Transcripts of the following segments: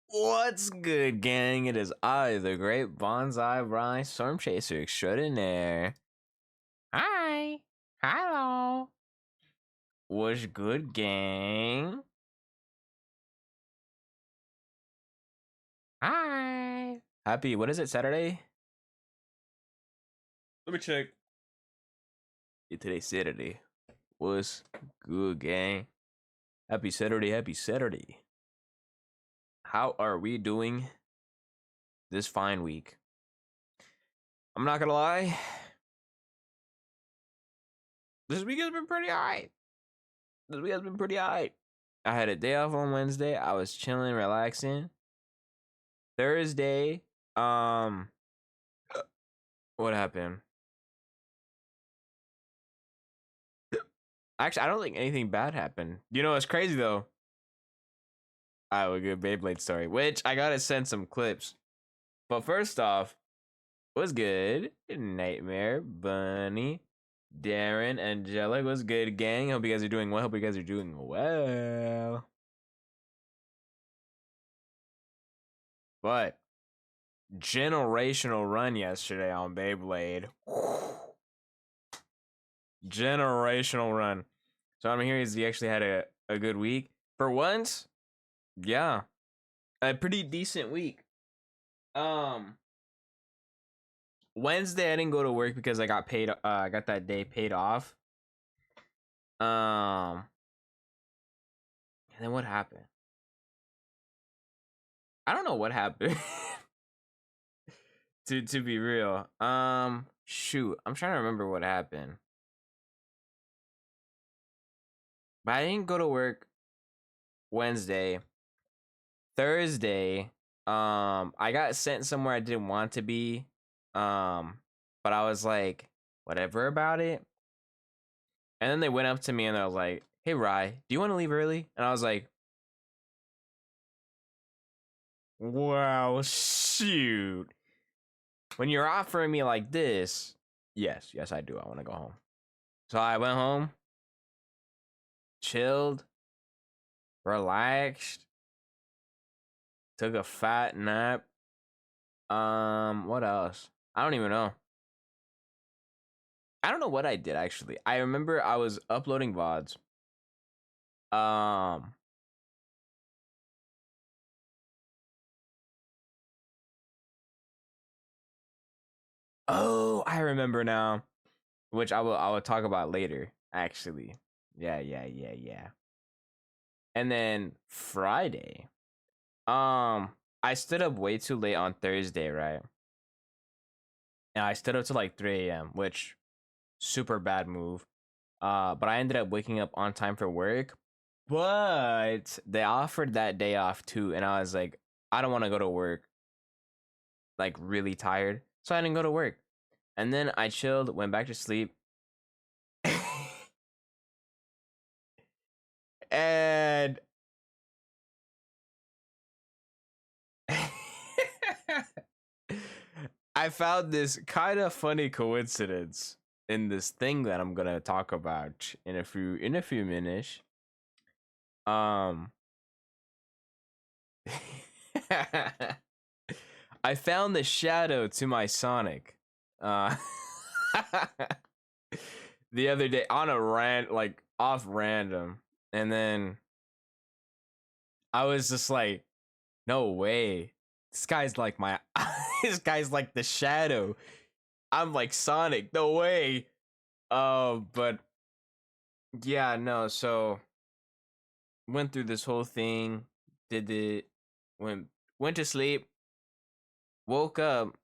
What's good, gang? It is I, the great Bonsai Bry Storm Chaser Extraordinaire. Hi. Hello. What's good, gang? Hi. Happy, what is it, Saturday? Let me check. Yeah, today's Saturday. What's good, gang? Happy Saturday, happy Saturday. How are we doing this fine week? I'm not gonna lie. This week has been pretty alright. I had a day off on Wednesday. I was chilling, relaxing. Thursday, what happened? Actually, I don't think anything bad happened. You know, it's crazy though. I have a good Beyblade story, which I gotta send some clips. But first off, what's good? Nightmare, Bunny, Darren, Angelic, what's good, gang? Hope you guys are doing well. Hope you guys are doing well. But generational run yesterday on Beyblade. Generational run. So I'm hearing he actually had a good week. For once, yeah. A pretty decent week. Wednesday I didn't go to work because I got paid I got that day paid off. And then what happened? I don't know what happened. to be real. Shoot, I'm trying to remember what happened. But I didn't go to work Wednesday. Thursday, I got sent somewhere I didn't want to be. But I was like, whatever about it. And then they went up to me and I was like, hey Rye, do you want to leave early? And I was like, wow, shoot. When you're offering me like this, yes, I do. I want to go home. So I went home, chilled, relaxed, took a fat nap. What else? I don't even know. I don't know what I did actually. I remember I was uploading VODs. Oh, I remember now. Which I will talk about later, actually. Yeah. And then Friday. I stood up way too late on Thursday, right? And I stood up to like 3 a.m., which super bad move. But I ended up waking up on time for work. But they offered that day off too, and I was like, I don't want to go to work. Like really tired. So I didn't go to work. And then I chilled, went back to sleep. And I found this kind of funny coincidence in this thing that I'm gonna talk about in a few minutes. Um, I found the shadow to my Sonic. Uh, the other day on a like off random, and then I was just like, no way. This guy's like my this guy's like the shadow. I'm like Sonic, no way. But yeah, no, so went through this whole thing, did it, went to sleep, woke up,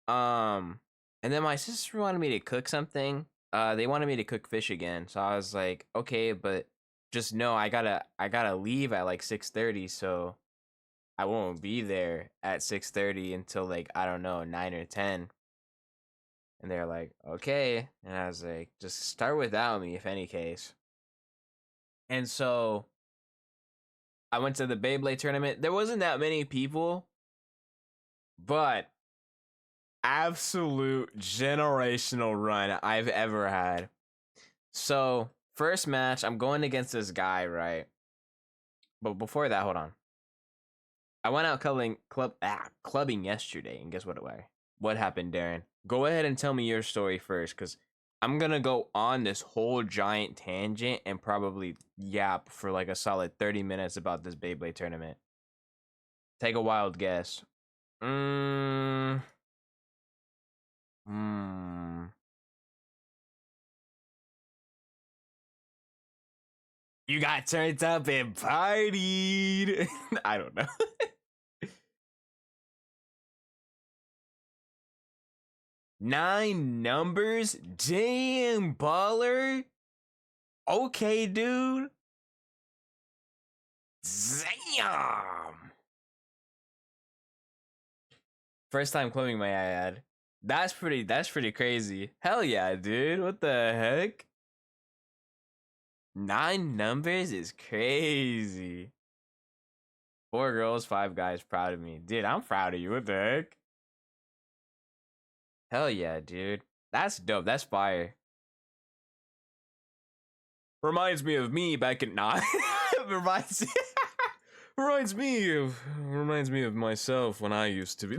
and then my sister wanted me to cook something. They wanted me to cook fish again. So I was like, okay, but just know I gotta leave at like 6:30, so I won't be there at 6:30 until like I don't know 9 or 10. And they're like, okay. And I was like, just start without me, if any case. And so I went to the Beyblade tournament. There wasn't that many people, but absolute generational run I've ever had. So, first match, I'm going against this guy, right? But before that, hold on. I went out clubbing yesterday, and guess what? What happened, Darren? Go ahead and tell me your story first, cause I'm gonna go on this whole giant tangent and probably yap for like a solid 30 minutes about this Beyblade tournament. Take a wild guess. Mm, hmm. You got turned up and partied. I don't know. 9 numbers? Damn, baller. Okay, dude. Damn. First time clubbing, my ad. That's pretty crazy. Hell yeah, dude. What the heck? 9 numbers is crazy. 4 girls, 5 guys proud of me. Dude, I'm proud of you. What the heck? Hell yeah, dude. That's dope. That's fire. Reminds me of me back in reminds reminds me of myself when I used to be.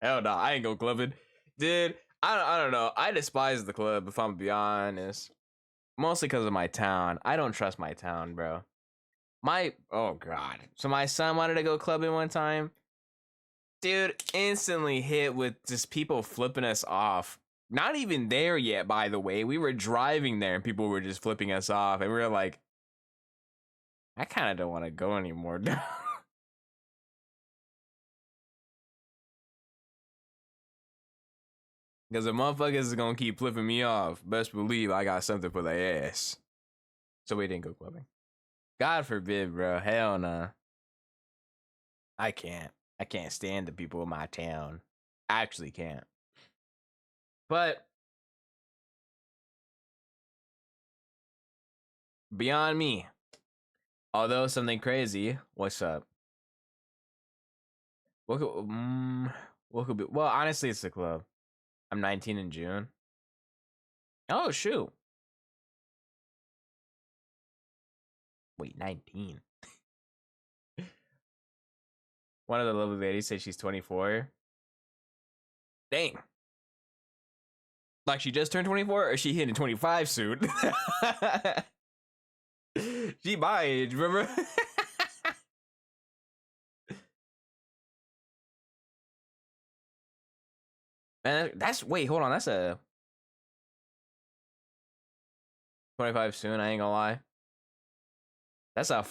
Hell no, I ain't go clubbing. Dude, I don't know. I despise the club, if I'm gonna be honest. Mostly because of my town. I don't trust my town, bro. Oh god. So my son wanted to go clubbing one time. Dude, instantly hit with just people flipping us off. Not even there yet, by the way. We were driving there and people were just flipping us off. And we were like, I kind of don't want to go anymore. Because the motherfuckers is going to keep flipping me off. Best believe I got something for their ass. So we didn't go clubbing. God forbid, bro. Hell nah. I can't. I can't stand the people in my town. I actually can't. But beyond me. Although something crazy. What's up? What could be? Well, honestly, it's the club. I'm 19 in June. Oh shoot. Wait, 19. One of the lovely ladies said she's 24. Dang. Like she just turned 24 or she hitting 25 soon? She my age, remember? Man, wait, hold on, that's a 25 soon, I ain't gonna lie. That's a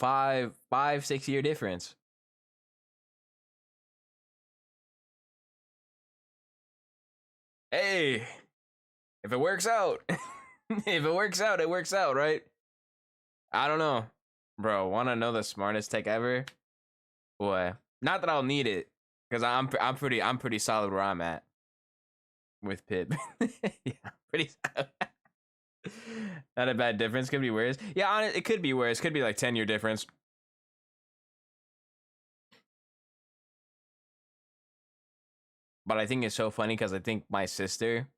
6 year difference. Hey, if it works out, if it works out, it works out, right? I don't know. Bro, wanna know the smartest tech ever? Boy, not that I'll need it, because I'm pretty solid where I'm at with Pip. Yeah, pretty solid. Not a bad difference. Could be worse. Yeah, it could be worse. Could be like 10-year difference. But I think it's so funny because I think my sister.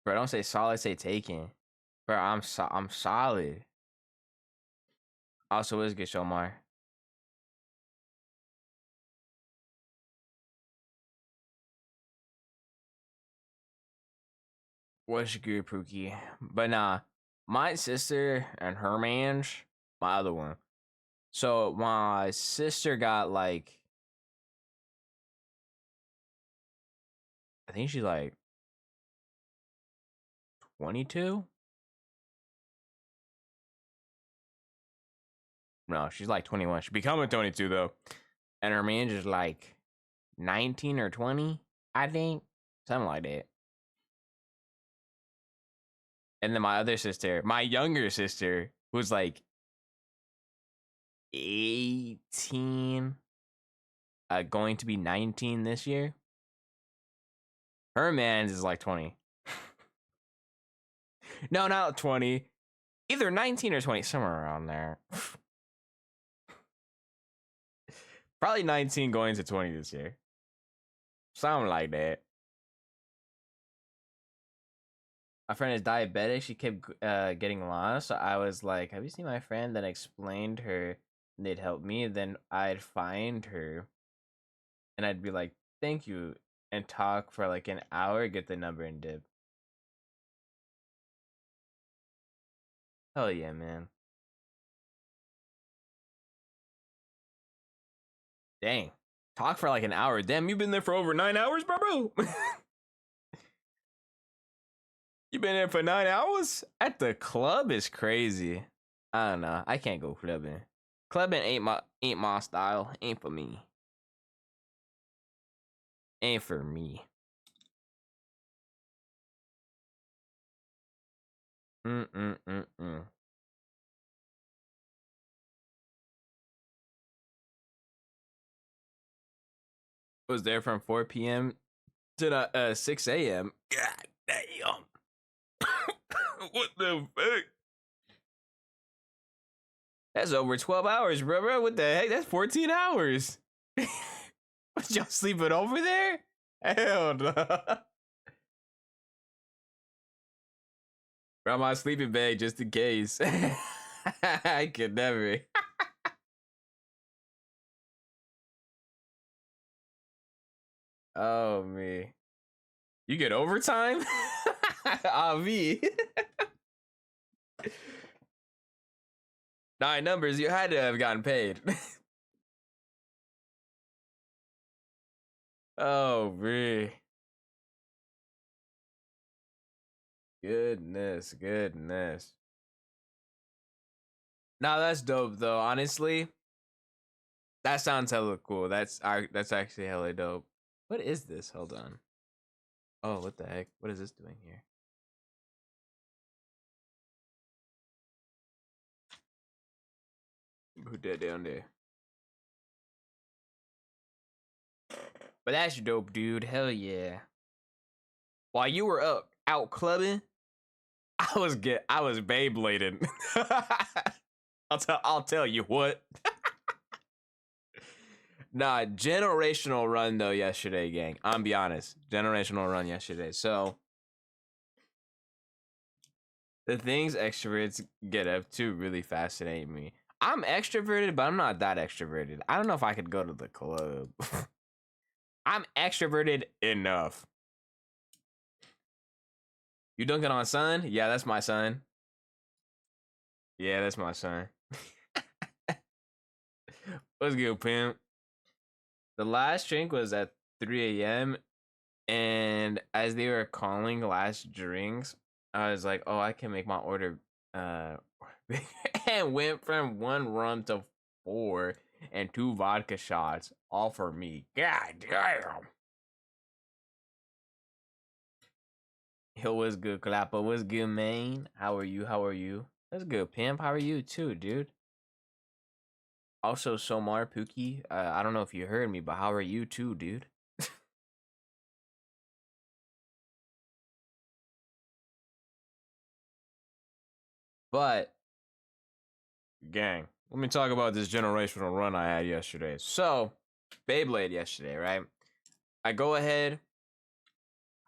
Bro, don't say solid, say taken. Bro, I'm solid. Also, is good, Shomar. What's good, Pookie? But nah, my sister and her man's my other one. So my sister got like, I think she's like 22. No, she's like 21. She's becoming 22 though, and her man's is like 19 or 20, I think, something like that. And then my other sister, my younger sister, who's like 18, going to be 19 this year. Her man's is like 20. No, not 20. Either 19 or 20, somewhere around there. Probably 19 going to 20 this year. Something like that. my friend is diabetic. She kept getting lost. So I was like, "Have you seen my friend?" Then explained her. And they'd help me. Then I'd find her, and I'd be like, "Thank you," and talk for like an hour, get the number, and dip. Hell yeah, man! Dang, talk for like an hour. Damn, you've been there for over 9 hours, bro. You been there for 9 hours at the club is crazy. I don't know. I can't go clubbing. Clubbing ain't my style. Ain't for me. Ain't for me. Mm. Was there from 4 p.m. to 6 a.m. God damn. What the fuck? That's over 12 hours, bro. What the heck? That's 14 hours. Was y'all sleeping over there? Hell no. Brought my sleeping bag just in case. I could never. Oh me. You get overtime? Ah me. 9 numbers, you had to have gotten paid. Oh me. Goodness. Nah, that's dope though. Honestly, that sounds hella cool. That's actually hella dope. What is this? Hold on. Oh, what the heck? What is this doing here? Put that down there. But that's dope, dude. Hell yeah. While you were out clubbing, I was Beyblading. I'll tell you what. Nah, generational run though yesterday, gang. I'm be honest. Generational run yesterday. So the things extroverts get up to really fascinate me. I'm extroverted, but I'm not that extroverted. I don't know if I could go to the club. I'm extroverted enough. You dunking on son? Yeah, that's my son. Yeah, that's my son. What's good, pimp? The last drink was at 3 a.m. And as they were calling last drinks, I was like, "Oh, I can make my order." Uh, and went from 1 rum to 4 and 2 vodka shots, all for me. God damn. Yo, what's good, Clapper? What's good, man? How are you? How are you? That's good, pimp. How are you too, dude? Also, Somar Pookie. I don't know if you heard me, but how are you too, dude? But gang, let me talk about this generational run I had yesterday. So, Beyblade yesterday, right? I go ahead,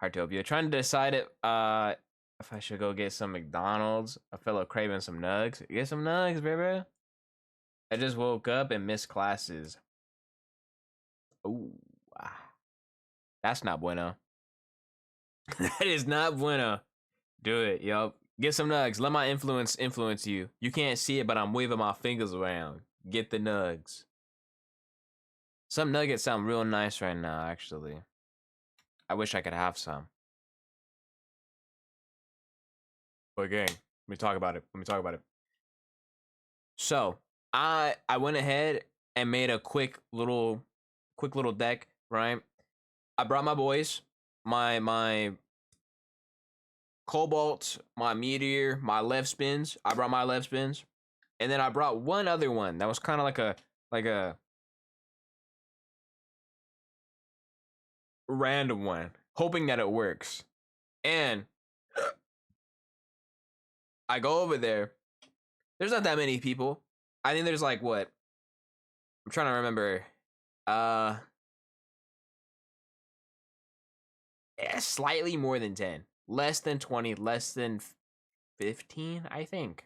Heartopia, trying to decide if I should go get some McDonald's. I feel like craving some nugs. Get some nugs, baby. I just woke up and missed classes. Ooh, that's not bueno. That is not bueno. Do it, yo. Get some nugs. Let my influence you. You can't see it, but I'm waving my fingers around. Get the nugs. Some nuggets sound real nice right now, actually. I wish I could have some. But gang, let me talk about it. So I went ahead and made a quick little deck, right? I brought my boys, my Cobalt, my Meteor, my left spins. I brought my left spins. And then I brought one other one that was kind of like a random one, hoping that it works. And I go over there. There's not that many people. I think there's like what? I'm trying to remember. Yeah, slightly more than 10. less than 20, less than 15, I think.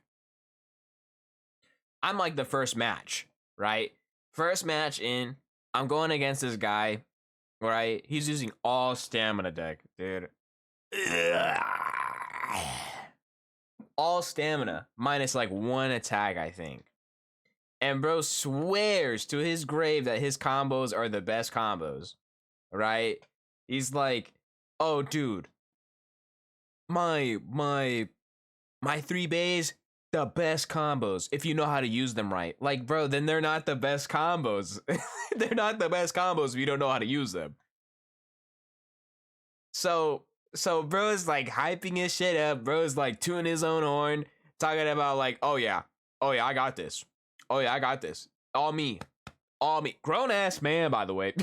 I'm like the first match, right? First match in, I'm going against this guy, right? He's using all stamina deck, dude. All stamina, minus like one attack, I think. And bro swears to his grave that his combos are the best combos, right? He's like, oh, dude, my 3 bays, the best combos if you know how to use them right. Like, bro, then they're not the best combos. They're not the best combos if you don't know how to use them. So bro is like hyping his shit up. Bro is like tooting his own horn, talking about like, oh yeah, I got this. Oh yeah, I got this. All me. Grown ass man, by the way.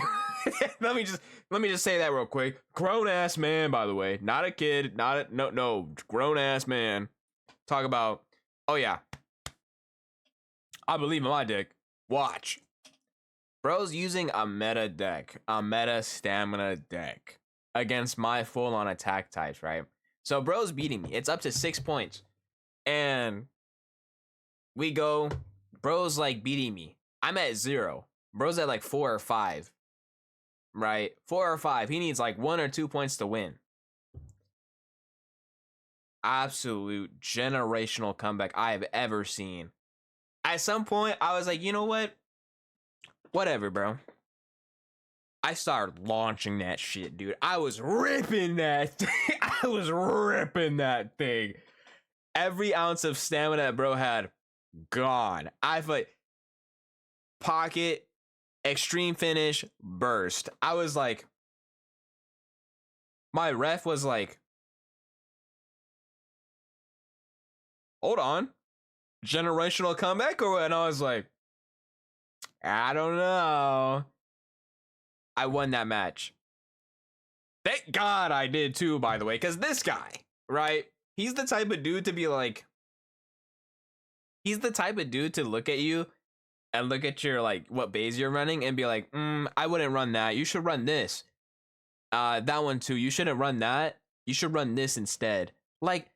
let me just say that real quick. Grown ass man, by the way, not a kid, no, grown ass man. Talk about, oh yeah, I believe in my dick. Watch. Bro's using a meta deck, a meta stamina deck against my full-on attack types, right? So bro's beating me. It's up to 6 points. And we go, bro's like beating me. I'm at 0. Bro's at like 4 or 5. Right? 4 or 5. He needs like 1 or 2 points to win. Absolute generational comeback I have ever seen. At some point, I was like, you know what? Whatever, bro. I started launching that shit, dude. I was ripping that thing. I was ripping that thing. Every ounce of stamina that bro had, gone. I felt pocket, extreme finish, burst. I was like, my ref was like, hold on, generational comeback or what? And I was like, I don't know. I won that match. Thank God I did too, by the way, because this guy, right? He's the type of dude to be like, he's the type of dude to look at you and look at your like what bays you're running and be like, I wouldn't run that. You should run this. That one too. You shouldn't run that. You should run this instead. Like,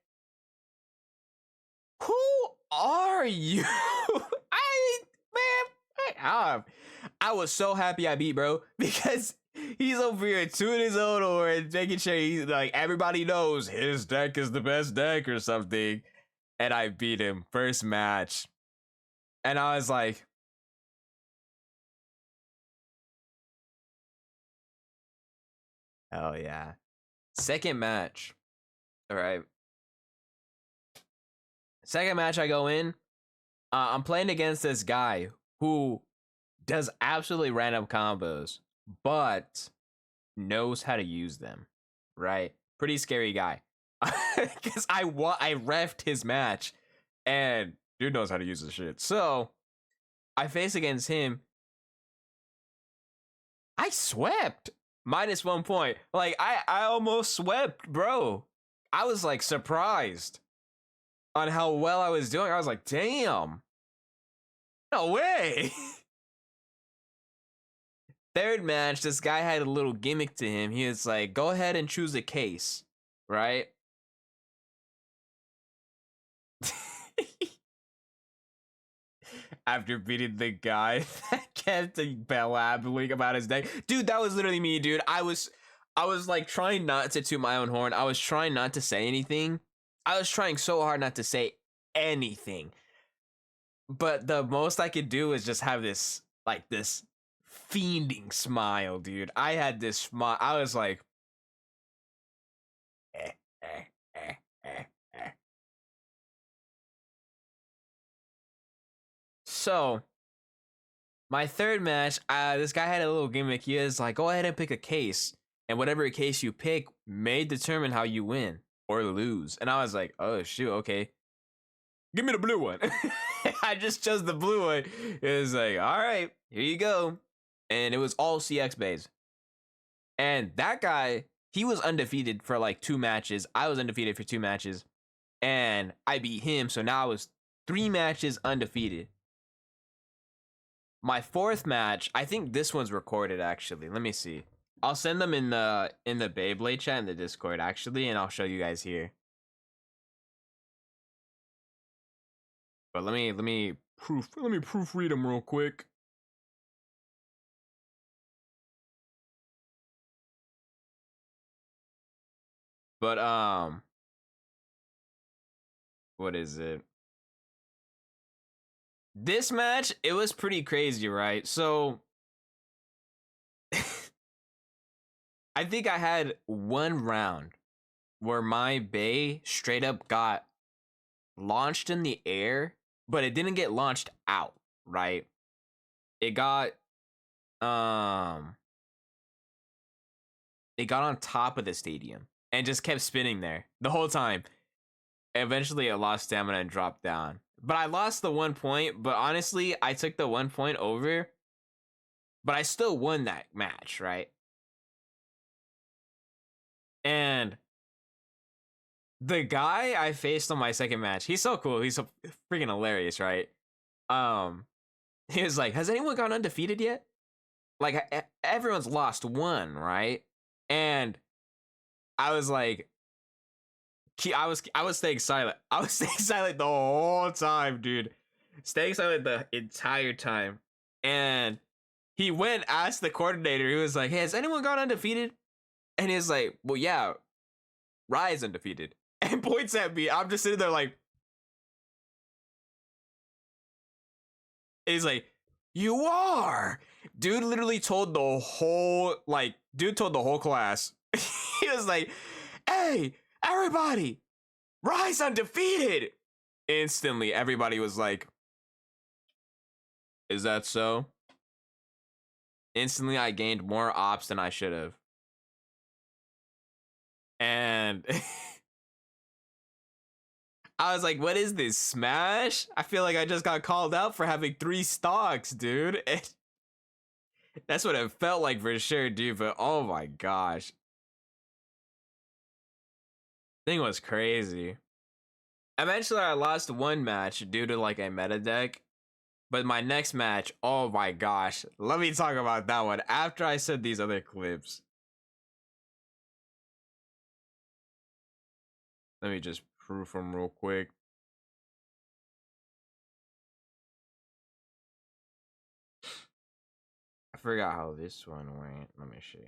who are you? I was so happy I beat bro because he's over here tooting his own horn, making sure he's like everybody knows his deck is the best deck or something. And I beat him first match. And I was like, hell yeah. Second match. All right. Second match I go in. I'm playing against this guy who does absolutely random combos, but knows how to use them, right? Pretty scary guy. Because I refed his match, and dude knows how to use this shit. So I face against him. I swept -1 point. Like I almost swept, bro. I was like surprised on how well I was doing. I was like, damn. No way. Third match, this guy had a little gimmick to him. He was like, go ahead and choose a case, right? After beating the guy that kept blabbing about his deck. Dude, that was literally me, dude. I was like trying not to toot my own horn. I was trying not to say anything. I was trying so hard not to say anything. But the most I could do is just have this, like, this fiending smile, dude. I had this smile. I was like, So, my third match, this guy had a little gimmick. He was like, go ahead and pick a case. And whatever case you pick may determine how you win or lose. And I was like, oh, shoot, okay. Give me the blue one. I just chose the blue one. It was like, all right, here you go. And it was all CX bays. And that guy, he was undefeated for like 2 matches. I was undefeated for 2 matches. And I beat him. So now I was 3 matches undefeated. My 4th match, I think this one's recorded actually. Let me see. I'll send them in the Beyblade chat in the Discord actually, and I'll show you guys here. But let me proofread them real quick. But what is it? This match, it was pretty crazy, right? So I think I had one round where my bay straight up got launched in the air, but it didn't get launched out, right? It got um it got on top of the stadium and just kept spinning there the whole time. Eventually it lost stamina and dropped down. But I lost the 1 point, but honestly, I took the 1 point over, but I still won that match, right? And the guy I faced on my second match, he's so cool. He's so freaking hilarious, right? Um, he was like, "Has anyone gone undefeated yet?" Like everyone's lost one, right? And I was like, I was staying silent. I was staying silent the whole time, dude. Staying silent the entire time. And he went asked the coordinator. He was like, "Hey, has anyone gone undefeated?" And he's like, "Well, yeah, Rye's undefeated." And points at me. I'm just sitting there like, he's like, "You are." Dude literally told the whole dude told the whole class. He was like, "Hey, everybody, Rye's undefeated." Instantly, everybody was like, "Is that so?" Instantly, I gained more ops than I should have. And I was like, "What is this, Smash?" I feel like I just got called out for having 3 stocks, dude. That's what it felt like for sure, dude. But oh my gosh, thing was crazy. Eventually, I lost one match due to like a meta deck. But my next match, oh my gosh, let me talk about that one after I said these other clips. Let me just proof them real quick. I forgot how this one went. Let me see.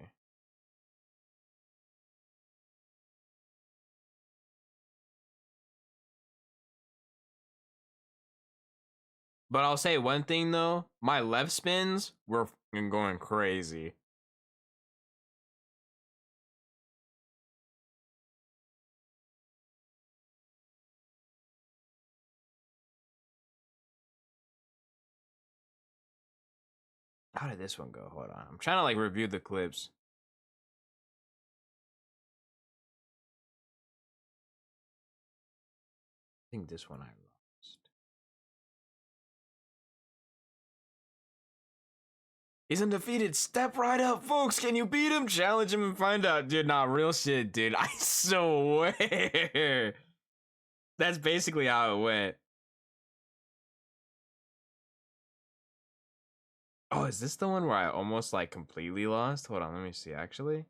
But I'll say one thing though, my left spins were going crazy. How did this one go? Hold on. I'm trying to like review the clips. I think this one I lost. He's undefeated. Step right up, folks. Can you beat him? Challenge him and find out. Dude, nah, real shit, dude. I swear. That's basically how it went. Oh, is this the one where I almost like completely lost? Hold on, let me see actually.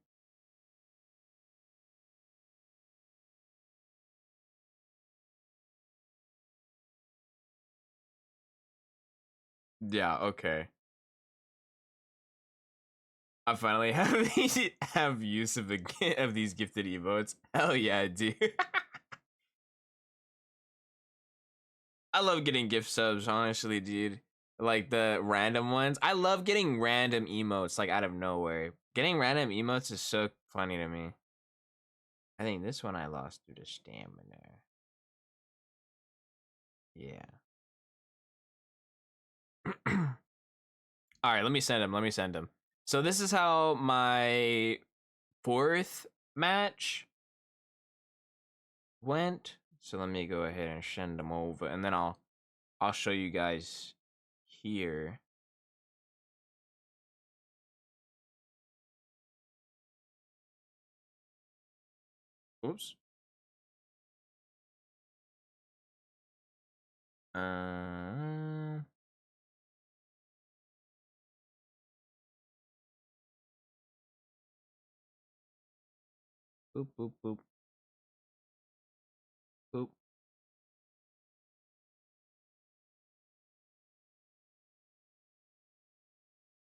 Yeah, okay. I finally have use of of these gifted emotes. Hell yeah, dude. I love getting gift subs, honestly, dude. Like the random ones. I love getting random emotes like out of nowhere. Getting random emotes is so funny to me. I think this one I lost due to stamina. Yeah. All right, let me send him. Let me send him. So this is how my fourth match went. So let me go ahead and send them over, and then I'll show you guys here. Oops. Uh, Boop, boop, boop. Boop.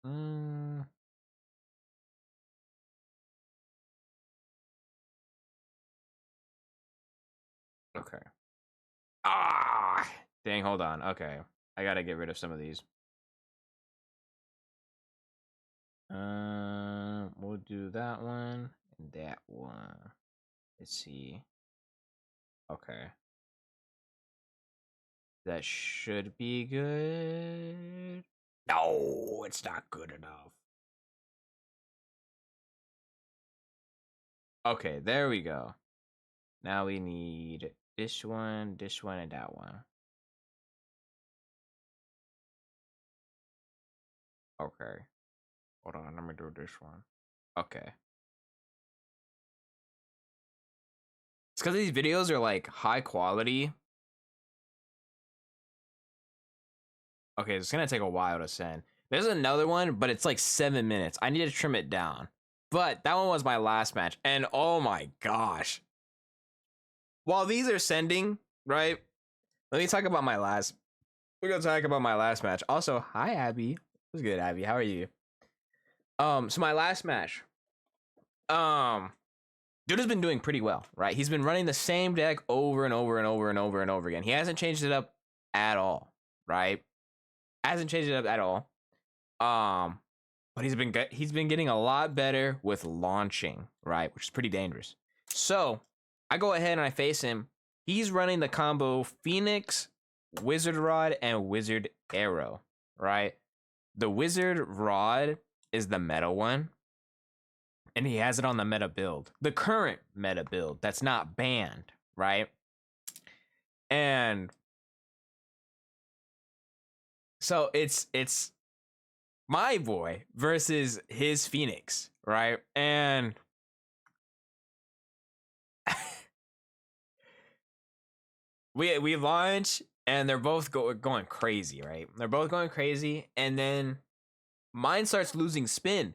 Mm. Okay. Ah, dang, hold on. Okay. I gotta get rid of some of these. We'll do that one and that one. Let's see. Okay. That should be good. No, it's not good enough. Okay, there we go. Now we need this one, and that one. Okay. Hold on, let me do this one. Okay. It's because these videos are like high quality. Okay, it's gonna take a while to send. There's another one, but it's like 7 minutes. I need to trim it down. But that one was my last match, and oh my gosh. While these are sending, right? Let me talk about my last. We're gonna talk about my last match. Also, hi Abby. What's good, Abby? How are you? So my last match. Um, dude has been doing pretty well, right? He's been running the same deck over and over and over and over and over again. He hasn't changed it up at all, right? Hasn't changed it up at all. But he's been getting a lot better with launching, right? Which is pretty dangerous. So I go ahead and I face him. He's running the combo Phoenix, Wizard Rod, and Wizard Arrow, right? The Wizard Rod is the meta one, and he has it on the meta build, the current meta build that's not banned, right? And so it's my boy versus his Phoenix, right? And we launch and they're both going crazy, right? They're both going crazy, and then mine starts losing spin,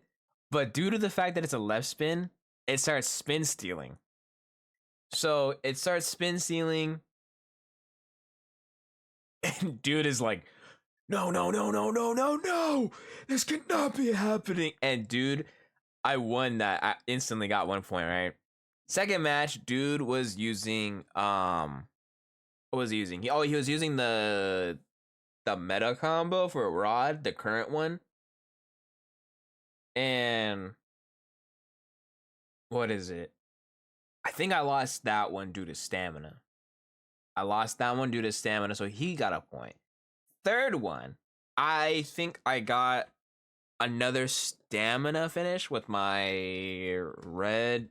but due to the fact that it's a left spin, it starts spin stealing. So it starts spin stealing, and dude is like, no, no, no, no, no, no, no, this cannot be happening. And dude, I won that. I instantly got 1 point, right? Second match, dude was using what was he using? He was using the meta combo for Rod, the current one. And what is it? I think I lost that one due to stamina. I lost that one due to stamina, so he got a point. Third one, I think I got another stamina finish with my red,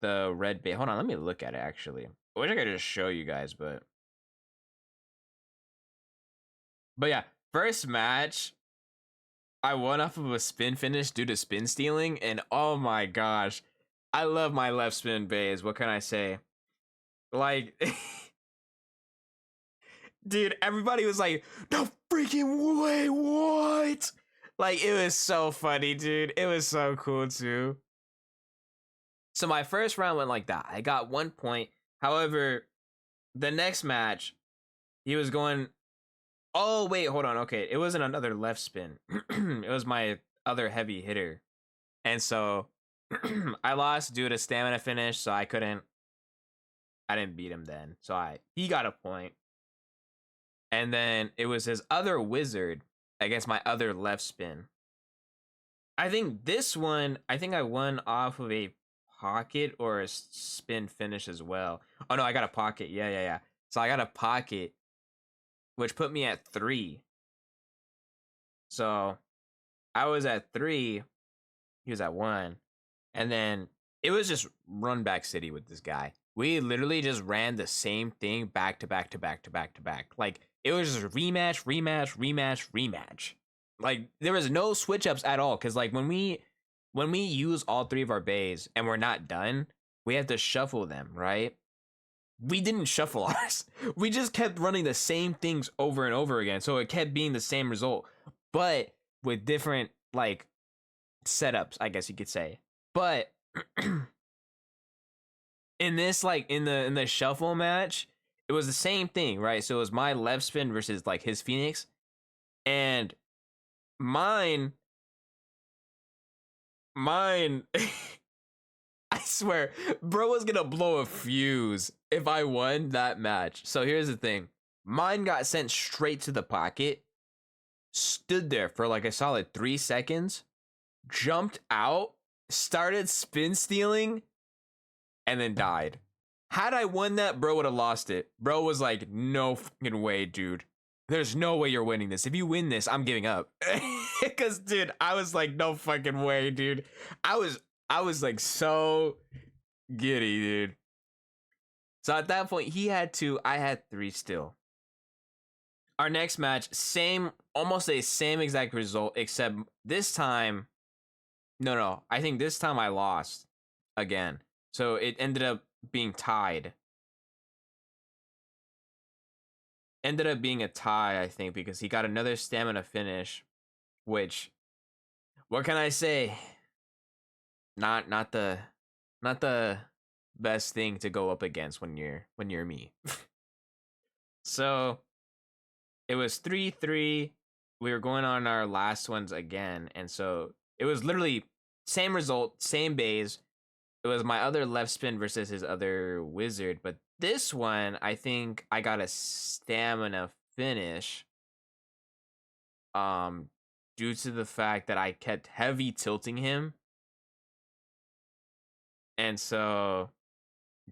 the red bait. Hold on, let me look at it actually. I wish I could just show you guys, but yeah, first match, I won off of a spin finish due to spin stealing, and oh my gosh, I love my left spin bays. What can I say? Like, dude, everybody was like, no freaking way, what? Like, it was so funny, dude. It was so cool, too. So my first round went like that. I got 1 point. However, the next match, he was going, oh, wait, hold on. Okay, it wasn't another left spin. It was my other heavy hitter. And so I lost due to stamina finish, so I didn't beat him then. So he got a point. And then it was his other wizard against my other left spin. I think this one, I think I won off of a pocket or a spin finish as well. Oh no, I got a pocket. Yeah. So I got a pocket, which put me at 3. So I was at 3, he was at 1. And then it was just run back city with this guy. We literally just ran the same thing back to back to back to back to back. Like, it was just rematch, rematch, rematch, rematch. Like, there was no switch ups at all. Cause like when we use all 3 of our bays and we're not done, we have to shuffle them, right? We didn't shuffle ours. We just kept running the same things over and over again. So it kept being the same result, but with different like setups, I guess you could say. But in this, like in the shuffle match, it was the same thing, right? So it was my left spin versus like his Phoenix, and mine, mine. I swear, bro was gonna blow a fuse if I won that match. So here's the thing: mine got sent straight to the pocket, stood there for like a solid 3 seconds, jumped out, started spin stealing, and then died. Had I won that, bro would have lost it. Bro was like, no fucking way, dude. There's no way you're winning this. If you win this, I'm giving up. Cause dude, I was like, no fucking way, dude. I was like so giddy, dude. So at that point, he had 2, I had 3 still. Our next match, same, almost a same exact result, except this time, no, I think this time I lost again. So it ended up being tied. Ended up being a tie, I think, because he got another stamina finish, which, what can I say? Not the best thing to go up against when you're me. So it was 3-3. We were going on our last ones again, and so it was literally same result, same base. It was my other left spin versus his other wizard, but this one I think I got a stamina finish. Due to the fact that I kept heavy tilting him. And so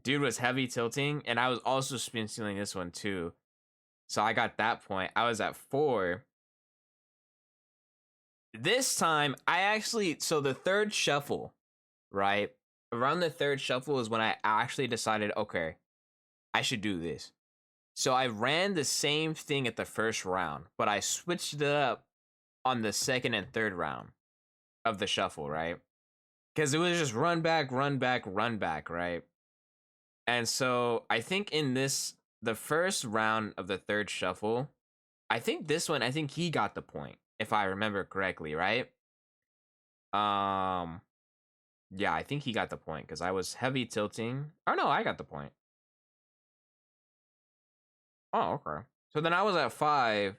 dude was heavy tilting, and I was also spin stealing this one too. So I got that point. I was at 4. This time I actually, so the third shuffle, right? Around the third shuffle is when I actually decided, okay, I should do this. So I ran the same thing at the first round, but I switched it up on the second and third round of the shuffle, right? Because it was just run back, right? And so I think in this, the first round of the third shuffle, I think this one, I think he got the point, if I remember correctly, right? Yeah, I think he got the point because I was heavy tilting. Oh no, I got the point. Oh, okay. So then I was at 5.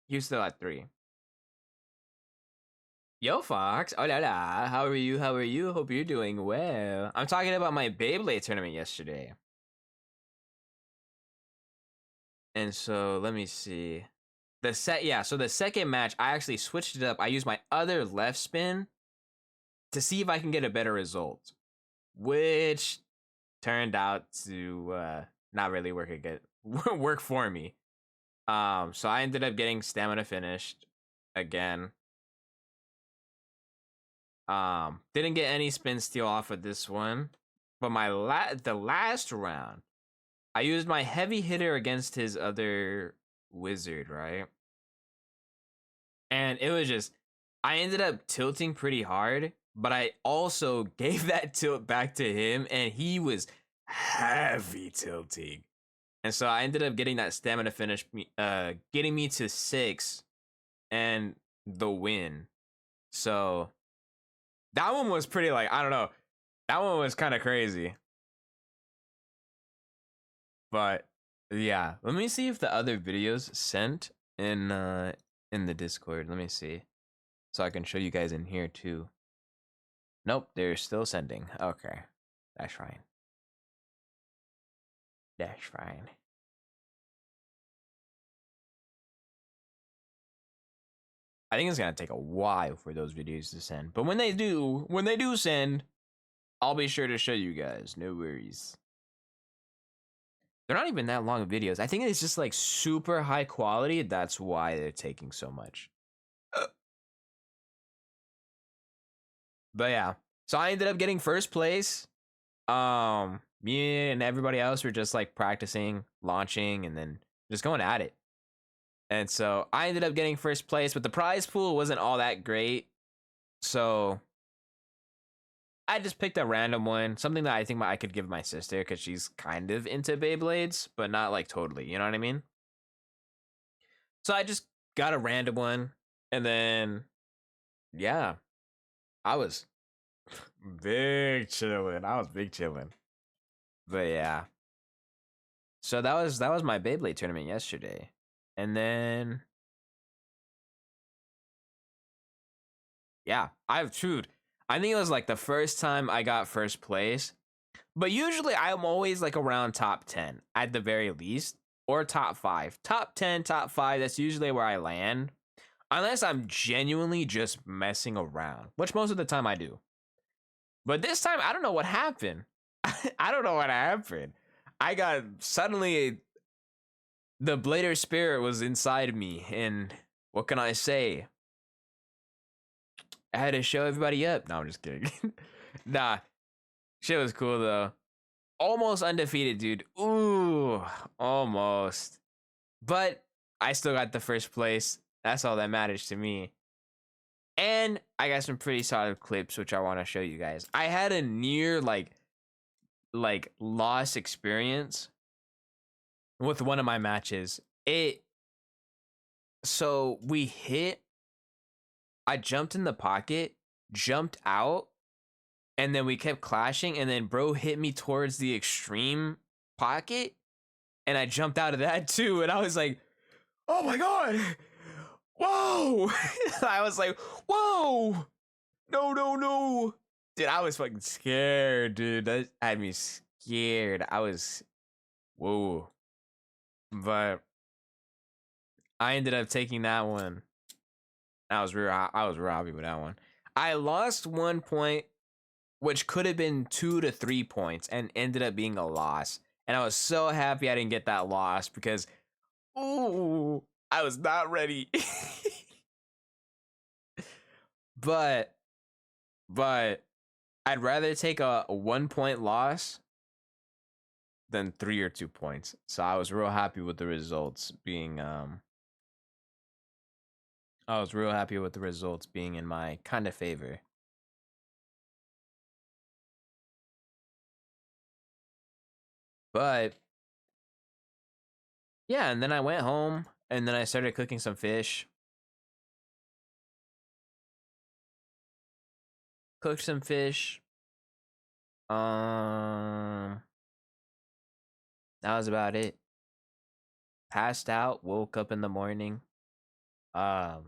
He was still at 3. Yo, Fox. Oh la la. How are you? How are you? Hope you're doing well. I'm talking about my Beyblade tournament yesterday. And so let me see. So the second match, I actually switched it up. I used my other left spin to see if I can get a better result, which turned out to not really work for me. So I ended up getting stamina finished again. Didn't get any spin steal off of this one, but the last round, I used my heavy hitter against his other wizard, right? And it was just, I ended up tilting pretty hard, but I also gave that tilt back to him, and he was heavy tilting. And so I ended up getting that stamina finish, getting me to 6 and the win. So that one was pretty, like, I don't know. That one was kind of crazy. But yeah, let me see if the other videos sent in the Discord. Let me see. So I can show you guys in here too. Nope, they're still sending. Okay. That's fine. That's fine. I think it's gonna take a while for those videos to send. But when they do send, I'll be sure to show you guys. No worries. They're not even that long videos. I think it's just like super high quality. That's why they're taking so much. But yeah. So I ended up getting first place. Me and everybody else were just like practicing, launching, and then just going at it. And so I ended up getting first place, but the prize pool wasn't all that great. So I just picked a random one, something that I think I could give my sister because she's kind of into Beyblades, but not like totally. You know what I mean? So I just got a random one, and then yeah, I was big chilling. But yeah. So that was my Beyblade tournament yesterday. And then yeah, I think it was like the first time I got first place. But usually I'm always like around top 10 at the very least, or top 5. Top 10, top 5, that's usually where I land. Unless I'm genuinely just messing around, which most of the time I do. But this time, I don't know what happened. I don't know what happened. I got suddenly the Blader spirit was inside me, and what can I say? I had to show everybody up. No, I'm just kidding. Nah, shit was cool though. Almost undefeated, dude. Ooh, almost. But I still got the first place. That's all that matters to me. And I got some pretty solid clips which I want to show you guys. I had a near like loss experience with one of my matches. We hit, I jumped in the pocket, jumped out, and then we kept clashing, and then bro hit me towards the extreme pocket, and I jumped out of that too, and I was like, oh my god, whoa. I was like, whoa, no, no, no. Dude, I was fucking scared, dude. That had me scared. I was, whoa. But I ended up taking that one. I was real happy with that one. I lost 1 point, which could have been 2 to 3 points, and ended up being a loss. And I was so happy I didn't get that loss because, ooh, I was not ready. but, but I'd rather take a 1 point loss than 3 or 2 points. So I was real happy with the results being I was real happy with the results being in my kind of favor. But yeah, and then I went home and then I started cooking some fish. Cooked some fish. Um that was about it. Passed out, woke up in the morning. Um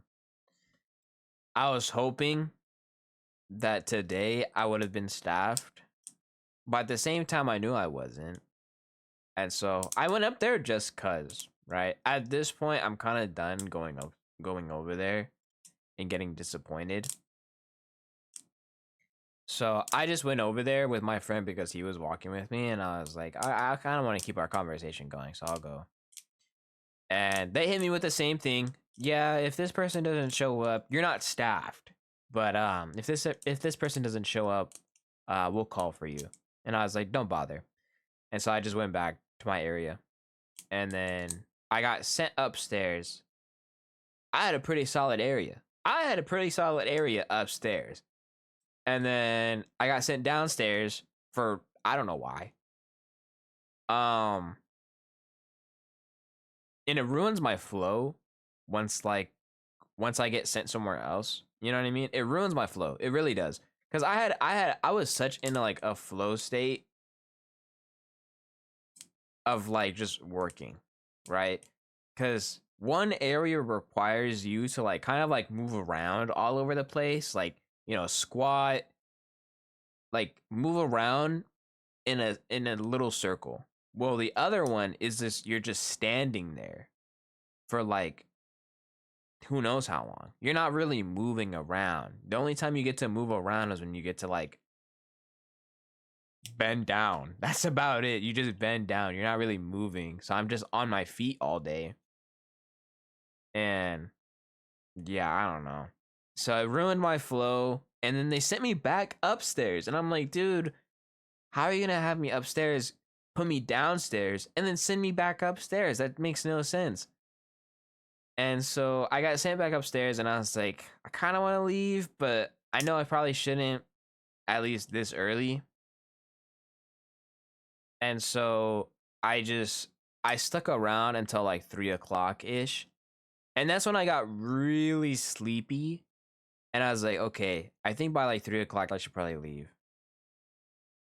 I was hoping that today I would have been staffed. But at the same time I knew I wasn't. And so I went up there just cuz, right? At this point I'm kind of done going over there and getting disappointed. So I just went over there with my friend because he was walking with me, and I was like, I kind of want to keep our conversation going, so I'll go. And they hit me with the same thing. Yeah, if this person doesn't show up, you're not staffed. But if this person doesn't show up, we'll call for you. And I was like, don't bother. And so I just went back to my area, and then I got sent upstairs. I had a pretty solid area. I had a pretty solid area upstairs. And then I got sent downstairs for I don't know why. Um and it ruins my flow once I get sent somewhere else. You know what I mean? It ruins my flow. It really does. Cuz I was such in like a flow state of like just working, right? Cuz one area requires you to like kind of like move around all over the place, like, squat, like move around in a little circle. Well, the other one is this you're just standing there for like who knows how long. You're not really moving around. The only time you get to move around is when you get to like bend down. That's about it. You just bend down. You're not really moving. So I'm just on my feet all day. And yeah, I don't know. So it ruined my flow. And then they sent me back upstairs. And I'm like, dude, how are you gonna have me upstairs, put me downstairs, and then send me back upstairs? That makes no sense. And so I got sent back upstairs, and I was like, I kind of want to leave, but I know I probably shouldn't, at least this early. And so I stuck around until like 3 o'clock ish, and that's when I got really sleepy. And I was like, okay, I think by like 3 o'clock I should probably leave.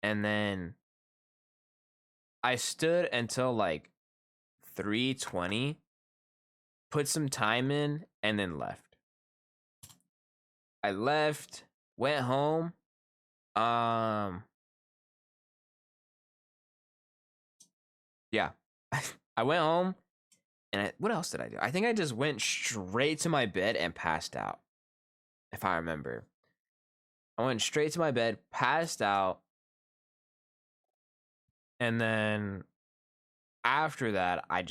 And then I stood until like 3:20, put some time in, and then left. I left, went home. Um, yeah, I went home, and what else did I do? I think I just went straight to my bed and passed out. If I remember, I went straight to my bed, passed out, and then after that, I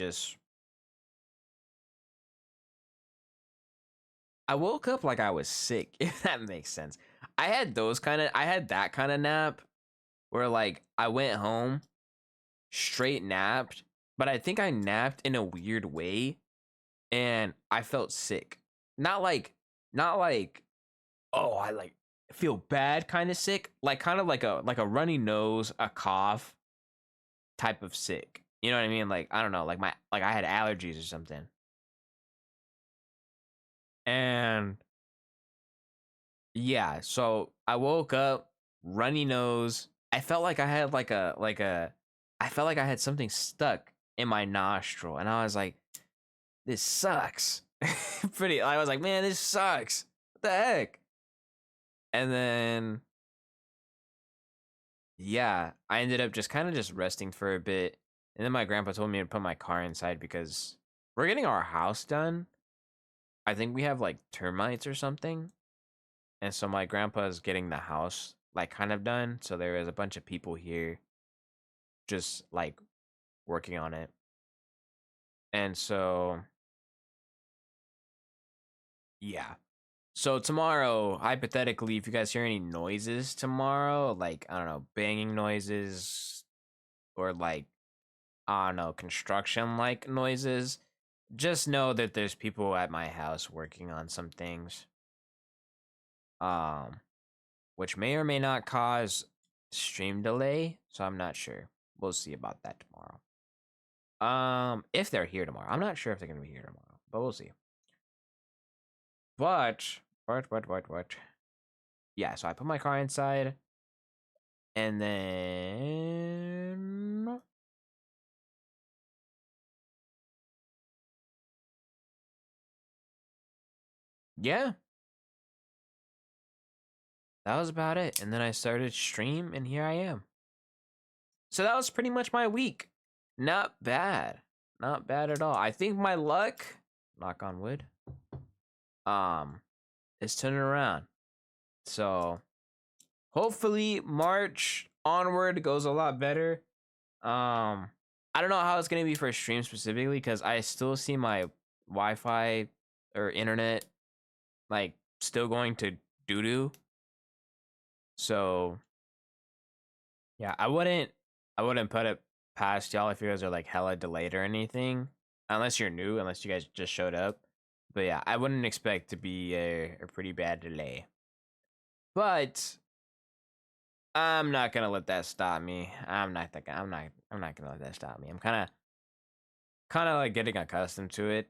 woke up like I was sick, if that makes sense. I had that kind of nap where like I went home, straight napped, but I think I napped in a weird way and I felt sick. Not like not like oh, I like feel bad kind of sick, like kind of like a runny nose, a cough type of sick. You know what I mean? Like I don't know, like I had allergies or something. And yeah, so I woke up, runny nose. I felt like I had I felt like I had something stuck in my nostril, and I was like, "This sucks." I was like, "Man, this sucks. What the heck?" And then yeah, I ended up just kind of just resting for a bit, and then my grandpa told me to put my car inside because we're getting our house done. I think we have like termites or something, and so my grandpa's getting the house like kind of done. So there is a bunch of people here just like working on it. And so yeah. So tomorrow, hypothetically, if you guys hear any noises tomorrow, like I don't know, banging noises or like I don't know, construction like noises, just know that there's people at my house working on some things. Um which may or may not cause stream delay, so I'm not sure. We'll see about that tomorrow. If they're here tomorrow. I'm not sure if they're gonna be here tomorrow, but we'll see. But yeah, so I put my car inside and then yeah, that was about it. And then I started stream and here I am. So that was pretty much my week. Not bad. Not bad at all. I think my luck, knock on wood, um, is turning around. So hopefully March onward goes a lot better. I don't know how it's gonna be for stream specifically because I still see my Wi-Fi or internet like still going to doo doo. So yeah, I wouldn't put it past y'all if you guys are like hella delayed or anything, unless you're new, unless you guys just showed up. But yeah, I wouldn't expect to be a pretty bad delay. But I'm not gonna let that stop me. I'm not gonna let that stop me. I'm kind of like getting accustomed to it.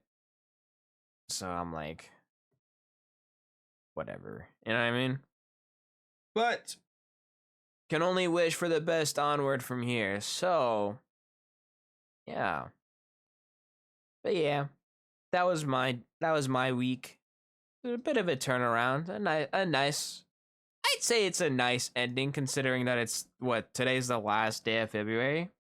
So I'm like, whatever. You know what I mean? But can only wish for the best onward from here. So yeah. But yeah, that was my week. A bit of a turnaround. A nice. I'd say it's a nice ending considering that it's what today's the last day of February.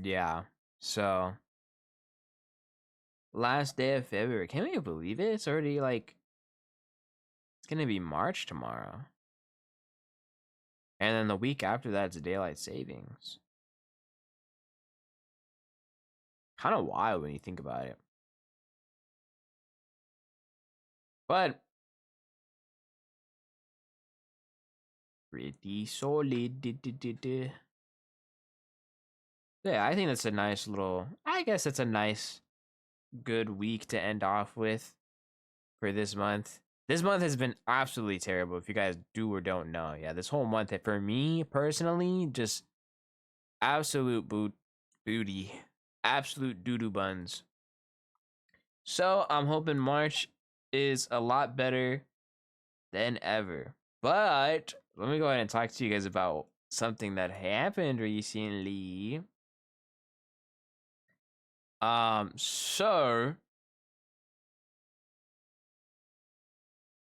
Yeah. So last day of February. Can you believe it? It's already like it's gonna be March tomorrow. And then the week after that, it's daylight savings. Kind of wild when you think about it. But pretty solid. Yeah, I think that's a nice little. I guess it's a nice, good week to end off with for this month. This month has been absolutely terrible. If you guys do or don't know, yeah, this whole month for me personally, just absolute booty, absolute doo doo buns. So I'm hoping March is a lot better than ever. But let me go ahead and talk to you guys about something that happened recently. So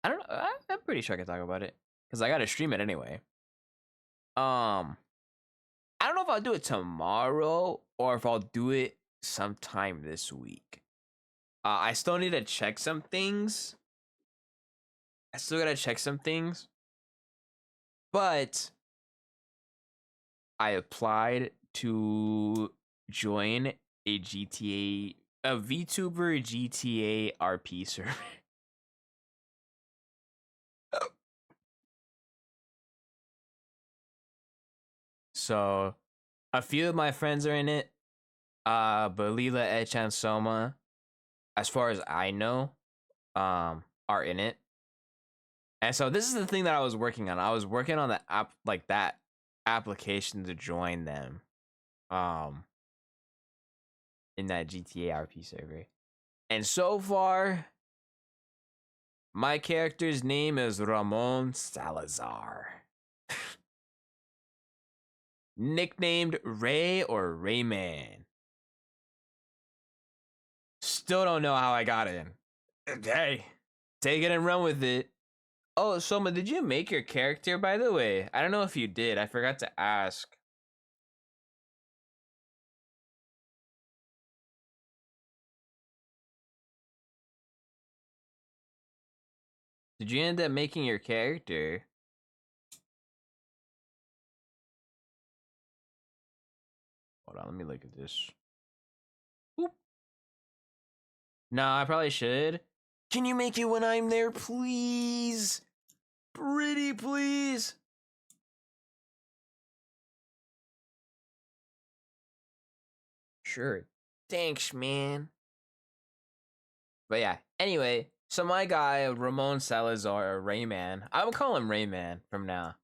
I don't know. I'm pretty sure I can talk about it because I gotta stream it anyway. Um, I don't know if I'll do it tomorrow or if I'll do it sometime this week. I still need to check some things. I still gotta check some things, but I applied to join a a VTuber GTA RP server. So a few of my friends are in it. Belila, Etch, and Soma, as far as I know, are in it. And so this is the thing that I was working on. I was working on the app, like that application to join them. In that GTA RP server. And so far, my character's name is Ramon Salazar. Nicknamed Ray or Rayman. Still don't know how I got in. Hey, take it and run with it. Oh, Soma, did you make your character, by the way? I don't know if you did. I forgot to ask. Did you end up making your character? Hold on, let me look at this. Oop. No, I probably should. Can you make it when I'm there, please? Pretty, please. Sure. Thanks, man. But yeah, anyway, so my guy, Ramon Salazar, or Rayman, I will call him Rayman from now.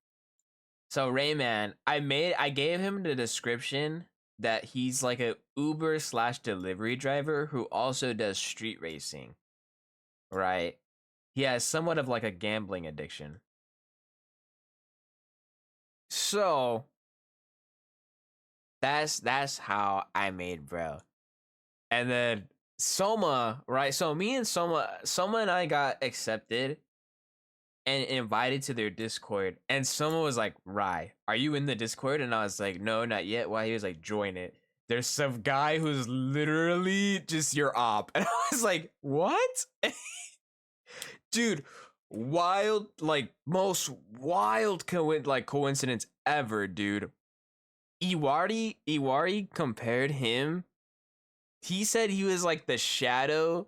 So Rayman, I gave him the description that he's like a Uber slash delivery driver who also does street racing. Right? He has somewhat of like a gambling addiction. So that's how I made bro. And then Soma, right? So me and Soma and I got accepted and invited to their Discord. And someone was like, Rye, are you in the Discord? And I was like, no, not yet. Why? He was like, join it. There's some guy who's literally just your op. And I was like, what? Dude, wild, like most wild coincidence ever, dude. Iwari compared him. He said he was like the Shadow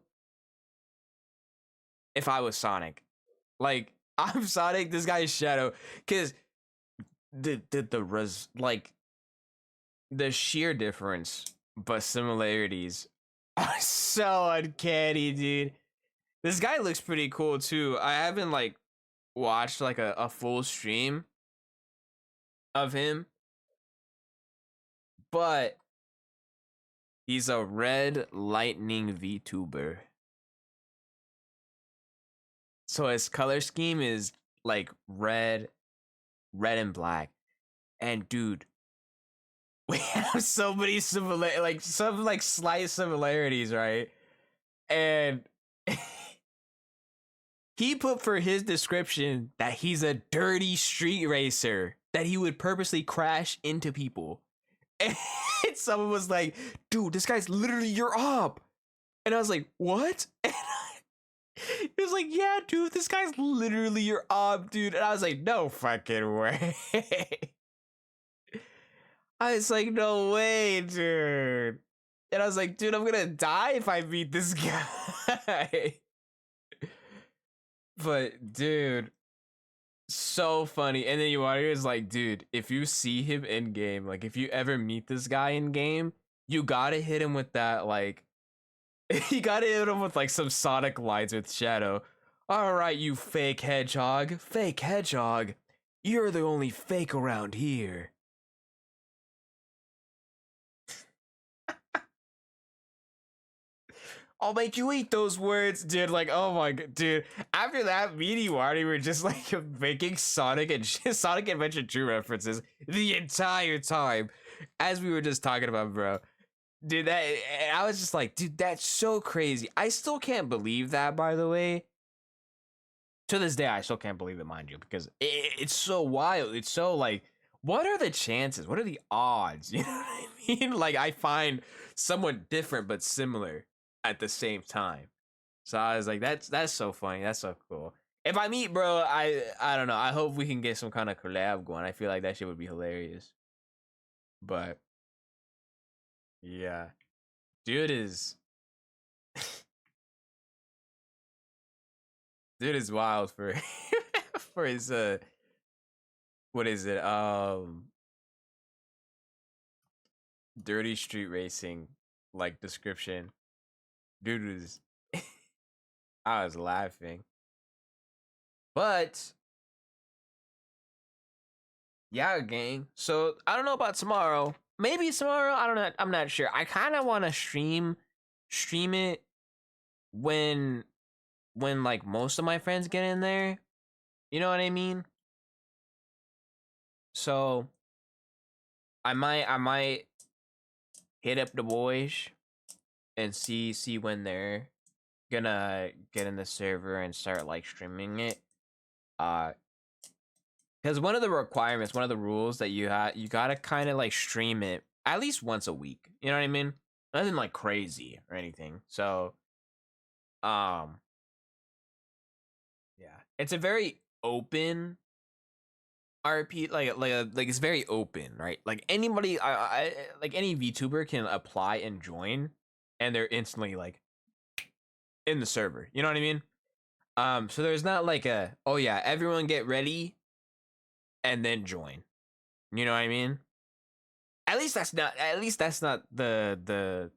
if I was Sonic. Like, I'm Sonic, this guy is Shadow. Cause like the sheer difference but similarities are so uncanny, dude. This guy looks pretty cool too. I haven't like watched like a full stream of him, but he's a red lightning VTuber. So his color scheme is like red and black. And dude, we have so many some like slight similarities, right? And he put for his description that he's a dirty street racer, that he would purposely crash into people. And someone was like, dude, this guy's literally your op. And I was like, what? And he was like, yeah, dude, this guy's literally your op, dude. And I was like, no fucking way. I was like, no way, dude. And I was like, dude, I'm gonna die if I meet this guy. But dude, so funny. And then Iwari is like, dude, if you see him in game, like if you ever meet this guy in game, you gotta hit him with that, like, you gotta hit him with like some Sonic lines with Shadow. All right, you fake hedgehog. Fake hedgehog. You're the only fake around here. I'll make you eat those words, dude. Like, oh my god, dude. After that meeting, Marty, we're just like making Sonic and Sonic Adventure 2 references the entire time, as we were just talking about, bro. Dude, that I was just like, dude, that's so crazy. I still can't believe that, by the way. To this day, I still can't believe it, mind you, because it's so wild. It's so like, what are the chances? What are the odds? You know what I mean? Like, I find someone different but similar at the same time. So I was like, that's so funny. That's so cool. If I meet, bro, I don't know. I hope we can get some kind of collab going. I feel like that shit would be hilarious. But yeah, dude is dude is wild for for his what is it? Dirty street racing like description. Dude was I was laughing. But yeah, gang. So I don't know about tomorrow. Maybe tomorrow. I don't know. I'm not sure. I kind of want to stream it when like most of my friends get in there. You know what I mean? So I might hit up the boys and see when they're gonna get in the server and start like streaming it. Uh, because one of the requirements, one of the rules that you gotta kind of like stream it at least once a week. You know what I mean? Nothing like crazy or anything. So, um, yeah, it's a very open RP. Like it's very open, right? Like anybody, like any VTuber can apply and join, and they're instantly like in the server. You know what I mean? So there's not like a oh yeah, everyone get ready and then join. You know what I mean? At least that's not the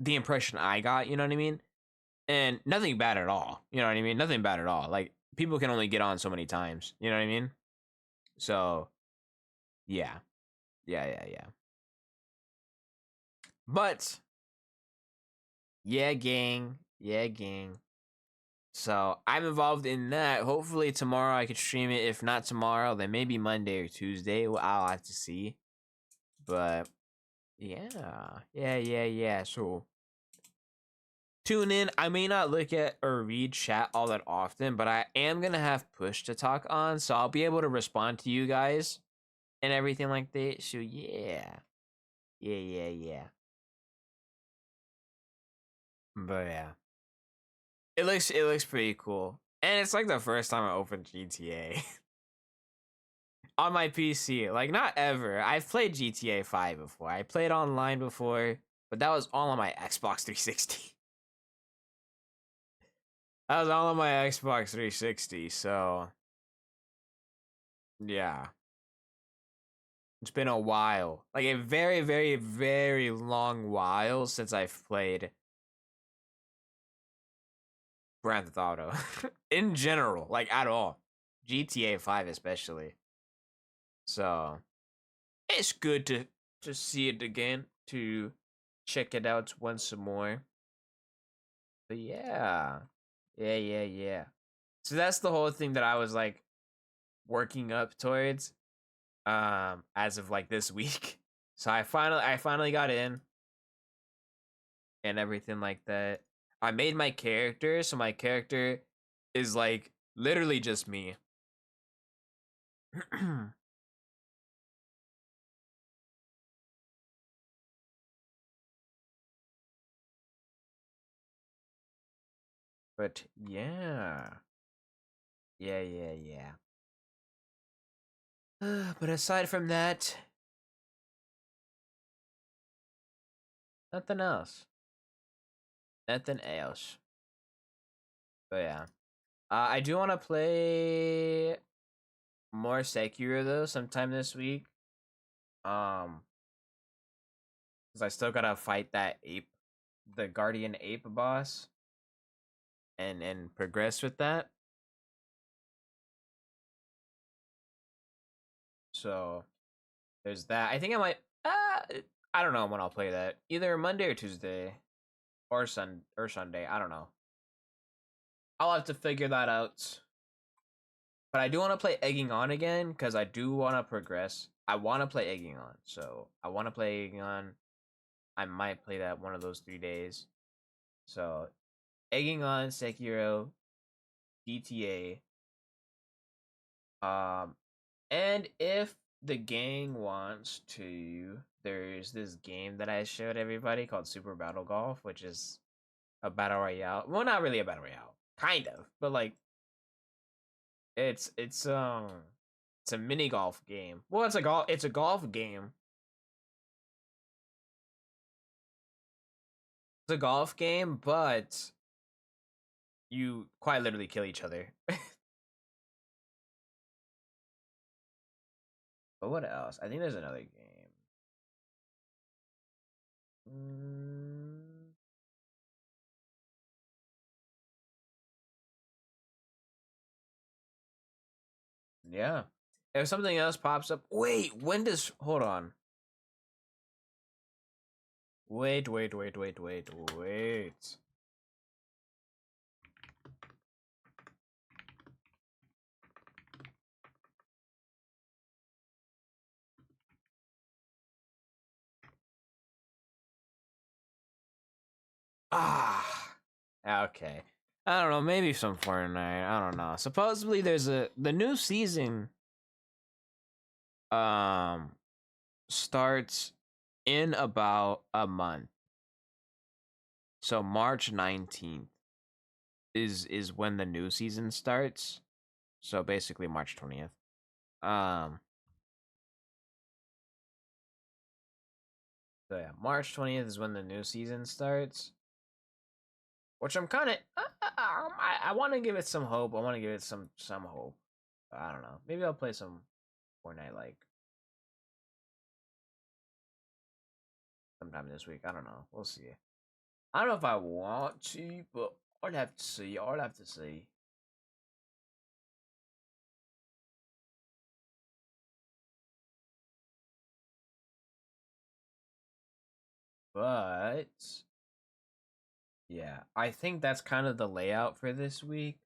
impression I got, you know what I mean? And nothing bad at all. You know what I mean? Nothing bad at all. Like people can only get on so many times, you know what I mean? So, yeah. Yeah. But yeah, gang. Yeah, gang. So, I'm involved in that. Hopefully tomorrow I could stream it. If not tomorrow, then maybe Monday or Tuesday. Well, I'll have to see. But yeah. So tune in. I may not look at or read chat all that often, but I am gonna have push to talk on, so I'll be able to respond to you guys and everything like that. So yeah. But yeah, it looks pretty cool, and it's like the first time I opened GTA on my PC. Like not ever. I've played GTA 5 before. I played online before, but that was all on my Xbox 360. That was all on my Xbox 360. So yeah. It's been a while. Like a very long while since I've played Grand Theft Auto. In general, like at all. GTA 5 especially. So it's good to see it again, to check it out once more. But yeah. Yeah. So that's the whole thing that I was like working up towards as of like this week. So I finally got in and everything like that. I made my character, so my character is like literally just me. But yeah. Yeah. But aside from that, nothing else. Nothing else. But yeah. I do want to play more Sekiro though sometime this week. Um, because I still gotta fight that ape, the guardian ape boss, and progress with that. So there's that. I think I might. I don't know when I'll play that. Either Monday or Tuesday. or Sunday. I don't know. I'll have to figure that out. But I do want to play Egging On again because I do want to progress. I want to play Egging On, so I want to play Egging On. I might play that one of those 3 days. So Egging On, Sekiro, GTA. And if the gang wants to, there's this game that I showed everybody called Super Battle Golf, which is a battle royale. Well, not really a battle royale, kind of, but like it's a mini golf game. Well, it's a golf game. It's a golf game, but you quite literally kill each other. But what else? I think there's another game. Mm, yeah. If something else pops up, wait. When does? Hold on. Wait. Ah. Okay. I don't know. Maybe some Fortnite. I don't know. Supposedly, the new season. Um, starts in about a month. So March 19th is when the new season starts. So basically March 20th. Um so yeah, March 20th is when the new season starts. Which I'm kind of I want to give it some hope. I want to give it some hope. I don't know. Maybe I'll play some Fortnite like sometime this week. I don't know. We'll see. I don't know if I want to, but I'll have to see. I'll have to see. But yeah, I think that's kind of the layout for this week.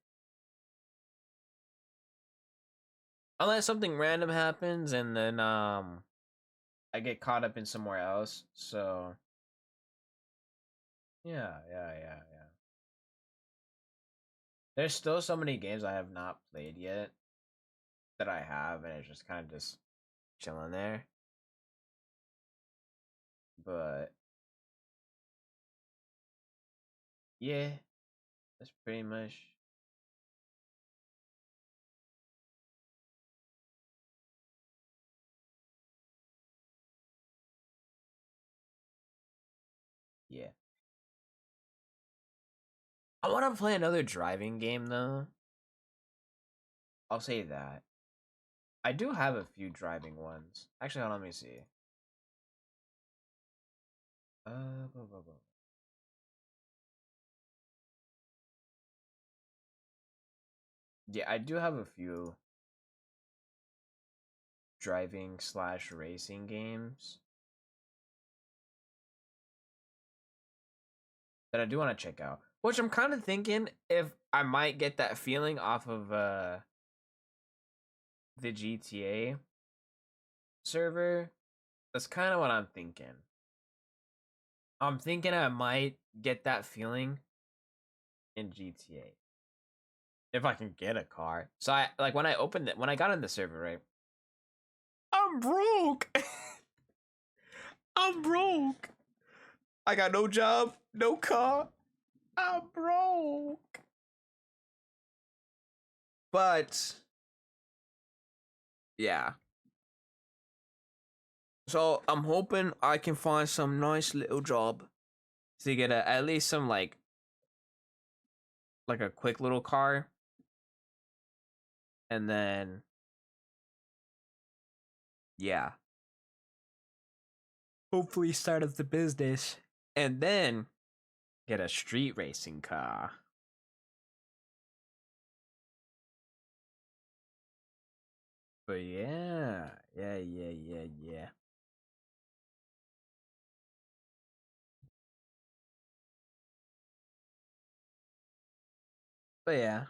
Unless something random happens and then I get caught up in somewhere else. So yeah. There's still so many games I have not played yet that I have, and it's just kind of just chilling there. But yeah, that's pretty much. Yeah, I want to play another driving game though. I'll say that. I do have a few driving ones. Actually, hold on, let me see. Blah, blah, blah. Yeah, I do have a few driving slash racing games that I do want to check out. Which I'm kind of thinking if I might get that feeling off of the GTA server. That's kind of what I'm thinking. I'm thinking I might get that feeling in GTA if I can get a car. So I like when I opened it when I got in the server, right? I'm broke. I'm broke. I got no job, no car. I'm broke. But yeah. So I'm hoping I can find some nice little job to get at least some like a quick little car, and then yeah, hopefully start up the business, and then get a street racing car. But yeah. But yeah,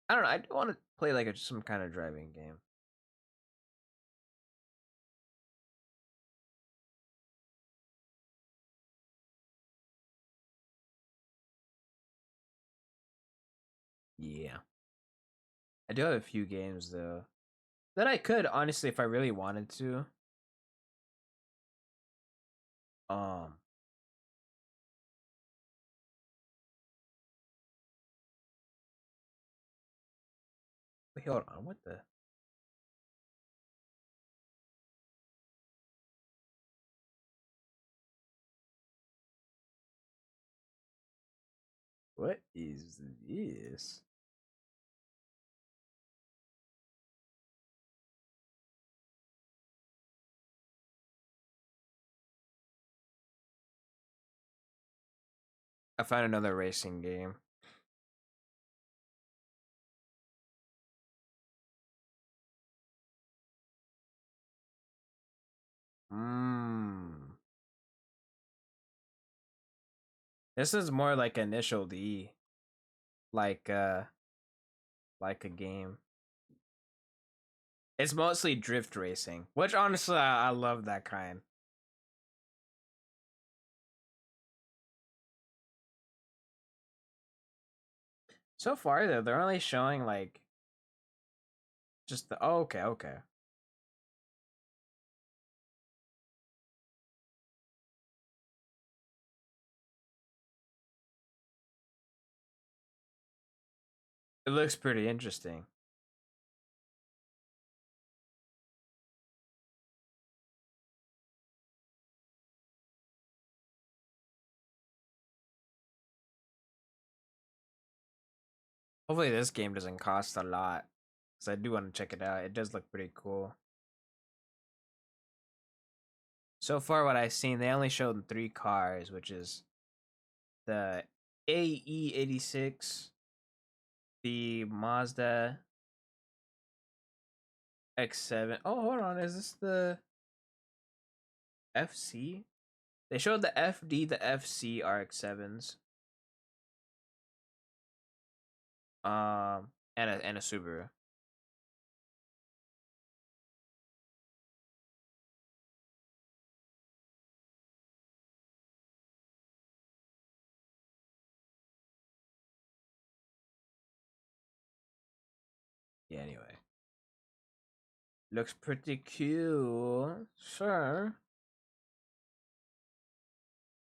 I don't know. I want to play like some kind of driving game. Yeah, I do have a few games though that I could honestly, if I really wanted to. Um, wait, hold on. What the? What is this? I found another racing game. Hmm. This is more like Initial D, like like a game. It's mostly drift racing, which honestly I love that kind. So far though, they're only showing like just the. Oh, okay, okay. It looks pretty interesting. Hopefully this game doesn't cost a lot, because I do want to check it out. It does look pretty cool. So far, what I've seen, they only showed three cars, which is the AE86, the Mazda X7. Oh, hold on, is this the FC? They showed the FD, the FC RX-7s, and a Subaru. Yeah, anyway. Looks pretty cool. Sure.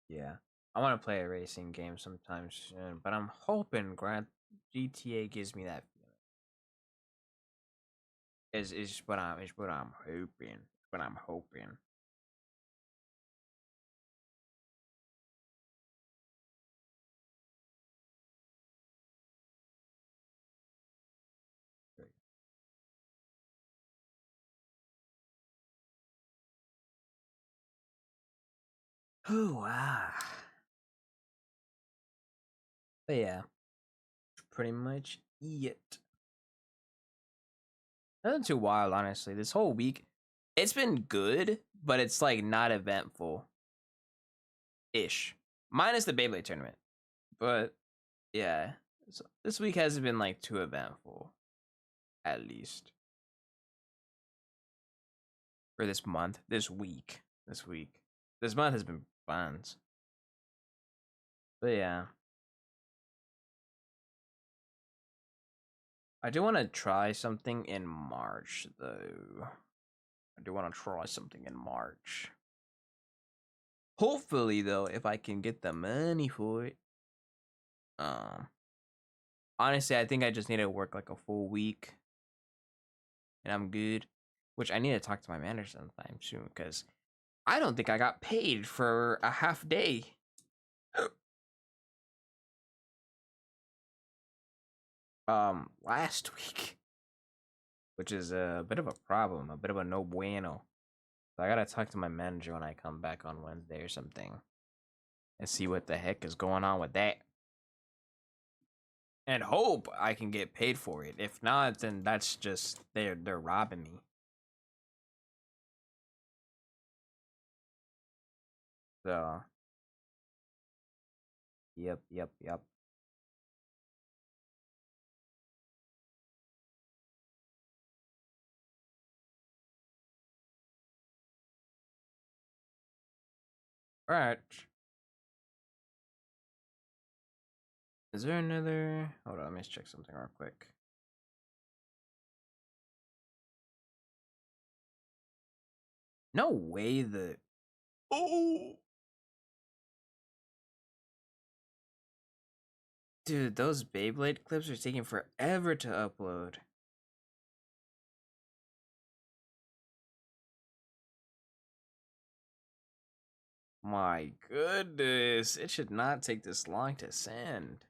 Yeah. I want to play a racing game sometime soon, but I'm hoping Grand GTA gives me that feeling. Is what I'm hoping. What I'm hoping. Oh wow. But yeah, pretty much it. Nothing too wild, honestly. This whole week, it's been good, but it's like not eventful ish. Minus the Beyblade tournament. But yeah, so this week hasn't been like too eventful, at least. For this month, this month has been fun. But yeah, I do want to try something in March though. I do want to try something in March. Hopefully though, if I can get the money for it. Um, Honestly, I think I just need to work like a full week, and I'm good. Which I need to talk to my manager sometime soon because I don't think I got paid for a half day. Last week, which is a bit of a problem, a bit of a no bueno. So I gotta talk to my manager when I come back on Wednesday or something and see what the heck is going on with that. And hope I can get paid for it. If not, then that's just they're robbing me. So yep. All right. Is there another? Hold on, let me just check something real quick. No way that. Oh, dude, those Beyblade clips are taking forever to upload. My goodness, it should not take this long to send.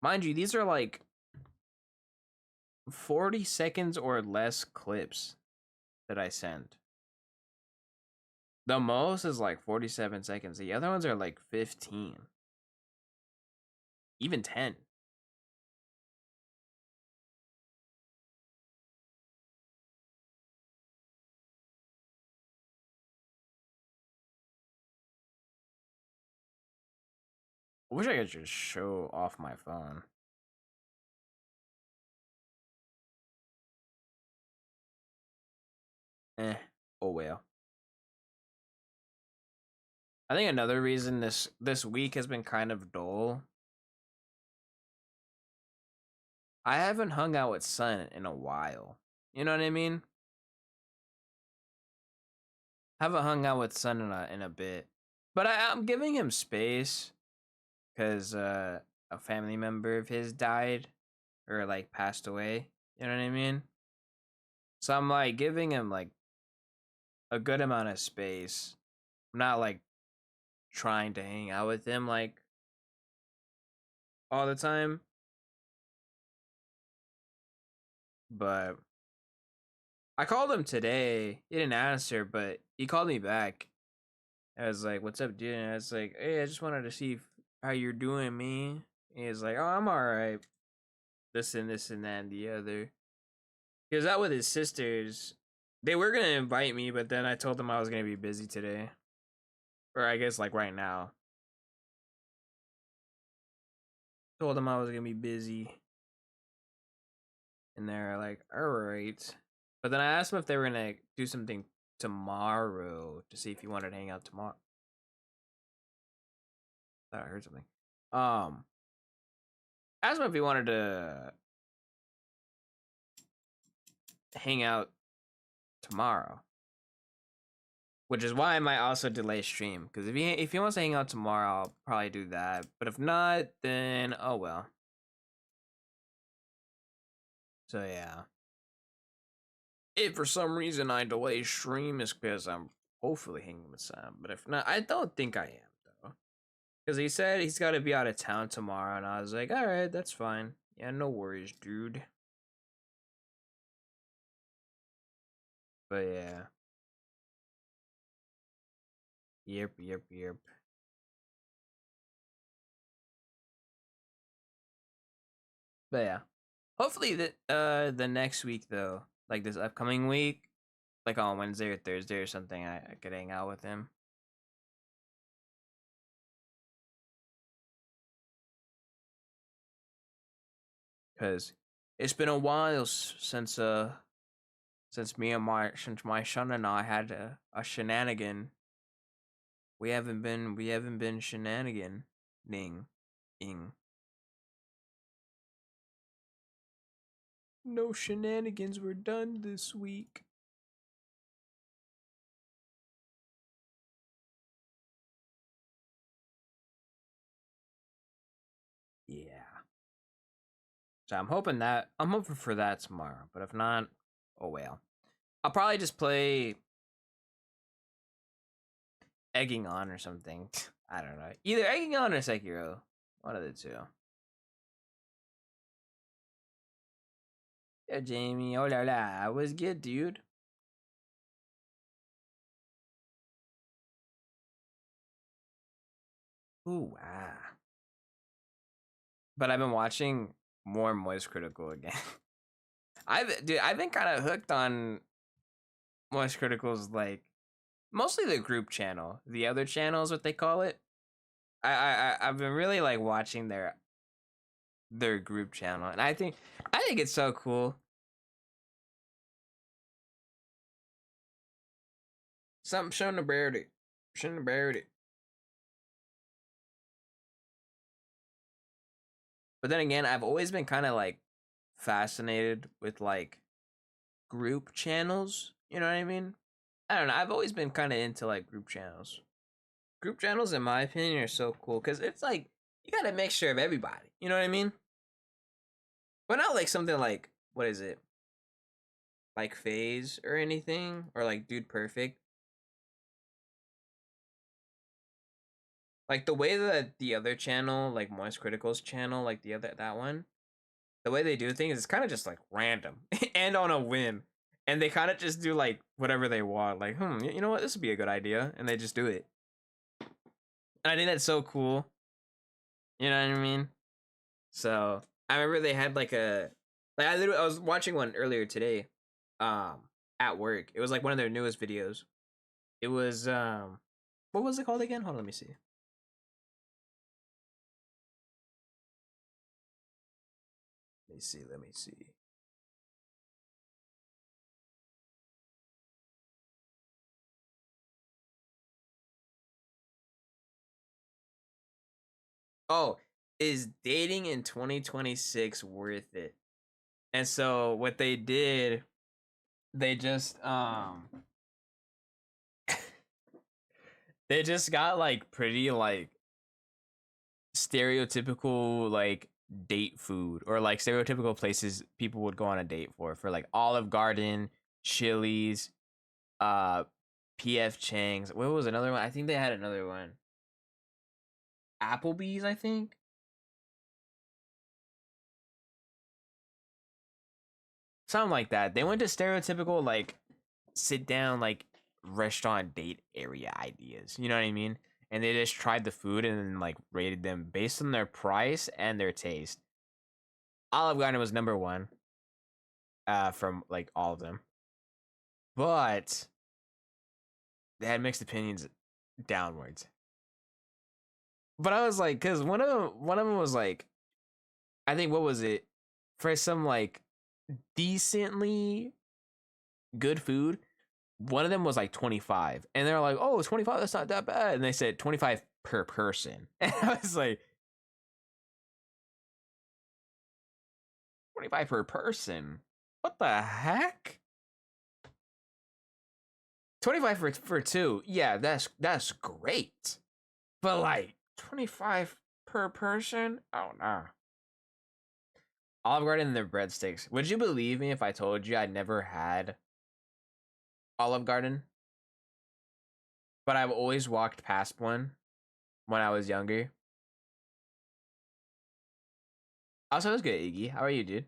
Mind you, these are like 40 seconds or less clips that I sent. The most is like 47 seconds. The other ones are like 15. Even 10. I wish I could just show off my phone. Oh well. I think another reason this week has been kind of dull. I haven't hung out with Sun in a while. You know what I mean? Haven't hung out with Sun in a bit. But I'm giving him space because a family member of his died or like passed away. You know what I mean? So I'm like giving him like a good amount of space. I'm not like trying to hang out with him like all the time. But I called him today. He didn't answer, but he called me back. I was like, "What's up, dude?" And I was like, "Hey, I just wanted to see how you're doing, me." And he's like, "Oh, I'm all right. This and this and that and the other." He was out with his sisters. They were gonna invite me, but then I told them I was gonna be busy today, or I guess like right now. Told them I was gonna be busy, and they're like, "All right." But then I asked them if they were gonna do something tomorrow to see if he wanted to hang out tomorrow. Thought I heard something. Asked him if he wanted to hang out tomorrow, which is why I might also delay stream. Because if he wants to hang out tomorrow, I'll probably do that. But if not, then oh well. So yeah. If for some reason I delay stream, is because I'm hopefully hanging with Sam. But if not, I don't think I am though. Because he said he's got to be out of town tomorrow, and I was like, all right, that's fine. Yeah, no worries, dude. But yeah. Yep. But yeah. Hopefully the next week though, like this upcoming week, like on Wednesday or Thursday or something, I could hang out with him. Cause it's been a while since my son and I had a shenanigan. We haven't been shenanigan ning ing. No shenanigans were done this week. Yeah. So I'm hoping for that tomorrow. But if not, oh well. I'll probably just play Egging On or something. I don't know. Either Egging On or Sekiro. One of the two. Yeah, Jamie. Oh la la. Was good, dude. Ooh, wow. But I've been watching more Moist Critical again. I've been kind of hooked on Moist Critical's like mostly the group channel. The other channel is what they call it. I've been really like watching their group channel, and I think it's so cool. Something shouldn't have buried it. Shouldn't have buried it. But then again, I've always been kind of like fascinated with like group channels. You know what I mean? I don't know. I've always been kind of into like group channels. Group channels, in my opinion, are so cool because it's like you got a mixture of everybody. You know what I mean? But not like something like what is it? Like Phase or anything, or like Dude Perfect. Like the way that the other channel, like Moist Critical's channel, like the other that one, the way they do things is kind of just like random and on a whim, and they kind of just do like whatever they want. Like, you know what, this would be a good idea, and they just do it. And I think that's so cool. You know what I mean? So I remember they had like I was watching one earlier today, at work. It was like one of their newest videos. It was what was it called again? Hold on, let me see. Let me see. Oh, is dating in 2026 worth it? And so what they did, they just they just got like pretty like stereotypical like date food, or like stereotypical places people would go on a date for like Olive Garden, Chili's, uh PF Chang's. What was another one? I think they had another one. Applebee's, I think. Something like that. They went to stereotypical like sit down like restaurant date area ideas. You know what I mean? And they just tried the food and then like rated them based on their price and their taste. Olive Garden was number one, from like all of them, but they had mixed opinions downwards. But I was like, because one of them was like, I think what was it, for some like decently good food. One of them was like 25, and they're like, "Oh, 25, that's not that bad." And they said 25 per person, and I was like, 25 per person? What the heck? 25 for two, yeah, that's great, but like 25 per person? Oh no. Olive Garden and their breadsticks. Would you believe me if I told you I'd never had Olive Garden, but I've always walked past one when I was younger? Also, it was good, Iggy. How are you, dude?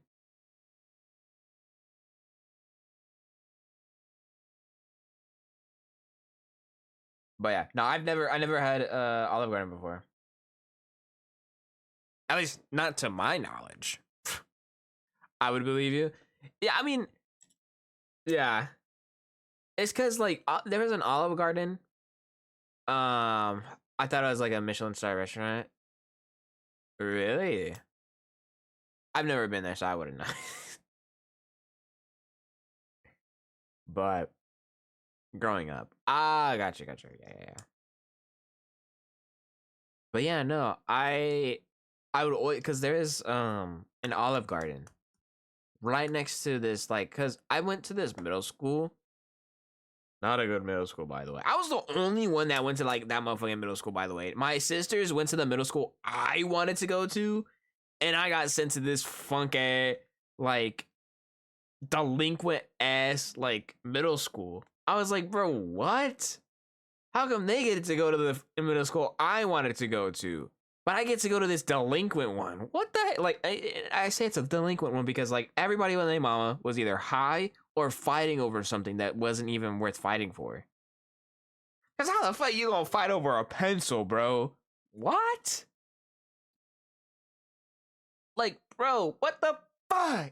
But yeah, no, I never had Olive Garden before. At least not to my knowledge. I would believe you. Yeah, I mean, yeah. It's cuz like there was an Olive Garden. I thought it was like a Michelin star restaurant. Really? I've never been there, so I wouldn't know. But growing up, gotcha. Yeah. But yeah, no, I would always, because there is an Olive Garden right next to this, like, because I went to this middle school. Not a good middle school, by the way. I was the only one that went to like that motherfucking middle school, by the way. My sisters went to the middle school I wanted to go to, and I got sent to this funky, like, delinquent ass like middle school. I was like, bro, what? How come they get to go to the middle school I wanted to go to, but I get to go to this delinquent one? What the heck? Like, I say it's a delinquent one because like everybody with their mama was either high or fighting over something that wasn't even worth fighting for. Cause how the fuck you gonna fight over a pencil, bro? What? Like, bro, what the fuck?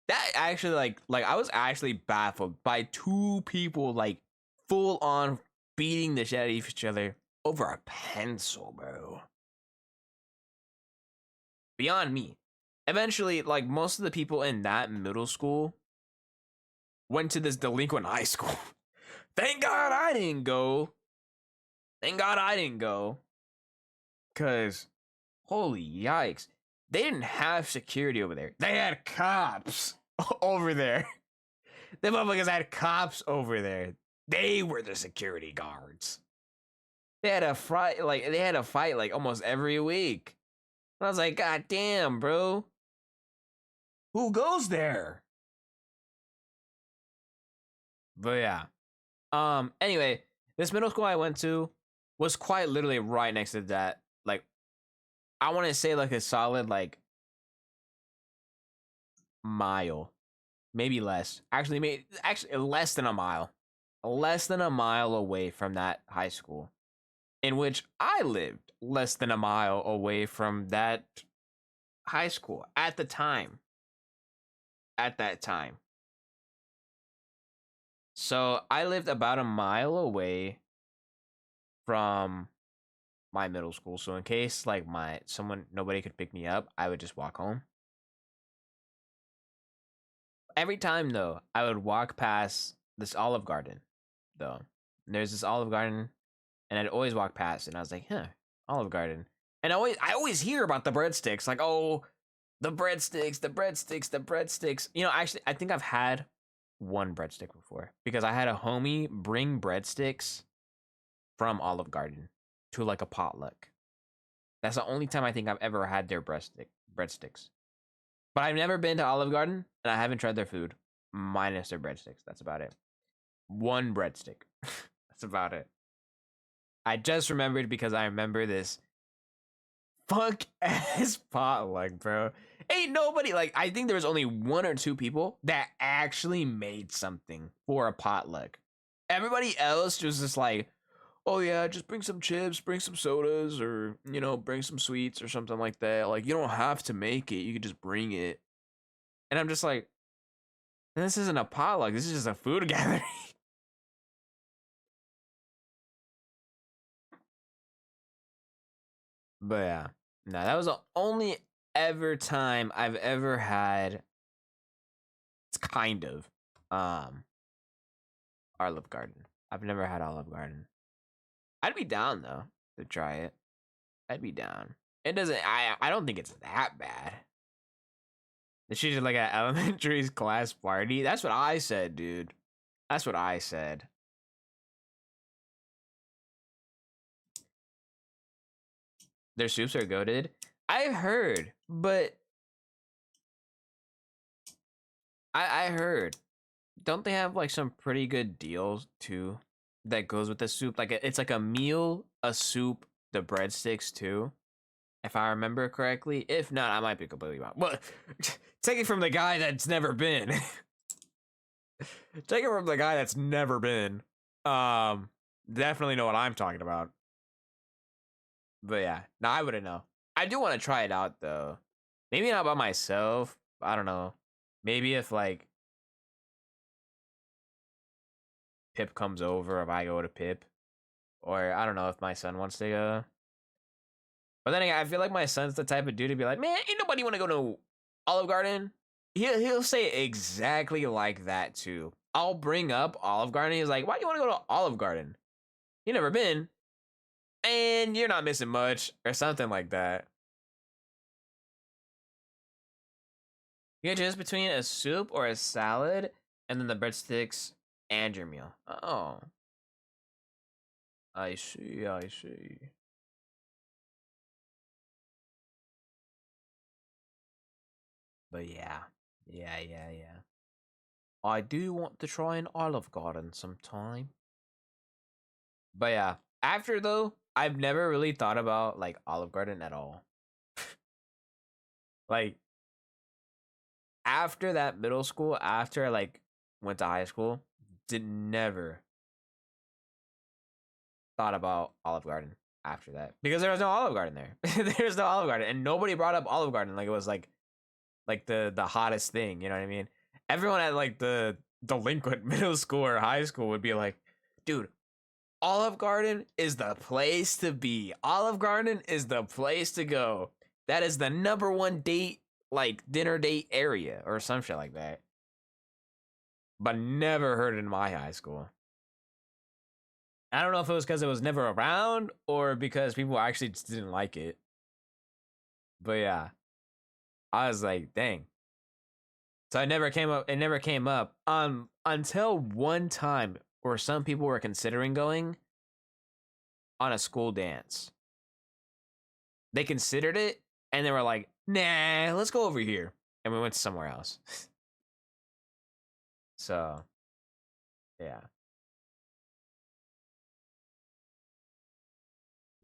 That actually like I was actually baffled by two people like full on beating the shit out of each other over a pencil, bro. Beyond me. Eventually, like most of the people in that middle school went to this delinquent high school. Thank God I didn't go. Thank God I didn't go. Cause holy yikes. They didn't have security over there. They had cops over there. The motherfuckers had cops over there. They were the security guards. They had a fight like almost every week. And I was like, God damn, bro. Who goes there? But yeah. Anyway, this middle school I went to was quite literally right next to that. Like, I want to say like a solid like mile, maybe less. Actually less than a mile. Less than a mile away from that high school, in which I lived less than a mile away from that high school at the time. At that time. So I lived about a mile away from my middle school. So in case like nobody could pick me up, I would just walk home. Every time though, I would walk past this Olive Garden, though. There's this Olive Garden, and I'd always walk past, and I was like, huh, Olive Garden. And I always hear about the breadsticks, like, oh, the breadsticks, the breadsticks, the breadsticks. You know, actually, I think I've had one breadstick before because I had a homie bring breadsticks from Olive Garden to like a potluck. That's the only time I think I've ever had their breadsticks. But I've never been to Olive Garden and I haven't tried their food minus their breadsticks. That's about it. One breadstick. That's about it. I just remembered because I remember this funk ass potluck, bro. Ain't nobody like I think there was only one or two people that actually made something for a potluck. Everybody else was just like, oh yeah, just bring some chips, bring some sodas, or you know, bring some sweets or something like that. Like you don't have to make it, you can just bring it. And I'm just like, this isn't a potluck, this is just a food gathering. But yeah. No, that was the only ever time I've ever had it's kind of um Olive Garden. I've never had Olive Garden. I'd be down though to try it. I'd be down. It doesn't I don't think it's that bad. It's just like an elementary class party. That's what I said, dude. That's what I said. Their soups are goated. I've heard, but I heard. Don't they have like some pretty good deals too that goes with the soup? Like it's like a meal, a soup, the breadsticks too. If I remember correctly. If not, I might be completely wrong. But take it from the guy that's never been. Take it from the guy that's never been. Definitely know what I'm talking about. But yeah, no, I wouldn't know. I do want to try it out though. Maybe not by myself. I don't know. Maybe if like Pip comes over, if I go to Pip, or I don't know if my son wants to go. But then again, I feel like my son's the type of dude to be like, man, ain't nobody want to go to Olive Garden. He'll say exactly like that too. I'll bring up Olive Garden. He's like, why do you want to go to Olive Garden? You never been, and you're not missing much, or something like that. You can choose between a soup or a salad, and then the breadsticks and your meal. Oh, I see. I see. But yeah, yeah. I do want to try an Olive Garden sometime. But yeah, after though, I've never really thought about like Olive Garden at all. Like after that middle school, after I like went to high school, did never thought about Olive Garden after that because there was no Olive Garden there. There's no Olive Garden, and nobody brought up Olive Garden like it was like the hottest thing. You know what I mean? Everyone at like the delinquent middle school or high school would be like, dude, Olive Garden is the place to be. Olive Garden is the place to go. That is the number one date, like dinner date area or some shit like that. But never heard it in my high school. I don't know if it was because it was never around or because people actually just didn't like it. But yeah, I was like, dang. So it never came up. It never came up. Until one time where some people were considering going on a school dance. They considered it and they were like, nah, let's go over here. And we went somewhere else. So yeah.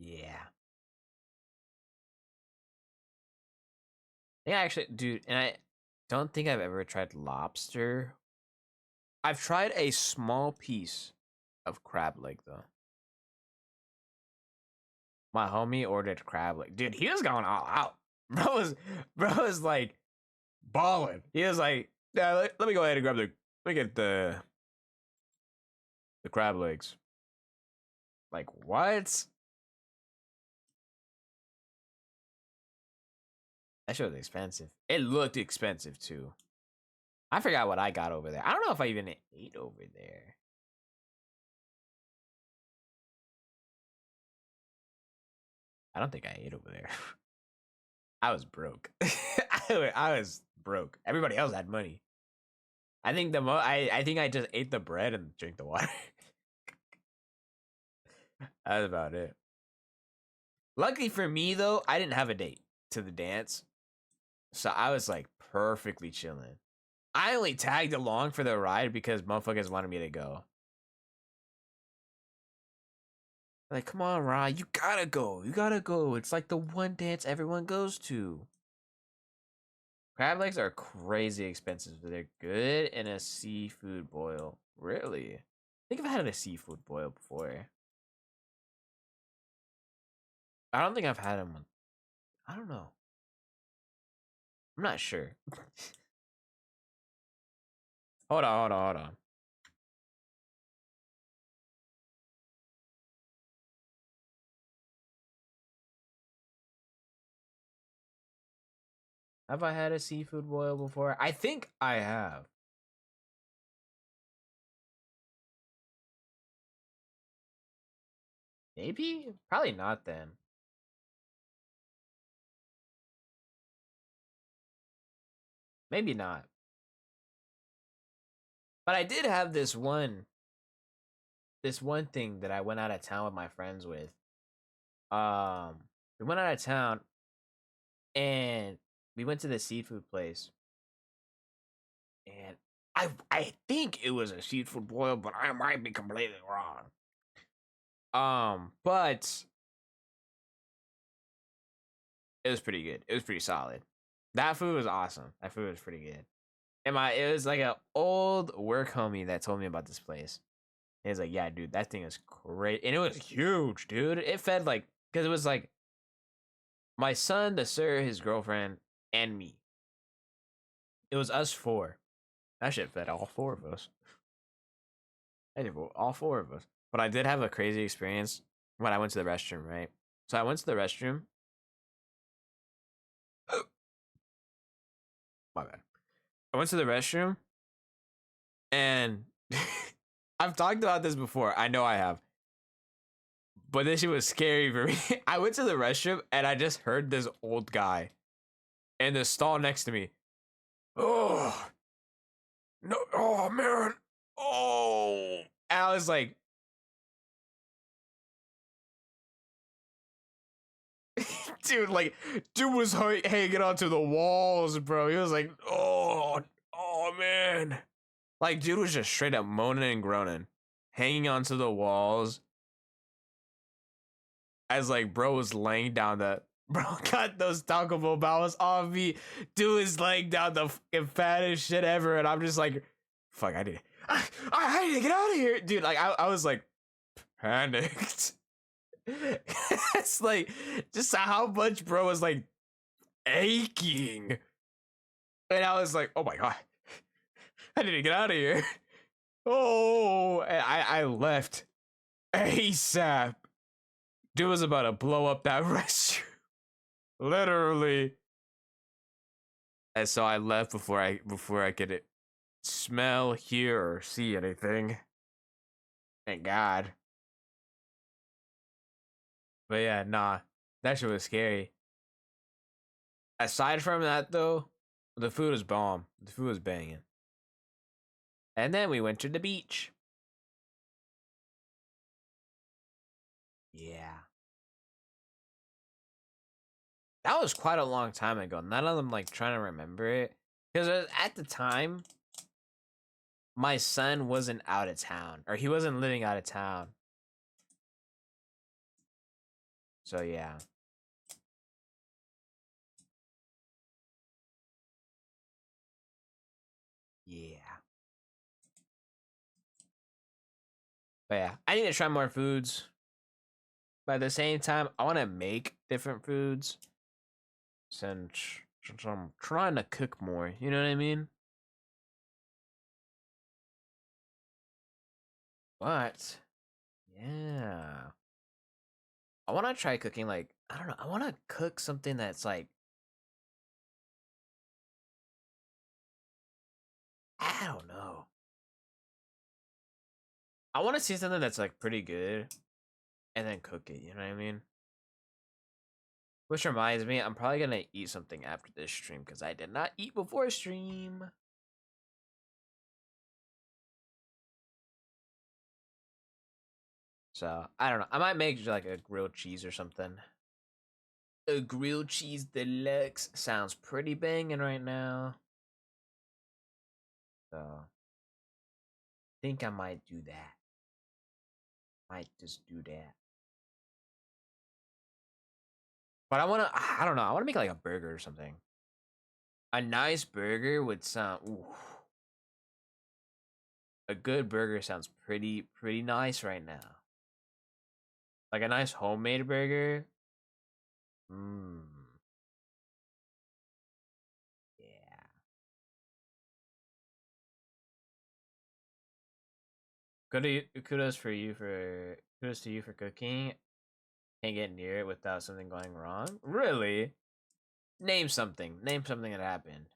Yeah. Yeah, actually, dude, and I don't think I've ever tried lobster. I've tried a small piece of crab leg though. My homie ordered crab leg. Dude, he was going all out. Bro was like balling. He was like, yeah, let me go ahead and grab the let me get the crab legs. Like what? That shit was expensive. It looked expensive too. I forgot what I got over there. I don't know if I even ate over there. I don't think I ate over there. I was broke. I was broke. Everybody else had money. I think I think I just ate the bread and drank the water. That's about it. Luckily for me though, I didn't have a date to the dance. So I was like perfectly chilling. I only tagged along for the ride because motherfuckers wanted me to go. Like, come on, Ryan, you gotta go. You gotta go. It's like the one dance everyone goes to. Crab legs are crazy expensive, but they're good in a seafood boil. Really? I think I've had a seafood boil before. I don't think I've had them. I don't know. I'm not sure. Hold on. Have I had a seafood boil before? I think I have. Maybe? Probably not then. Maybe not. But I did have this one thing that I went out of town with my friends with. We went out of town and we went to the seafood place. And I think it was a seafood boil, but I might be completely wrong. But it was pretty good. It was pretty solid. That food was awesome. That food was pretty good. And it was like an old work homie that told me about this place. He was like, "Yeah, dude, that thing is great," and it was huge, dude. It fed like because it was like my son, the sir, his girlfriend, and me. It was us four. That shit fed all four of us. I did all four of us. But I did have a crazy experience when I went to the restroom. Right, so I went to the restroom. My bad. I went to the restroom, and I've talked about this before. I know I have. But this shit was scary for me. I went to the restroom and I just heard this old guy in the stall next to me. Oh no! Oh man! Oh! And I was like, dude was hanging onto the walls, bro. He was like, oh man! Like, dude was just straight up moaning and groaning, hanging onto the walls. As like, bro was laying down the bro got those Taco Bell balls on me. Dude is laying down the fucking fattest shit ever, and I'm just like, fuck, I need to get out of here, dude. Like, I was like panicked. It's like just how much bro was like aching, and I was like, oh my god, I need to get out of here. Oh, and I left ASAP. Dude was about to blow up that restroom. Literally. And so I left before I could smell, hear, or see anything. Thank God. But yeah, nah, that shit was scary. Aside from that, though, the food was bomb. The food was banging. And then we went to the beach. Yeah. That was quite a long time ago. None of them like trying to remember it. Because at the time, my son wasn't out of town. Or he wasn't living out of town. So yeah. Yeah. But yeah, I need to try more foods. But at the same time, I want to make different foods. Since I'm trying to cook more. You know what I mean? But yeah. I want to try cooking like I don't know. I want to cook something that's like I don't know. I want to see something that's like pretty good and then cook it, you know what I mean? Which reminds me, I'm probably going to eat something after this stream cuz I did not eat before stream. So, I don't know. I might make like a grilled cheese or something. A grilled cheese deluxe sounds pretty banging right now. So, think I might do that. Might just do that. But I don't know. I want to make like a burger or something. A nice burger would sound. Ooh, a good burger sounds pretty nice right now. Like a nice homemade burger. Mmm. Yeah. Kudos to you for cooking. Can't get near it without something going wrong. Really? Name something. Name something that happened.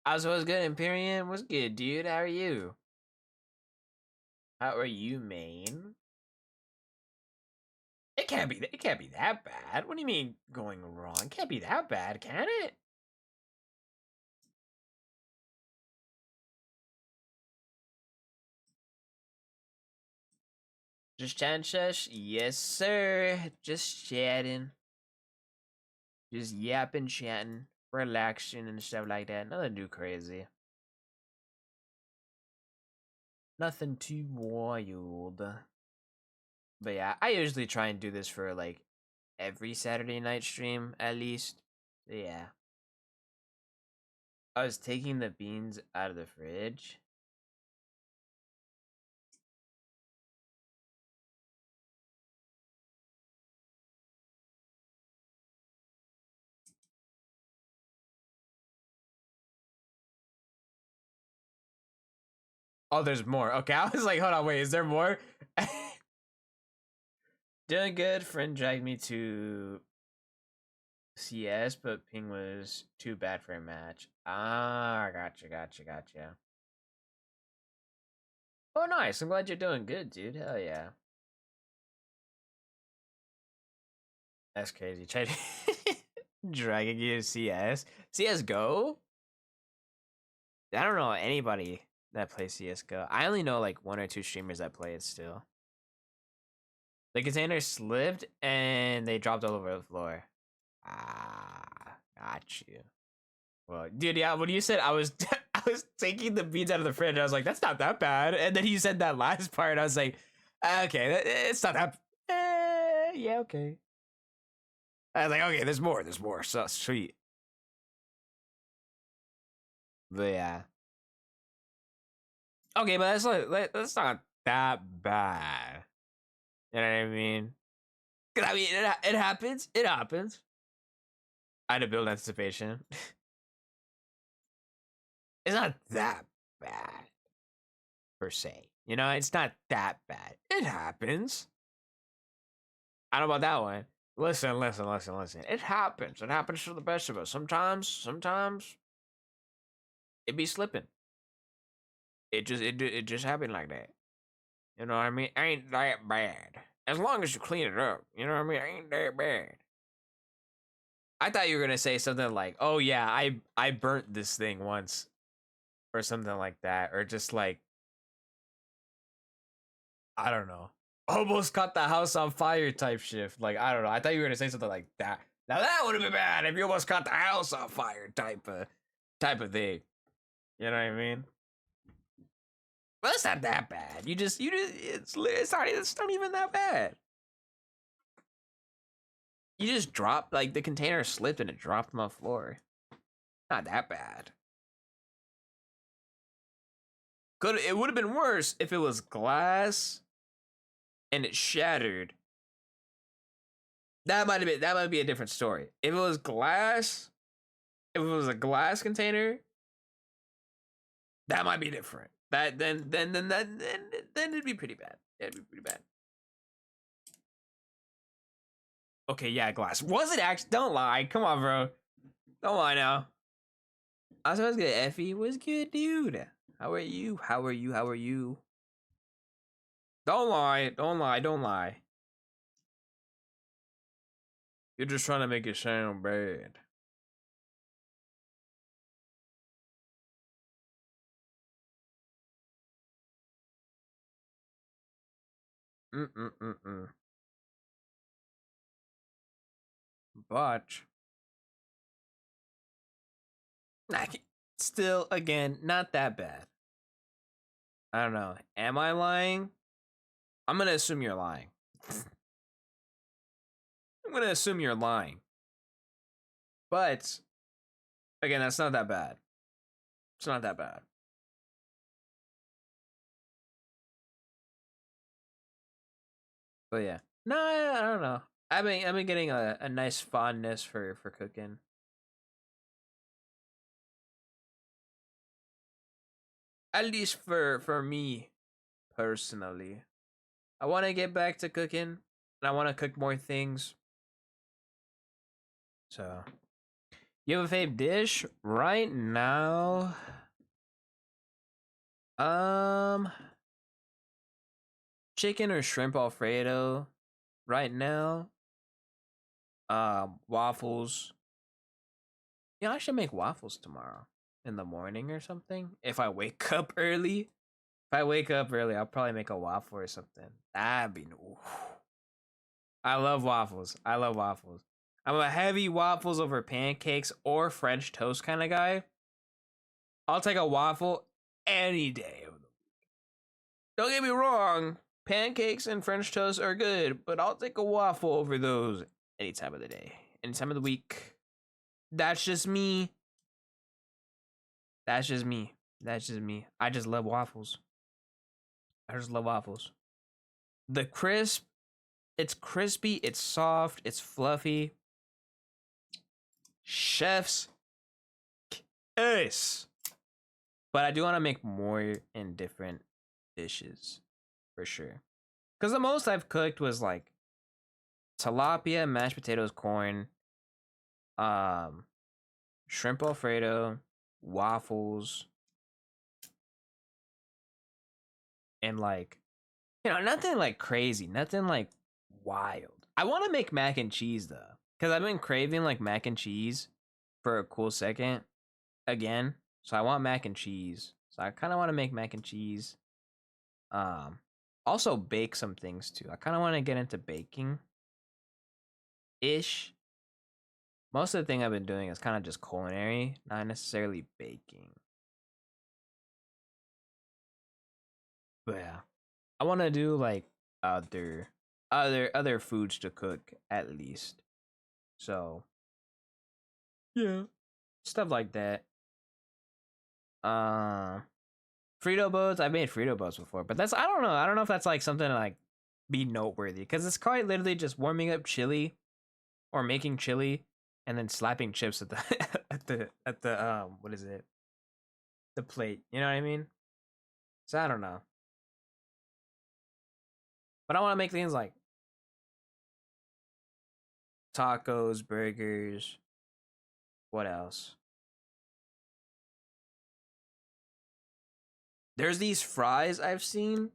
I was good, Imperium. What's good, dude? How are you? How are you, Maine? It can't be that bad. What do you mean going wrong? It can't be that bad, can it? Just chatting, shush? Yes, sir. Just chatting. Just yapping, chatting, relaxing, and stuff like that. Nothing too crazy. Nothing too wild. But yeah, I usually try and do this for like every Saturday night stream at least. So yeah. I was taking the beans out of the fridge. Oh, there's more. Okay, I was like, hold on, wait, is there more? Doing good. Friend dragged me to CS, but ping was too bad for a match. Ah, gotcha. Oh, nice. I'm glad you're doing good, dude. Hell yeah. That's crazy. Try dragging you to CS. CSGO? I don't know anybody that plays CSGO. I only know like one or two streamers that play it still. The container slipped and they dropped all over the floor. Ah, got you. Well, dude, yeah, when you said I was I was taking the beans out of the fridge, I was like, that's not that bad. And then he said that last part, I was like, okay, it's not that. Yeah, okay. I was like, okay, there's more. So sweet. But yeah, okay, but that's not that bad. You know what I mean? 'Cause I mean, it happens. It happens. I had to build anticipation. It's not that bad per se. You know, it's not that bad. It happens. I don't know about that one. Listen. It happens. It happens to the best of us. Sometimes it be slipping. It just happened like that. You know what I mean? Ain't that bad. As long as you clean it up, you know what I mean? Ain't that bad. I thought you were gonna say something like, "Oh yeah, I burnt this thing once," or something like that, or just like I don't know, almost caught the house on fire type shift. Like I don't know. I thought you were gonna say something like that. Now that would have been bad if you almost caught the house on fire type of thing. You know what I mean? But it's not that bad. It's not even that bad. You just dropped like the container slipped and it dropped on the floor. Not that bad. It would have been worse if it was glass and it shattered. That might be a different story. If it was glass, if it was a glass container, that might be different. Then it'd be pretty bad. Yeah, it'd be pretty bad. Okay, yeah, glass. Was it actually? Don't lie. Come on, bro. Don't lie now. I was supposed to get Effie. What's good, dude? How are you? How are you? How are you? Don't lie. Don't lie. Don't lie. You're just trying to make it sound bad. Mm-mm-mm-mm. But still, again, not that bad. I don't know. Am I lying? I'm gonna assume you're lying. I'm gonna assume you're lying. But again, that's not that bad. It's not that bad. But yeah. No, I don't know. I've been getting a nice fondness for cooking. At least for me personally. I wanna get back to cooking and I wanna cook more things. So you have a fave dish? Right now. Um Chicken or shrimp alfredo right now. Waffles. Yeah, I should make waffles tomorrow in the morning or something. If I wake up early. If I wake up early, I'll probably make a waffle or something. That'd be oof. I love waffles. I love waffles. I'm a heavy waffles over pancakes or French toast kind of guy. I'll take a waffle any day of the week. Don't get me wrong, pancakes and French toast are good, but I'll take a waffle over those any time of the day, any time of the week. That's just me. That's just me. That's just me. I just love waffles. I just love waffles. The crisp, it's crispy, it's soft, it's fluffy. Chef's kiss. But I do want to make more in different dishes for sure. Because the most I've cooked was like tilapia, mashed potatoes, corn, um, shrimp alfredo, waffles, and like, nothing like crazy, nothing like wild. I want to make mac and cheese though, because I've been craving like mac and cheese for a cool second again. So I want mac and cheese. So I kind of want to make mac and cheese. Um, Also bake some things too. I kind of want to get into baking ish. Most of the thing I've been doing is kind of just culinary, not necessarily baking. But yeah, I want to do like other other foods to cook at least. So yeah, stuff like that. Um, Frito boats. I've made Frito boats before, but that's I don't know. I don't know if that's like something to like be noteworthy because it's quite literally just warming up chili or making chili and then slapping chips at the at the what is it, the plate, you know what I mean? So I don't know, but I want to make things like tacos, burgers, what else? There's these fries I've seen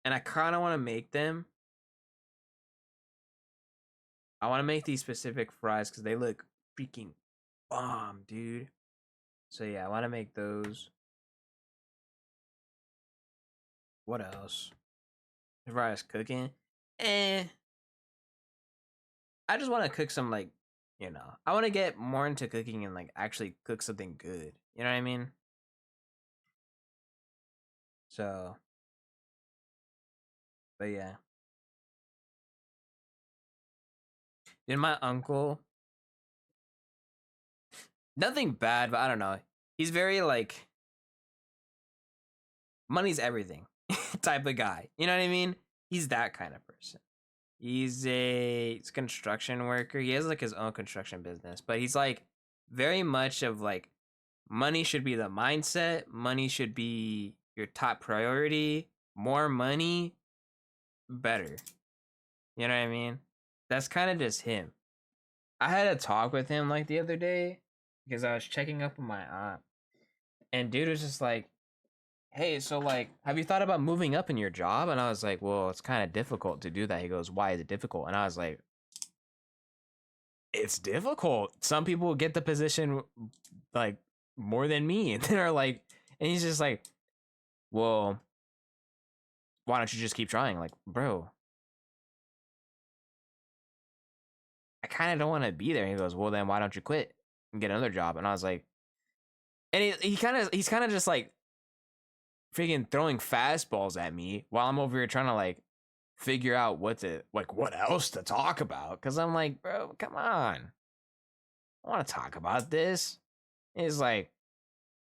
and I kind of want to make them, I want to make these specific fries because they look freaking bomb, dude. So yeah, I want to make those. What else? As far as cooking, eh. I just want to cook some like, I want to get more into cooking and like actually cook something good. You know what I mean? So, but yeah. Then my uncle, nothing bad, but I don't know. He's very like money's everything type of guy. You know what I mean? He's that kind of person. He's a construction worker. He has like his own construction business, but he's like very much of like money should be the mindset. Money should be your top priority. More money, better. You know what I mean? That's kind of just him. I had a talk with him like the other day because I was checking up on my aunt, and dude was just like, "Hey, so like, have you thought about moving up in your job?" And I was like, "Well, it's kind of difficult to do that." He goes, "Why is it difficult?" And I was like, "It's difficult. Some people get the position like more than me," and they're like, and he's just like, "Well, why don't you just keep trying?" Like, bro, I kind of don't want to be there. He goes, "Well, then why don't you quit and get another job?" And I was like, and he's kind of just like freaking throwing fastballs at me while I'm over here trying to like figure out what else to talk about. Cause I'm like, bro, come on. I want to talk about this. He's like,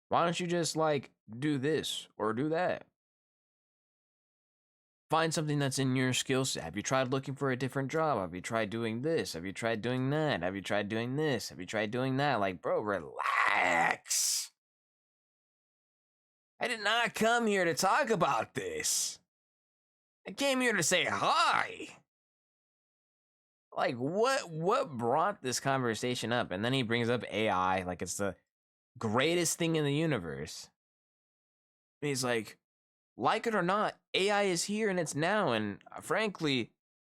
why don't you just like do this or do that? Find something that's in your skill set. Have you tried looking for a different job? Have you tried doing this? Have you tried doing that? Have you tried doing this? Have you tried doing that? Like, bro, relax. I did not come here to talk about this. I came here to say hi. Like what brought this conversation up? And then he brings up AI like it's the greatest thing in the universe. And he's like it or not, AI is here and it's now, and frankly,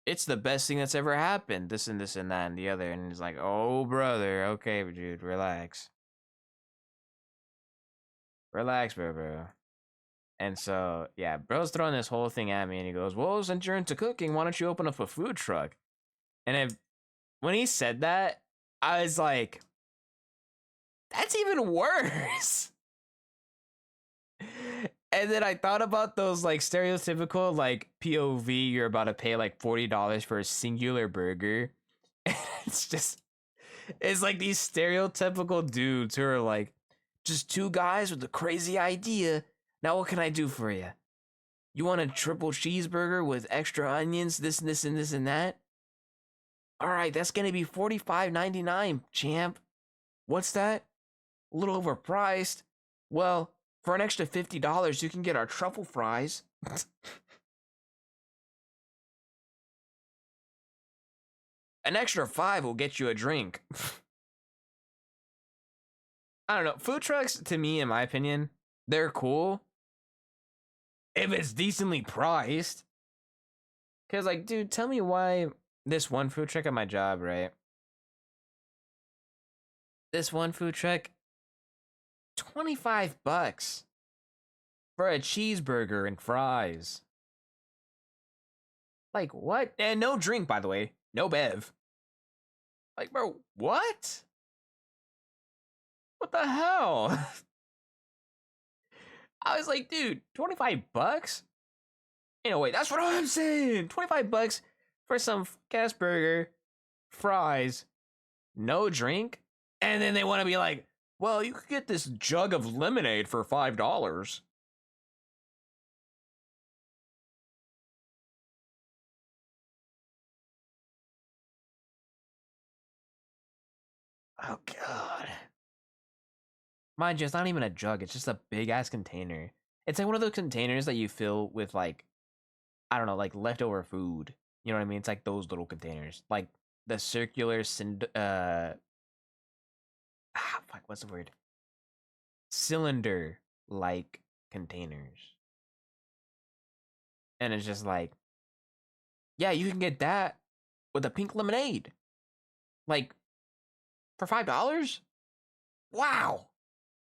it's the best thing that's ever happened. This and this and that and the other. And he's like, oh brother, okay, dude, relax. Relax, bro. And so, yeah, bro's throwing this whole thing at me, and he goes, well, since you're into cooking, why don't you open up a food truck? And when he said that, I was like, that's even worse. And then I thought about those like stereotypical like POV, you're about to pay like $40 for a singular burger. And it's like these stereotypical dudes who are like, just two guys with a crazy idea. Now what can I do for you? You want a triple cheeseburger with extra onions, this and this and this and that? All right, that's gonna be $45.99, champ. What's that? A little overpriced. Well, for an extra $50, you can get our truffle fries. An extra 5 will get you a drink. I don't know. Food trucks, to me, in my opinion, they're cool if it's decently priced. Because, like, dude, tell me why this one food truck at my job, right? This one food truck, $25 for a cheeseburger and fries. Like, what? And no drink, by the way. No bev. Like, bro, what? What the hell? I was like, dude, $25? Anyway, that's what I'm saying. $25 for some gas burger, fries, no drink. And then they want to be like, well, you could get this jug of lemonade for $5. Oh, God. Mind you, it's not even a jug. It's just a big ass container. It's like one of those containers that you fill with like, I don't know, like leftover food. You know what I mean? It's like those little containers, like the circular fuck, what's the word? Cylinder like containers. And it's just like, yeah, you can get that with a pink lemonade. Like for $5? Wow,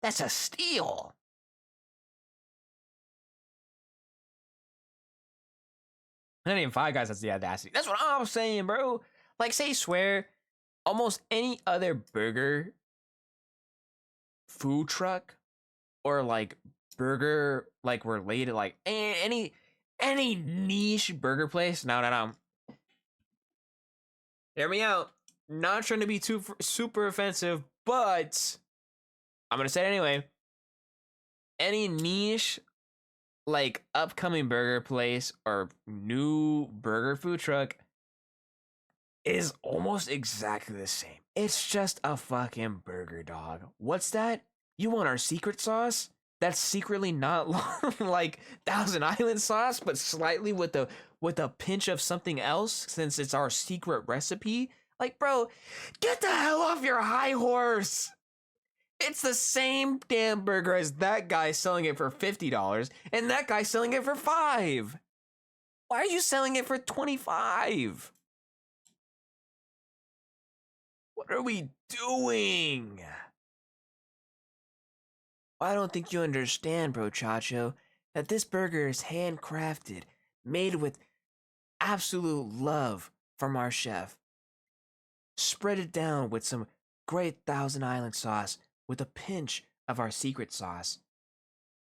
that's a steal. Not even Five Guys has the audacity. That's what I'm saying, bro. Like, say, swear, almost any other burger food truck or like burger like related, like any niche burger place. No. Hear me out. Not trying to be too super offensive, but I'm gonna say it anyway. Any niche like upcoming burger place or new burger food truck is almost exactly the same. It's just a fucking burger, dog. What's that? You want our secret sauce? That's secretly not like Thousand Island sauce, but slightly with a pinch of something else since it's our secret recipe. Like, bro, get the hell off your high horse. It's the same damn burger as that guy selling it for $50 and that guy selling it for $5. Why are you selling it for $25? What are we doing? I don't think you understand, bro Chacho, that this burger is handcrafted, made with absolute love from our chef. Spread it down with some great Thousand Island sauce with a pinch of our secret sauce.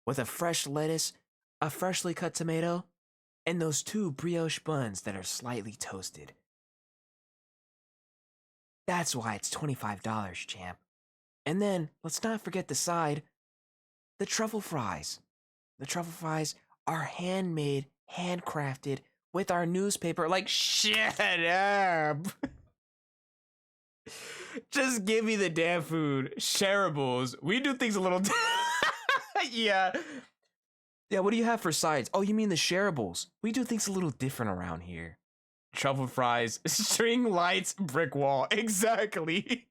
With a fresh lettuce, a freshly cut tomato, and those 2 brioche buns that are slightly toasted. That's why it's $25, champ. And then, let's not forget the side, the truffle fries. The truffle fries are handmade, handcrafted with our newspaper. Like, shut up. Just give me the damn food. Shareables. We do things a little. Yeah. Yeah, what do you have for sides? Oh, you mean the shareables. We do things a little different around here. Truffle fries, string lights, brick wall. Exactly.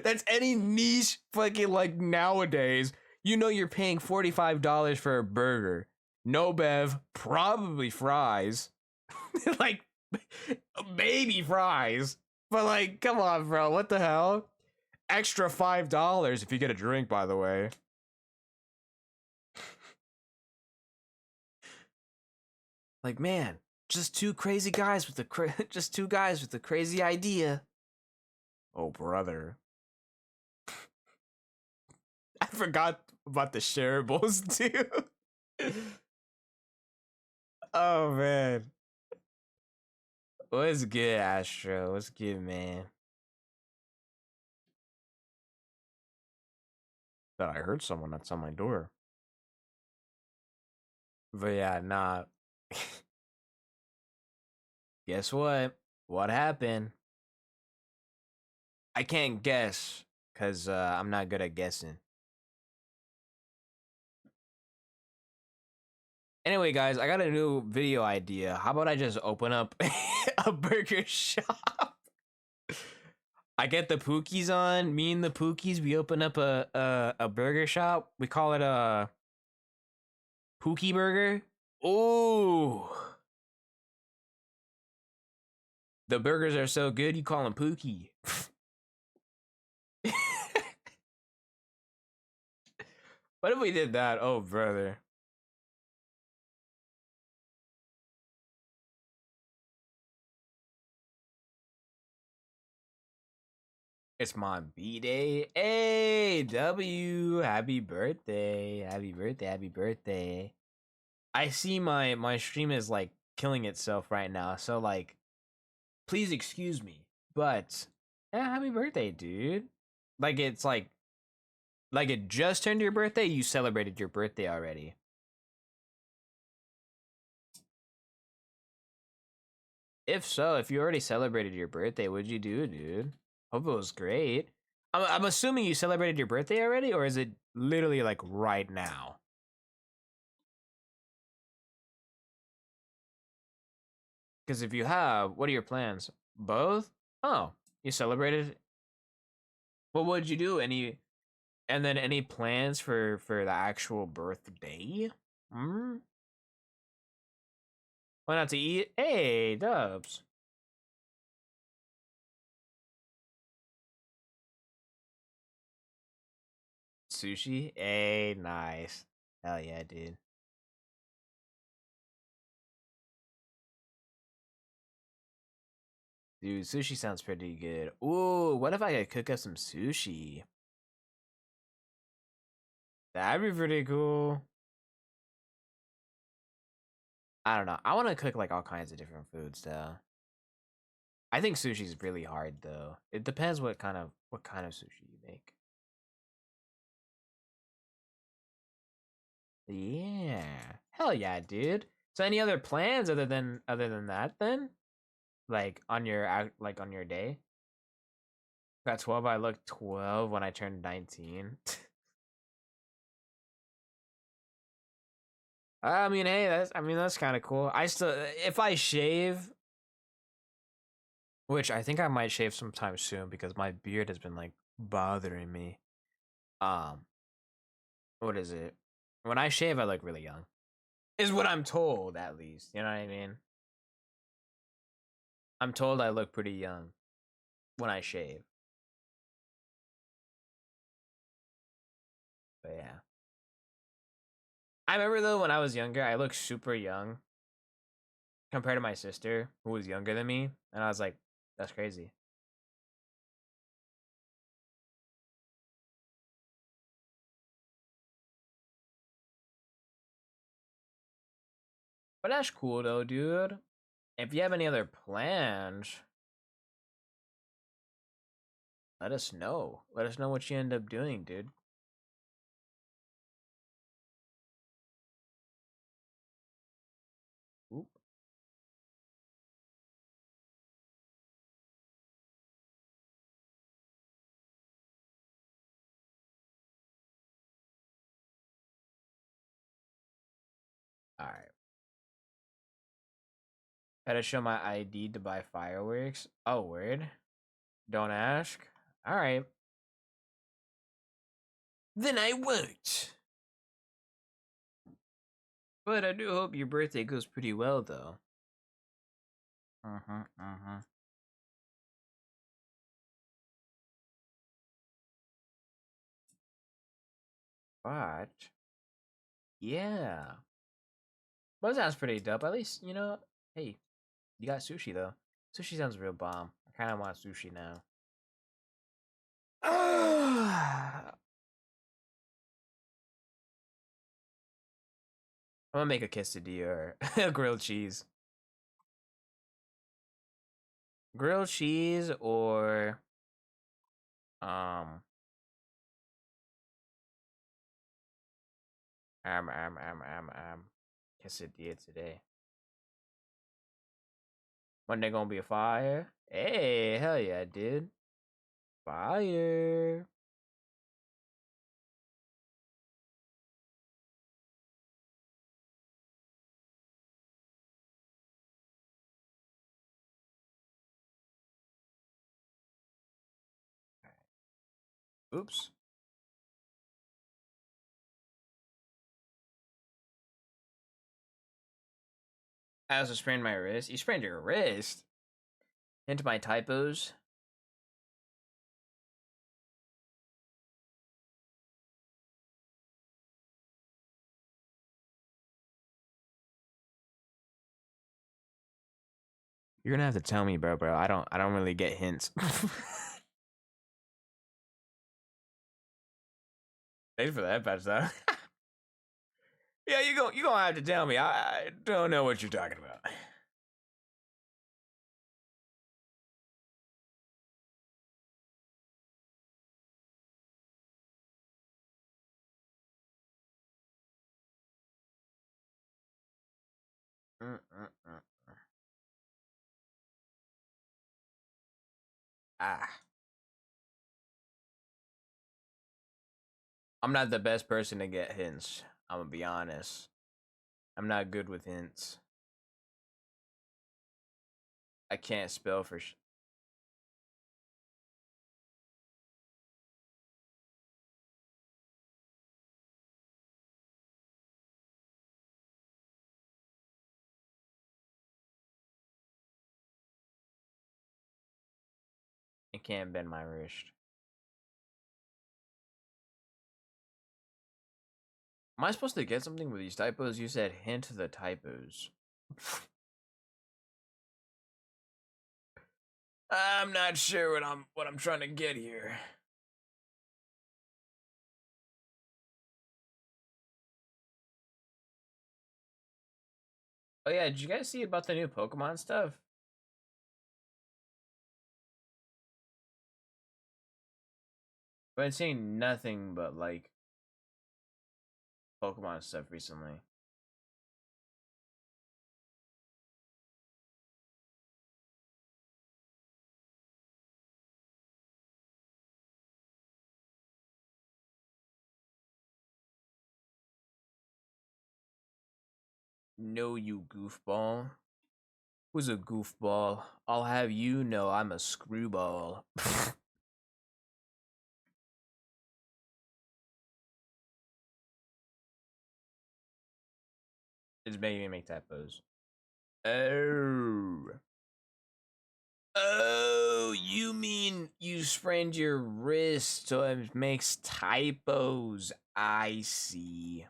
That's any niche fucking like nowadays. You know you're paying $45 for a burger. No bev, probably fries. Like maybe fries. But like, come on, bro. What the hell? Extra $5 if you get a drink, by the way. Like, man, just 2 crazy guys with the just 2 guys with a crazy idea. Oh, brother. I forgot about the shareables too. Oh man. What's good, Astro? What's good, man? But I heard someone that's on my door. But yeah, nah. Guess what? What happened? I can't guess because I'm not good at guessing. Anyway, guys, I got a new video idea. How about I just open up a burger shop? I get the Pookies on. Me and the Pookies, we open up a burger shop. We call it a Pookie Burger. Ooh, the burgers are so good, you call them Pookie. What if we did that? Oh, brother. It's my B-Day. Hey, W. Happy birthday. Happy birthday. Happy birthday. I see my stream is like killing itself right now. So like please excuse me. But yeah, happy birthday, dude. Like it's like it just turned your birthday, you celebrated your birthday already. If so, if you already celebrated your birthday, what'd you do, dude? Hope it was great. I'm assuming you celebrated your birthday already, or is it literally like right now? Because if you have, what are your plans? Both? Oh, you celebrated. What would you do? And then any plans for the actual birthday? Hmm? Why not to eat? Hey, Dubs. Sushi? Hey, nice. Hell yeah, dude. Dude, sushi sounds pretty good. Ooh, what if I could cook up some sushi? That'd be pretty cool. I don't know. I want to cook like all kinds of different foods though. I think sushi's really hard though. It depends what kind of sushi you make. Yeah. Hell yeah, dude. So any other plans other than that then? Like on your like on your day? Got 12, I looked 12 when I turned 19. I mean, hey, that's kind of cool. I still if I shave, which I think I might shave sometime soon because my beard has been like bothering me. Um, what is it? When I shave, I look really young. Is what I'm told, at least. You know what I mean? I'm told I look pretty young when I shave. But yeah. I remember though when I was younger, I looked super young compared to my sister who was younger than me, and I was like, that's crazy. But that's cool though, dude. If you have any other plans, let us know. Let us know what you end up doing, dude. Oop. All right. Gotta show my ID to buy fireworks. Oh, word. Don't ask. All right. Then I won't. But I do hope your birthday goes pretty well, though. Uh-huh, uh-huh. But, yeah. Well, that sounds pretty dope. At least, hey, you got sushi, though. Sushi sounds real bomb. I kind of want sushi now. I'm gonna make a quesadilla or a grilled cheese. Grilled cheese or, um, quesadilla today. Monday gonna be a fire. Hey, hell yeah, dude. Fire. Oops. I also sprained my wrist. You sprained your wrist? Into my typos. You're gonna have to tell me, bro. I don't really get hints. Thanks for that, patch though. Yeah, you gonna have to tell me. I don't know what you're talking about. Mm-mm-mm. Ah, I'm not the best person to get hints. I'm gonna be honest. I'm not good with hints. I can't spell for I can't bend my wrist. Am I supposed to get something with these typos? You said hint the typos. I'm not sure what I'm trying to get here. Oh yeah, did you guys see about the new Pokemon stuff? I've been seeing nothing but like Pokemon stuff recently. No, you goofball. Who's a goofball? I'll have you know I'm a screwball. It's making me make typos. Oh. Oh, you mean you sprained your wrist so it makes typos. I see.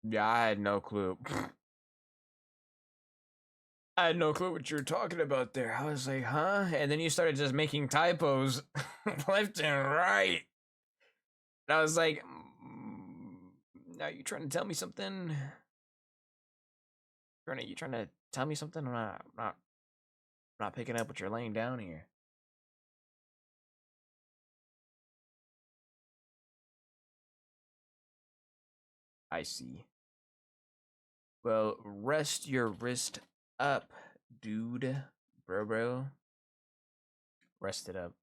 Yeah, I had no clue. I had no clue what you were talking about there. I was like, huh? And then you started just making typos left and right. And I was like, are you trying to tell me something? You trying to tell me something? I'm not picking up what you're laying down here. I see. Well, rest your wrist up, dude. Bro. Rest it up.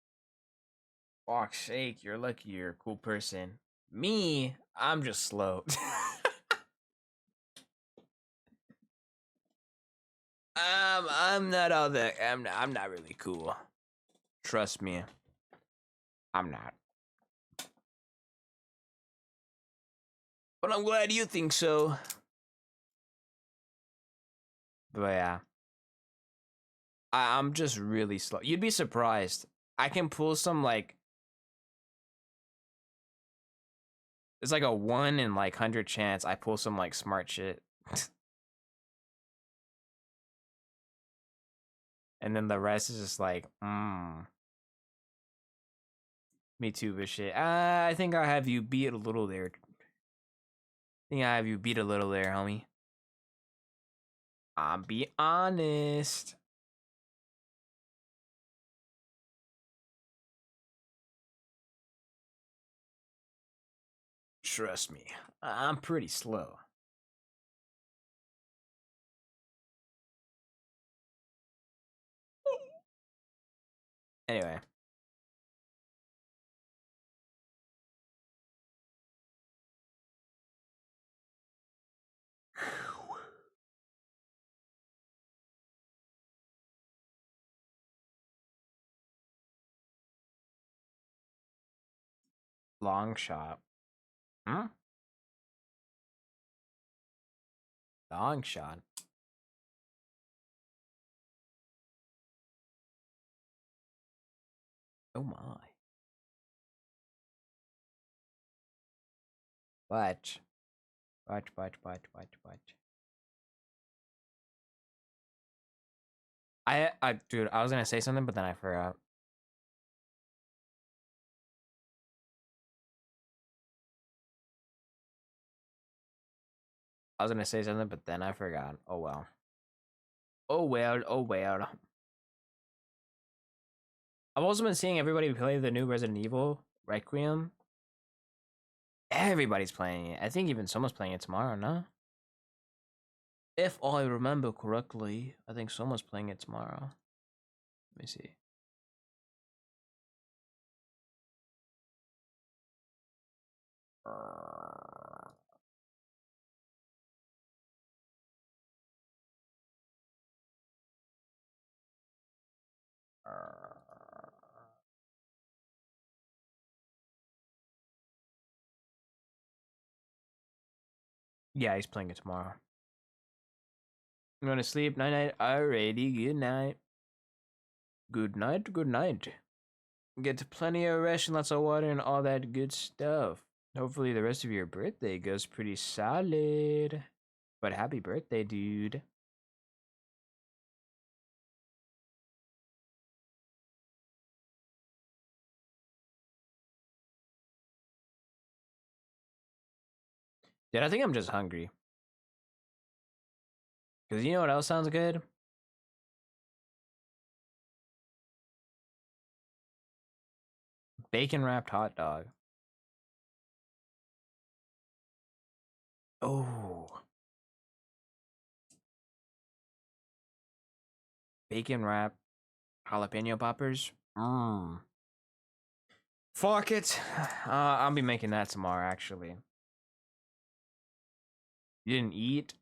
Fuck's sake, you're lucky you're a cool person. Me, I'm just slow. I'm not all that. I'm not really cool. Trust me, I'm not. But I'm glad you think so. But yeah, I'm just really slow. You'd be surprised. I can pull some like it's like a 1 in like 100 chance I pull some like smart shit. And then the rest is just like, me too, but shit. I think I have you beat a little there. I think I have you beat a little there, homie. I'll be honest. Trust me, I'm pretty slow. Anyway. Long shot. Hmm? Long shot. Oh my. Watch. Watch. Dude, I was gonna say something, but then I forgot. I was gonna say something, but then I forgot. Oh well. Oh well. I've also been seeing everybody play the new Resident Evil Requiem. Everybody's playing it. I think even someone's playing it tomorrow, no? If I remember correctly, I think someone's playing it tomorrow. Let me see. Yeah, he's playing it tomorrow. I'm gonna sleep. Night night. Alrighty. Good night. Good night. Good night. Get plenty of rest and lots of water and all that good stuff. Hopefully the rest of your birthday goes pretty solid. But happy birthday, dude. Dude, I think I'm just hungry. Because you know what else sounds good? Bacon wrapped hot dog. Oh. Bacon wrapped jalapeno poppers. Mmm. Fuck it. I'll be making that tomorrow, actually. You didn't eat?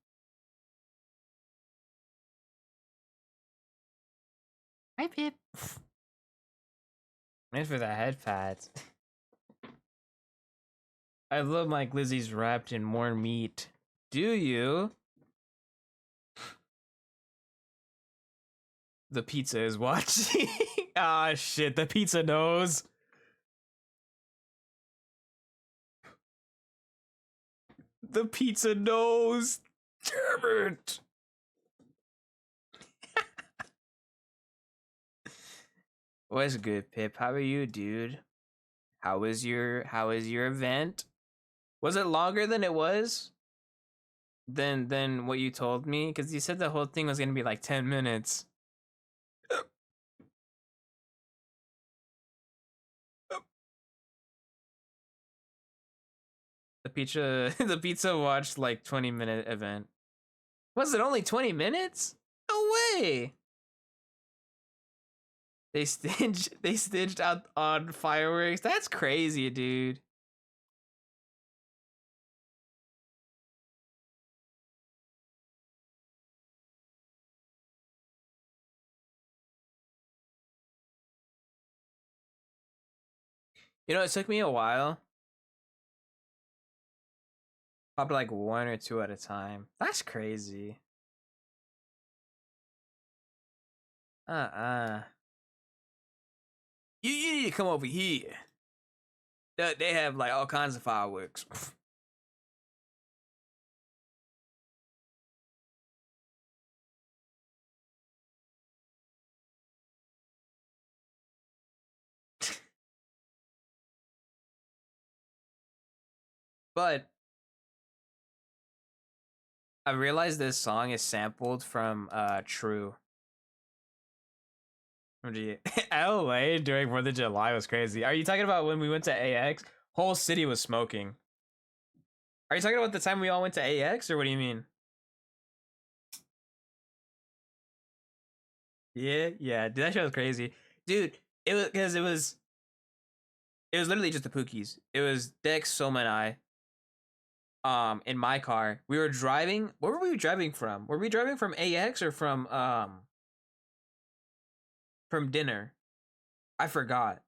Hi, Pip. Thanks for the head pats. I love my glizzies wrapped in more meat. Do you? The pizza is watching. Ah, shit. The pizza knows. The pizza knows. Damn it. What's good, Pip? How are you, dude? How was your event? Was it longer than it was? Than what you told me? Because you said the whole thing was gonna be like 10 minutes. The pizza the pizza watched like 20-minute event. Was it only 20 minutes? No way. They stitched out on fireworks. That's crazy, dude. You know, it took me a while. Probably like one or two at a time. That's crazy. Uh-uh. You need to come over here. They have like all kinds of fireworks. But I realized this song is sampled from True. LA during 4th of July was crazy. Are you talking about when we went to AX? Whole city was smoking. Are you talking about the time we all went to AX, or what do you mean? Yeah, dude, that show was crazy. Dude, it was because it was literally just the Pookies. It was Dex, Soma, and I. In my car. We were driving. Where were we driving from? Were we driving from AX or from dinner? I forgot.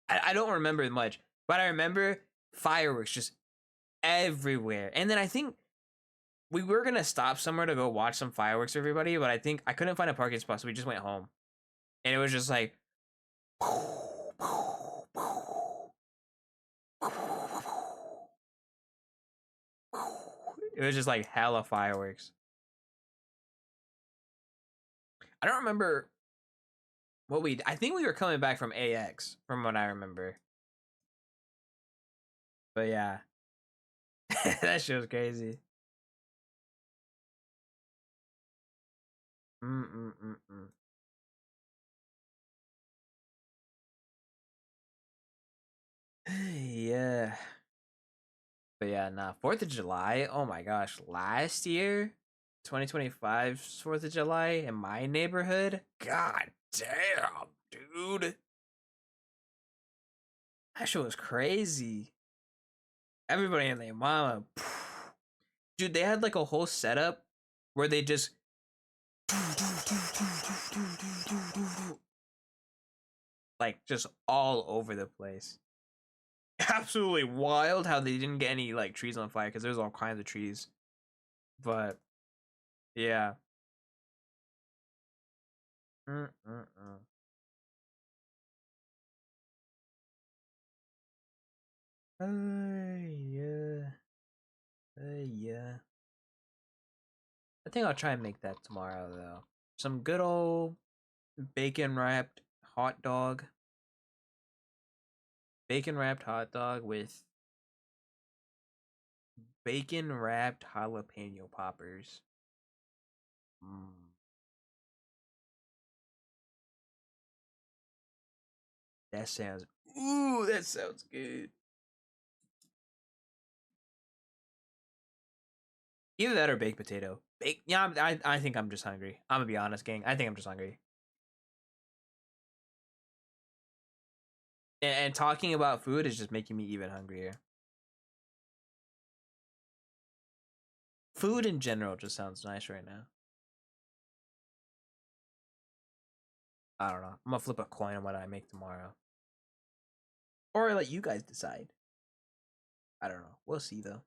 I don't remember much, but I remember fireworks just everywhere. And then I think we were gonna stop somewhere to go watch some fireworks for everybody, but I think I couldn't find a parking spot, so we just went home. And it was just like it was just like hella fireworks. I don't remember what we I think we were coming back from AX from what I remember. But yeah. That shit was crazy. Mm-mm-mm-mm. Yeah. But yeah, nah. 4th of July. Oh my gosh. Last year, 2025's 4th of July in my neighborhood. God damn, dude. That shit was crazy. Everybody and their mama. Dude, they had like a whole setup where they just like just all over the place. absolutely wild how they didn't get any like trees on fire because there's all kinds of trees. But yeah. Mm-mm-mm. Yeah. Yeah. I think I'll try and make that tomorrow though. Some good old bacon wrapped hot dog. Bacon wrapped hot dog with bacon wrapped jalapeno poppers. Mm, that sounds. Ooh, that sounds good. Either that or baked potato. Yeah, I think I'm just hungry. I'm gonna be honest, gang. I think I'm just hungry. And talking about food is just making me even hungrier. Food in general just sounds nice right now. I don't know. I'm gonna flip a coin on what I make tomorrow, or let you guys decide. I don't know. We'll see though.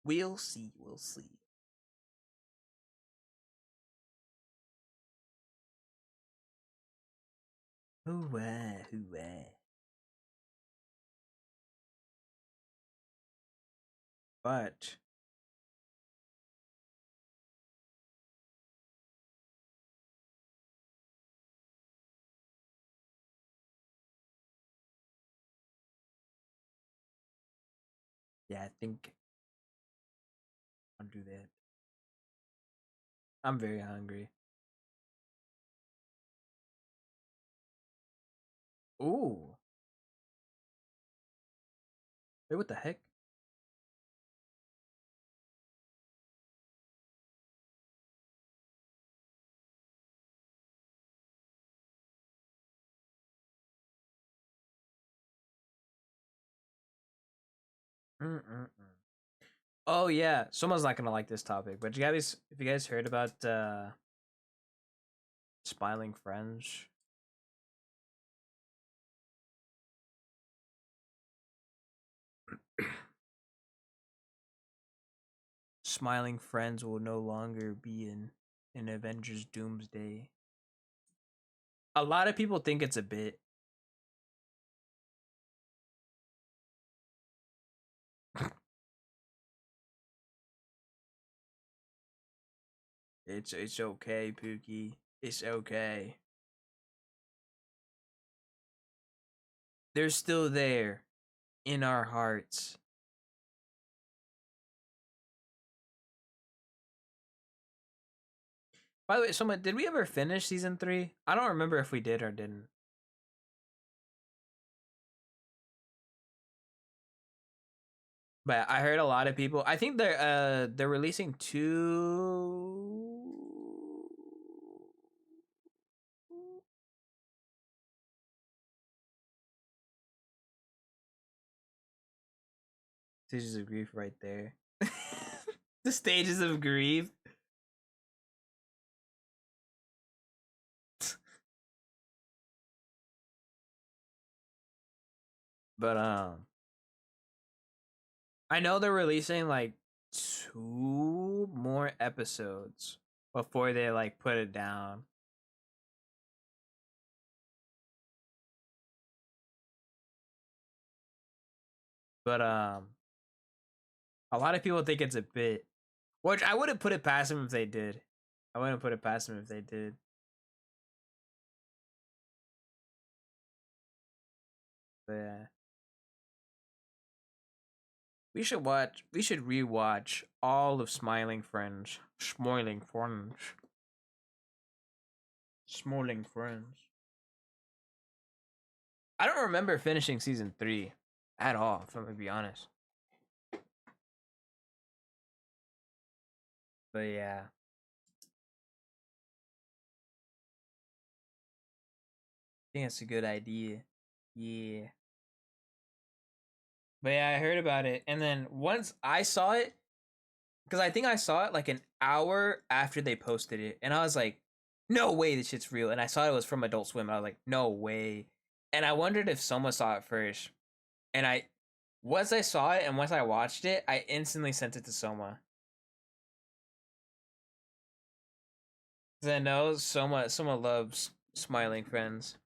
We'll see. We'll see. Hooah, hooah. But yeah, I think I'll do that. I'm very hungry. Ooh. Wait, what the heck? Mm-mm-mm. Oh yeah, someone's not gonna like this topic, but you guys, if you guys heard about Smiling Friends, Smiling Friends will no longer be in Avengers Doomsday. A lot of people think it's a bit. It's okay, Pookie. It's okay. They're still there in our hearts. By the way, someone did we ever finish season 3? I don't remember if we did or didn't. But I heard a lot of people. I think they're releasing 2 stages of grief right there. The stages of grief. But I know they're releasing like 2 more episodes before they like put it down. But a lot of people think it's a bit, which I wouldn't put it past them if they did. I wouldn't put it past them if they did. But yeah. We should watch. We should rewatch all of Smiling Friends. Smiling Friends. Smiling Friends. I don't remember finishing season 3 at all. If I'm gonna be honest. But yeah, I think it's a good idea. Yeah. But yeah, I heard about it, and then once I saw it, because I think I saw it like an hour after they posted it, and I was like, "No way, this shit's real." And I saw it was from Adult Swim. And I was like, "No way." And I wondered if someone saw it first. And once I saw it and once I watched it, I instantly sent it to Soma. Cause I know Soma loves smiling friends.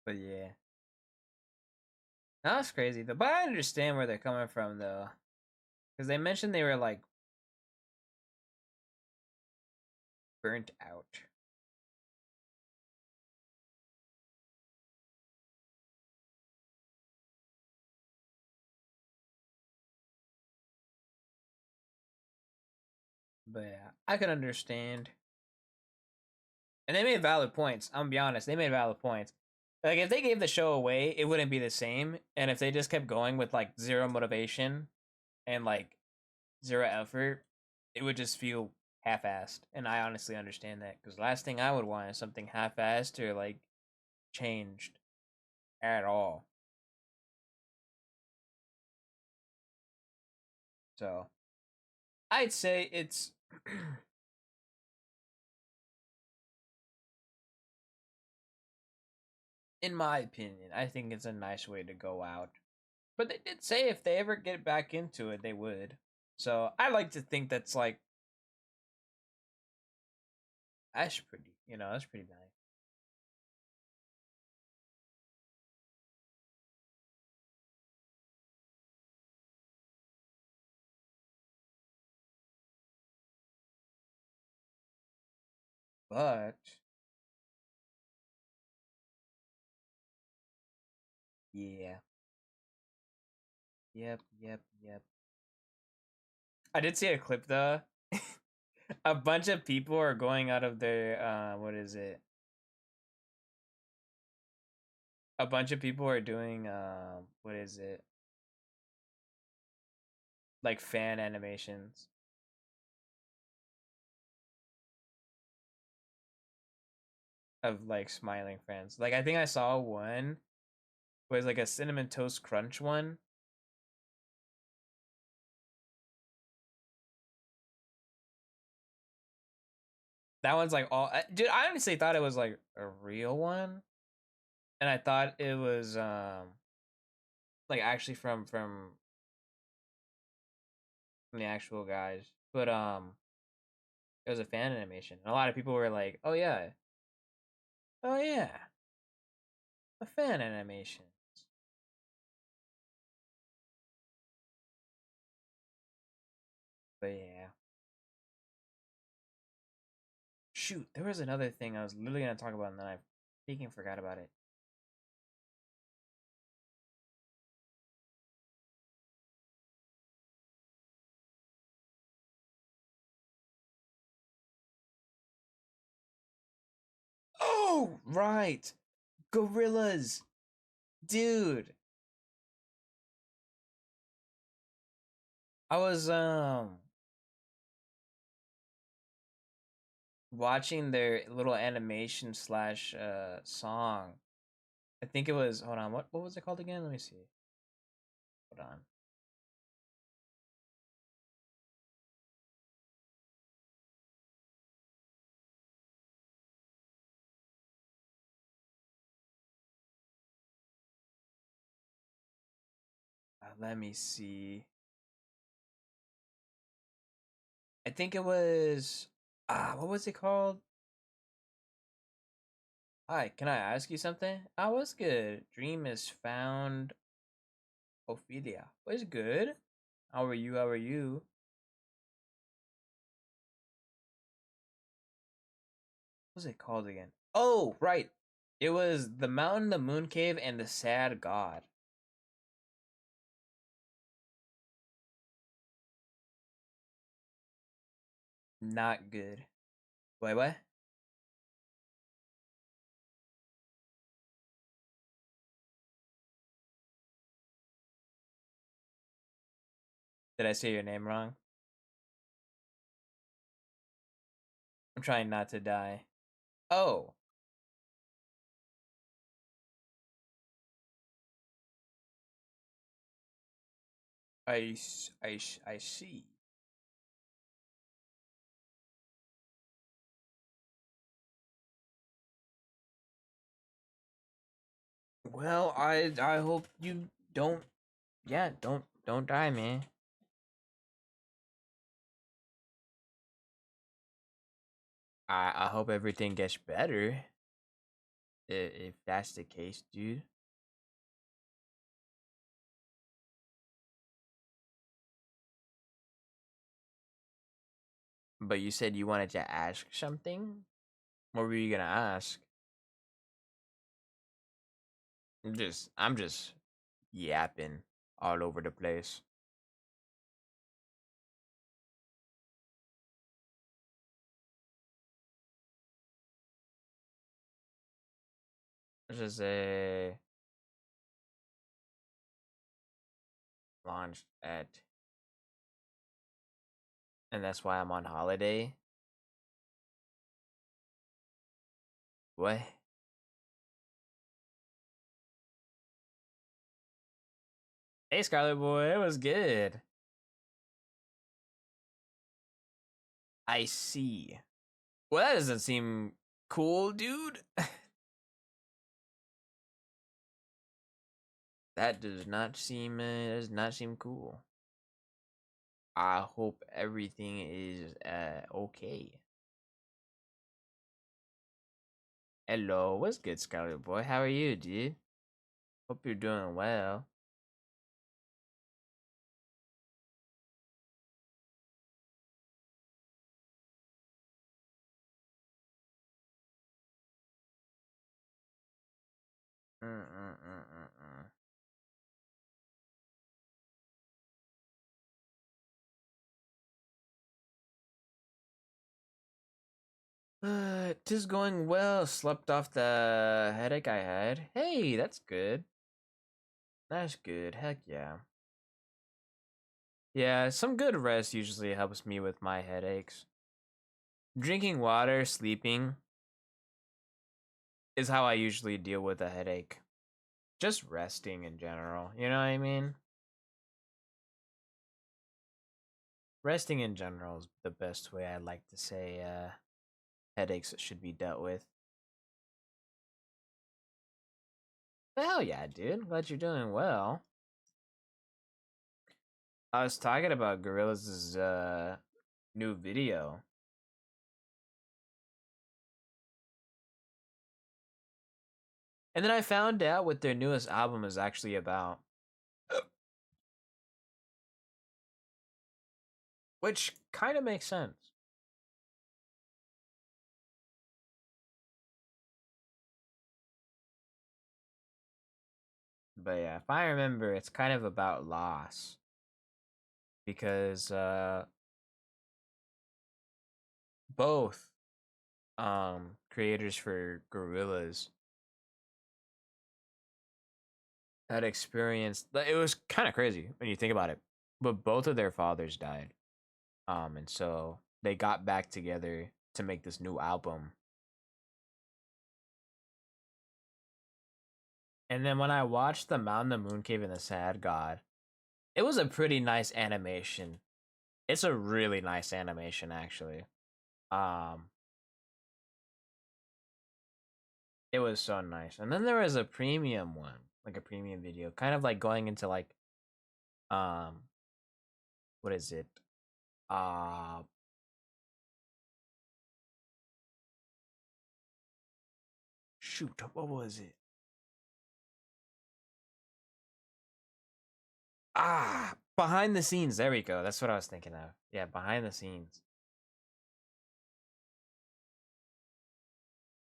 But yeah, that's crazy though. But I understand where they're coming from though, because they mentioned they were like burnt out. But yeah, I could understand. And they made valid points. I'm gonna be honest, they made valid points. Like if they gave the show away, it wouldn't be the same. And if they just kept going with like zero motivation and like zero effort, it would just feel half-assed. And I honestly understand that because last thing I would want is something half-assed or like changed at all. So I'd say it's in my opinion, I think it's a nice way to go out. But they did say if they ever get back into it, they would. So I like to think that's pretty, that's pretty nice. But yeah, yep. I did see a clip though. A bunch of people are going out of their what is it? A bunch of people are doing what is it? Like fan animations of like smiling friends. Like I think I saw one was like a cinnamon toast crunch one. That one's like all dude, I honestly thought it was like a real one. And I thought it was like actually from the actual guys. But it was a fan animation. And a lot of people were like, oh yeah, a fan animation. But yeah. Shoot, there was another thing I was literally gonna talk about and then I freaking forgot about it. Oh, right. Gorillas. Dude. I was watching their little animation slash song. I think it was hold on, what was it called again? Let me see. Hold on. Let me see. I think it was what was it called? Hi, can I ask you something? I was good. Dream is found Ophelia. Was good. How are you? How are you? What was it called again? Oh, right. It was The Mountain, the Moon Cave, and the Sad God. Not good. Wait, what? Did I say your name wrong? I'm trying not to die. Oh, I see. Well, I hope you don't. Yeah, don't die, man. I hope everything gets better. If that's the case, dude. But you said you wanted to ask something. What were you gonna ask? I'm just yapping all over the place. Just a launched at, and that's why I'm on holiday. What? Hey, Scarlet Boy, it was good. I see. Well, that doesn't seem cool, dude. That does not seem cool. I hope everything is okay. Hello, what's good, Scarlet Boy? How are you, dude? Hope you're doing well. Mm-mm-mm-mm-mm. Tis going well. Slept off the headache I had. Hey, that's good. That's good. Heck yeah. Yeah, some good rest usually helps me with my headaches. Drinking water, sleeping is how I usually deal with a headache. Just resting in general, you know what I mean? Resting in general is the best way I'd like to say headaches should be dealt with. But hell yeah, dude. Glad you're doing well. I was talking about Gorillaz' new video. And then I found out what their newest album is actually about. Which kind of makes sense. But yeah, if I remember, it's kind of about loss. Because both creators for Gorillaz had experienced, it was kind of crazy when you think about it. But both of their fathers died. And so they got back together to make this new album. And then when I watched The Mountain, the Moon Cave, and the Sad God, it was a pretty nice animation. It's a really nice animation, actually. Um, it was so nice. And then there was a premium one, like a premium video, kind of like going into like, um, what is it? Uh, shoot, what was it? Behind the scenes. There we go. That's what I was thinking of. Yeah, behind the scenes.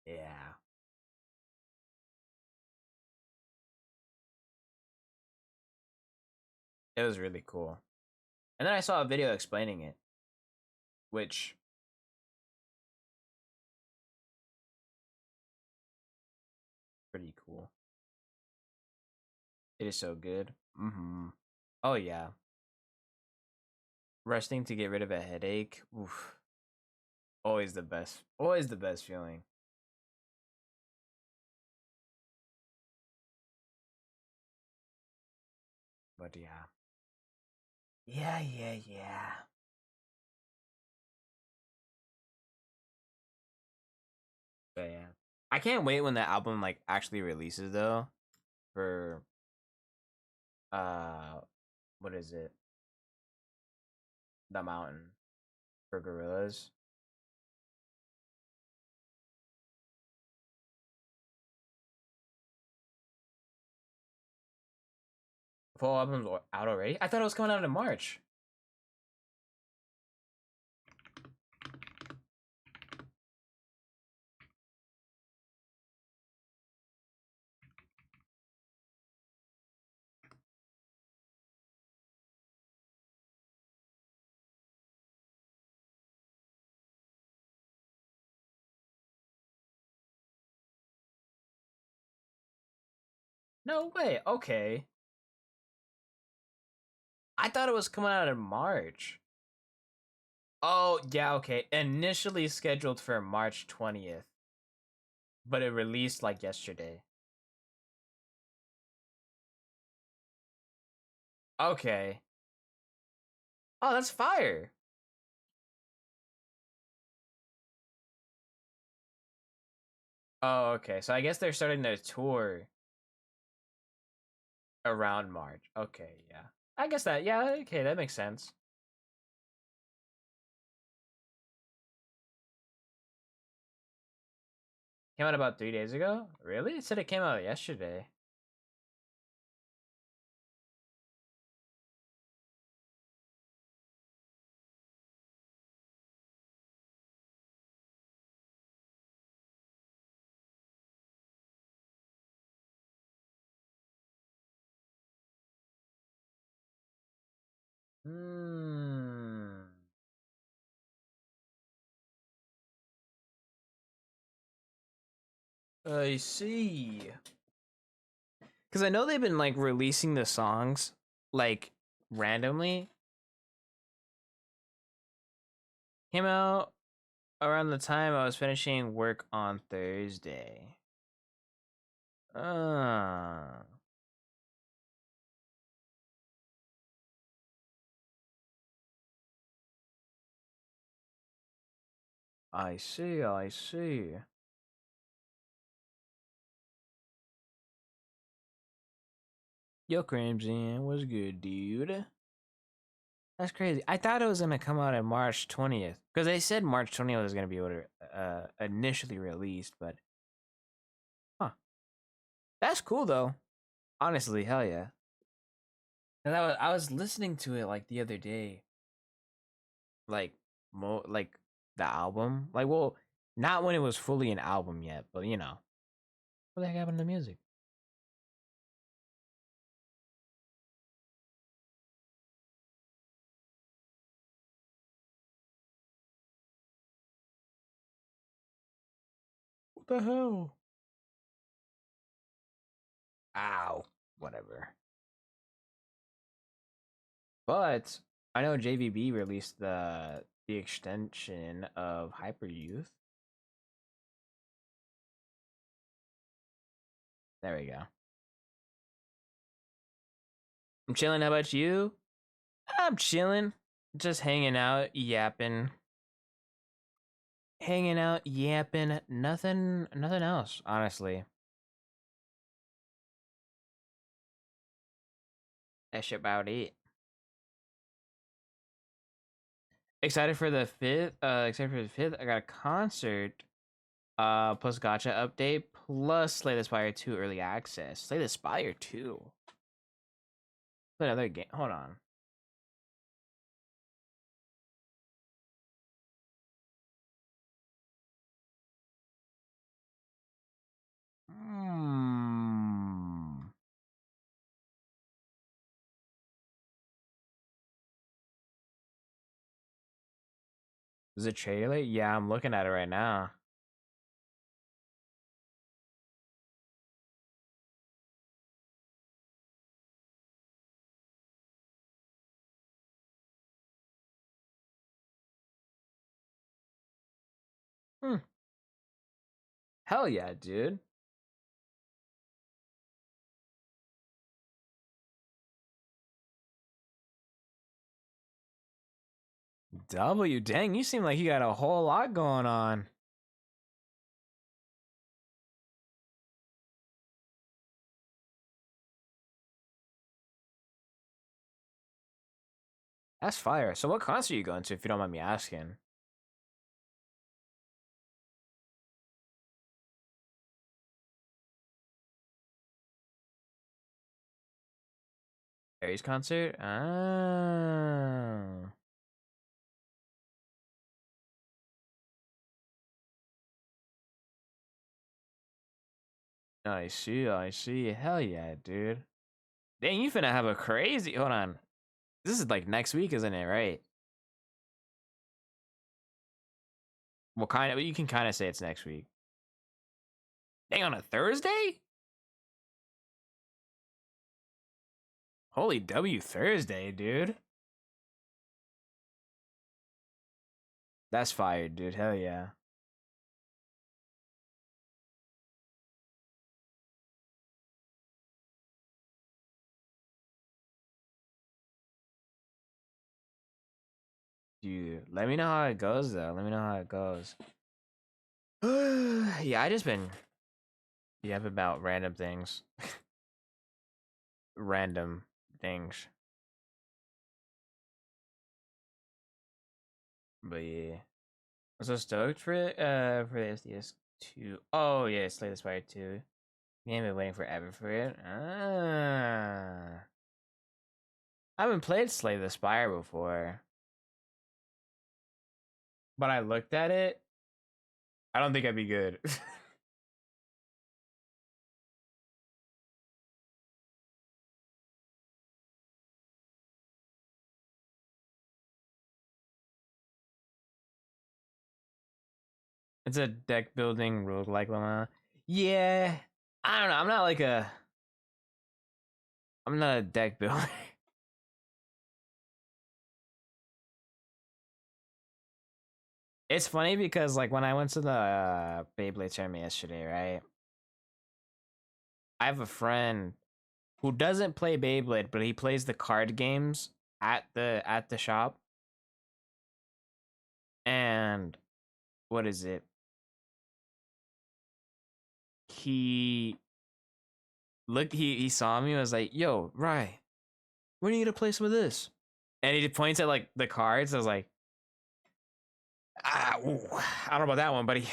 Yeah, it was really cool. And then I saw a video explaining it, which pretty cool. It is so good. Mm-hmm. Oh yeah, resting to get rid of a headache. Oof. Always the best. Always the best feeling. But yeah. Yeah. But yeah. I can't wait when the album like actually releases though. for uh what is it? The mountain for gorillas. Full album's out already? I thought it was coming out in March. No way. Okay. I thought it was coming out in March. Oh, yeah, okay. Initially scheduled for March 20th, but it released like yesterday. Okay. Oh, that's fire. Oh, okay. So I guess they're starting their tour around March. Okay, yeah. I guess that, yeah, okay, that makes sense. Came out about 3 days ago? Really? It said it came out yesterday. Hmm. I see. Because I know they've been like releasing the songs like randomly. Came out around the time I was finishing work on Thursday. Ah, I see, I see. Yo, Crimson, what's good, dude? That's crazy. I thought it was gonna come out on March 20th because they said March 20th was gonna be what initially released, but huh, that's cool though. Honestly, hell yeah. And I was listening to it like the other day, like like the album, like well, not when it was fully an album yet, but you know, what the heck happened to the music? What the hell? Ow, whatever. But I know JVB released the extension of Hyper Youth. There we go. I'm chilling. How about you? I'm chilling. Just hanging out, yapping. Hanging out, yapping. Nothing else, honestly. That's about it. Excited for the fifth. I got a concert. Plus gotcha update. Plus Slay the Spire 2 early access. Slay the Spire 2. Another game. Hold on. Hmm. Is it trailer? Yeah, I'm looking at it right now. Hmm. Hell yeah, dude. W, dang, you seem like you got a whole lot going on. That's fire. So what concert are you going to, if you don't mind me asking? Harry's concert? Oh. I see, I see. Hell yeah, dude. Dang, you finna have a crazy. Hold on. This is like next week, isn't it? Right? Well, kind of. You can kind of say it's next week. Dang, on a Thursday? Holy W Thursday, dude. That's fire, dude. Hell yeah. Dude, let me know how it goes, though. Let me know how it goes. Yeah, I just been yapping about random things. Random things. But yeah. I'm so stoked for it, for the SDS2. Oh yeah, Slay the Spire 2. Man, I've been waiting forever for it. Ah. I haven't played Slay the Spire before. But I looked at it. I don't think I'd be good. It's a deck building roguelike Lama. Yeah. I don't know. I'm not a deck builder. It's funny because like when I went to the Beyblade tournament yesterday, right? I have a friend who doesn't play Beyblade, but he plays the card games at the shop. And what is it? He he saw me and was like, "Yo, Rye, when are you gonna play some of this?" And he points at like the cards. I was like, ooh, I don't know about that one, buddy.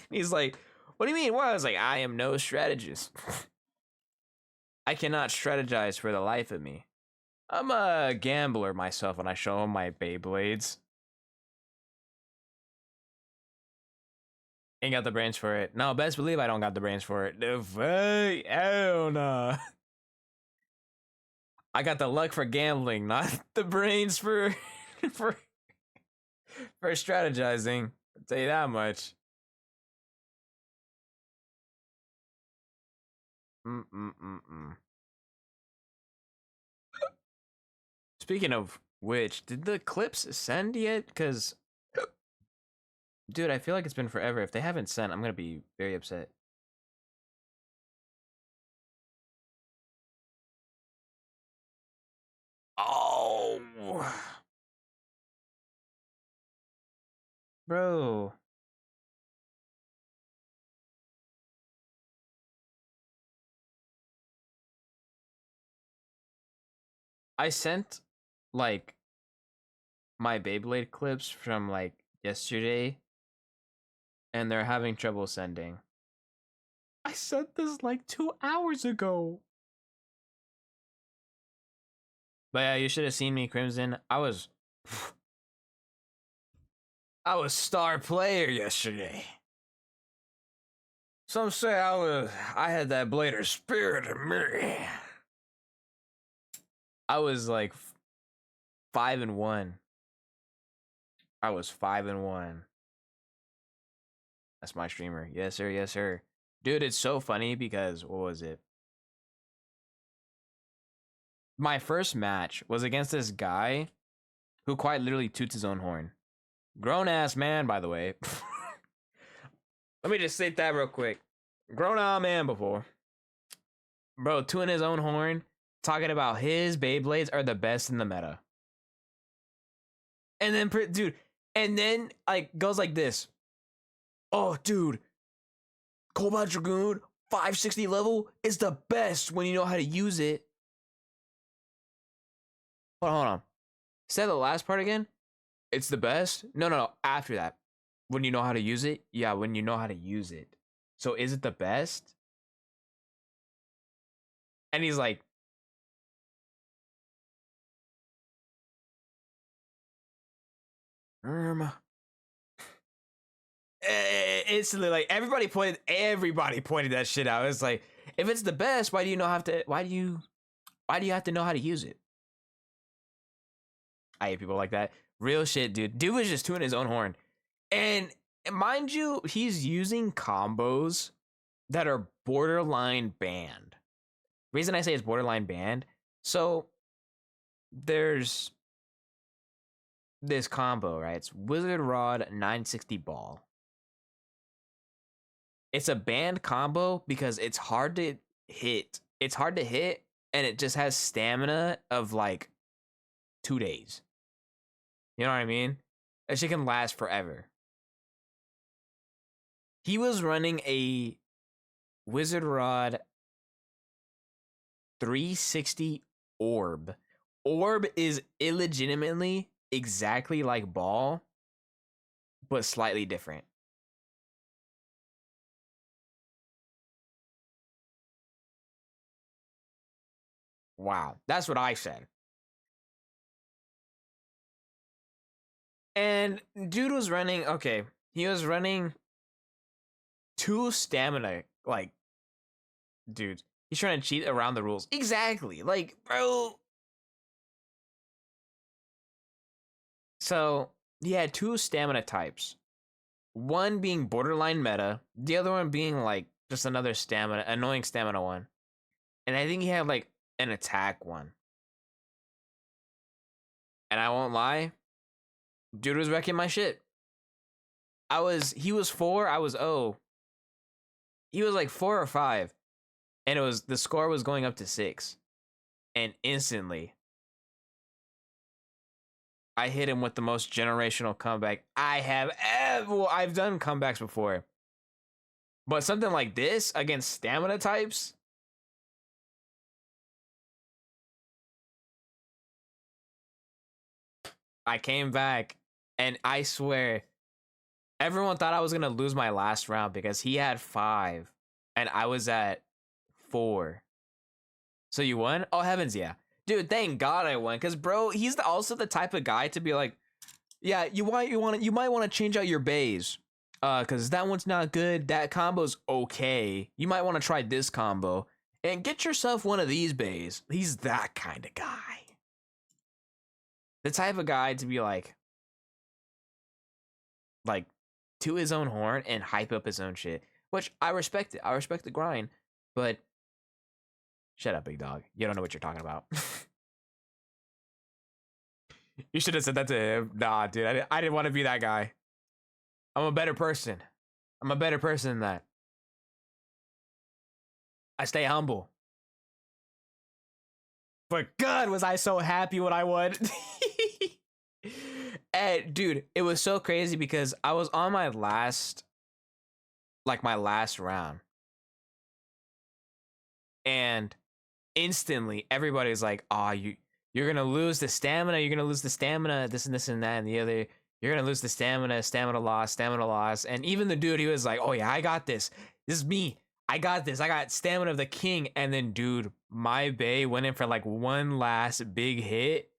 He's like, "What do you mean? What?" I was like, "I am no strategist. I cannot strategize for the life of me. I'm a gambler myself when I show him my Beyblades. Ain't got the brains for it. No, best believe I don't got the brains for it. The fuck? Hell no. I got the luck for gambling, not the brains for for for strategizing. I'll tell you that much. Mm-mm-mm-mm. Speaking of which, did the clips send yet? Because, dude, I feel like it's been forever. If they haven't sent, I'm gonna be very upset. Oh, bro. I sent like my Beyblade clips from like yesterday, and they're having trouble sending. I sent this like 2 hours ago. But yeah, you should have seen me, Crimson. I was star player yesterday. Some say I had that Blader spirit in me. I was like 5-1. I was 5-1. That's my streamer. Yes, sir. Yes, sir. Dude, it's so funny because what was it? My first match was against this guy who quite literally toots his own horn. Grown ass man, by the way. Let me just state that real quick. Grown ass man before. Bro, tooting his own horn, talking about his Beyblades are the best in the meta. And then, dude, and then like goes like this. Oh, dude, Cobalt Dragoon 560 level is the best when you know how to use it. Hold on. Say the last part again. It's the best. No, no, no. After that, when you know how to use it. Yeah, when you know how to use it. So is it the best? And he's like, instantly, like everybody pointed that shit out. It's like, if it's the best, why do you have to know how to use it? I hate people like that. Real shit, dude. Dude was just tooting his own horn. And mind you, he's using combos that are borderline banned. Reason I say it's borderline banned, so there's this combo, right? It's Wizard Rod 960 Ball. It's a banned combo because it's hard to hit. It's hard to hit, and it just has stamina of like 2 days. You know what I mean? That shit can last forever. He was running a Wizard Rod 360 Orb. Orb is illegitimately exactly like Ball, but slightly different. Wow, that's what I said. And dude was running, okay, he was running 2 stamina. Like, dude, he's trying to cheat around the rules. Exactly. Like, bro. So, he had 2 stamina types. One being borderline meta, the other one being like just another stamina, annoying stamina one. And I think he had like an attack one. And I won't lie, dude was wrecking my shit. He was 4, I was 0. He was like 4 or 5. And the score was going up to 6. And instantly, I hit him with the most generational comeback I have ever. Well, I've done comebacks before. But something like this against stamina types. I came back, and I swear, everyone thought I was going to lose my last round because he had 5 and I was at 4. So you won? Oh heavens, yeah. Dude, thank God I won, cuz bro, he's also the type of guy to be like, yeah, you might want to change out your bays. Cuz that one's not good. That combo's okay. You might want to try this combo and get yourself one of these bays. He's that kind of guy. The type of guy to be like to his own horn and hype up his own shit, which I respect it. I respect the grind, but shut up, big dog. You don't know what you're talking about. You should have said that to him. Nah, dude, I didn't want to be that guy. I'm a better person. I'm a better person than that. I stay humble. But God, was I so happy when I won. And dude, it was so crazy because I was on my last round. And instantly everybody's like, "Oh, you're going to lose the stamina, you're going to lose the stamina, this and this and that and the other. You're going to lose the stamina loss, stamina loss." And even the dude, he was like, "Oh yeah, I got this. This is me. I got this. I got stamina of the king." And then dude, my bae went in for like one last big hit,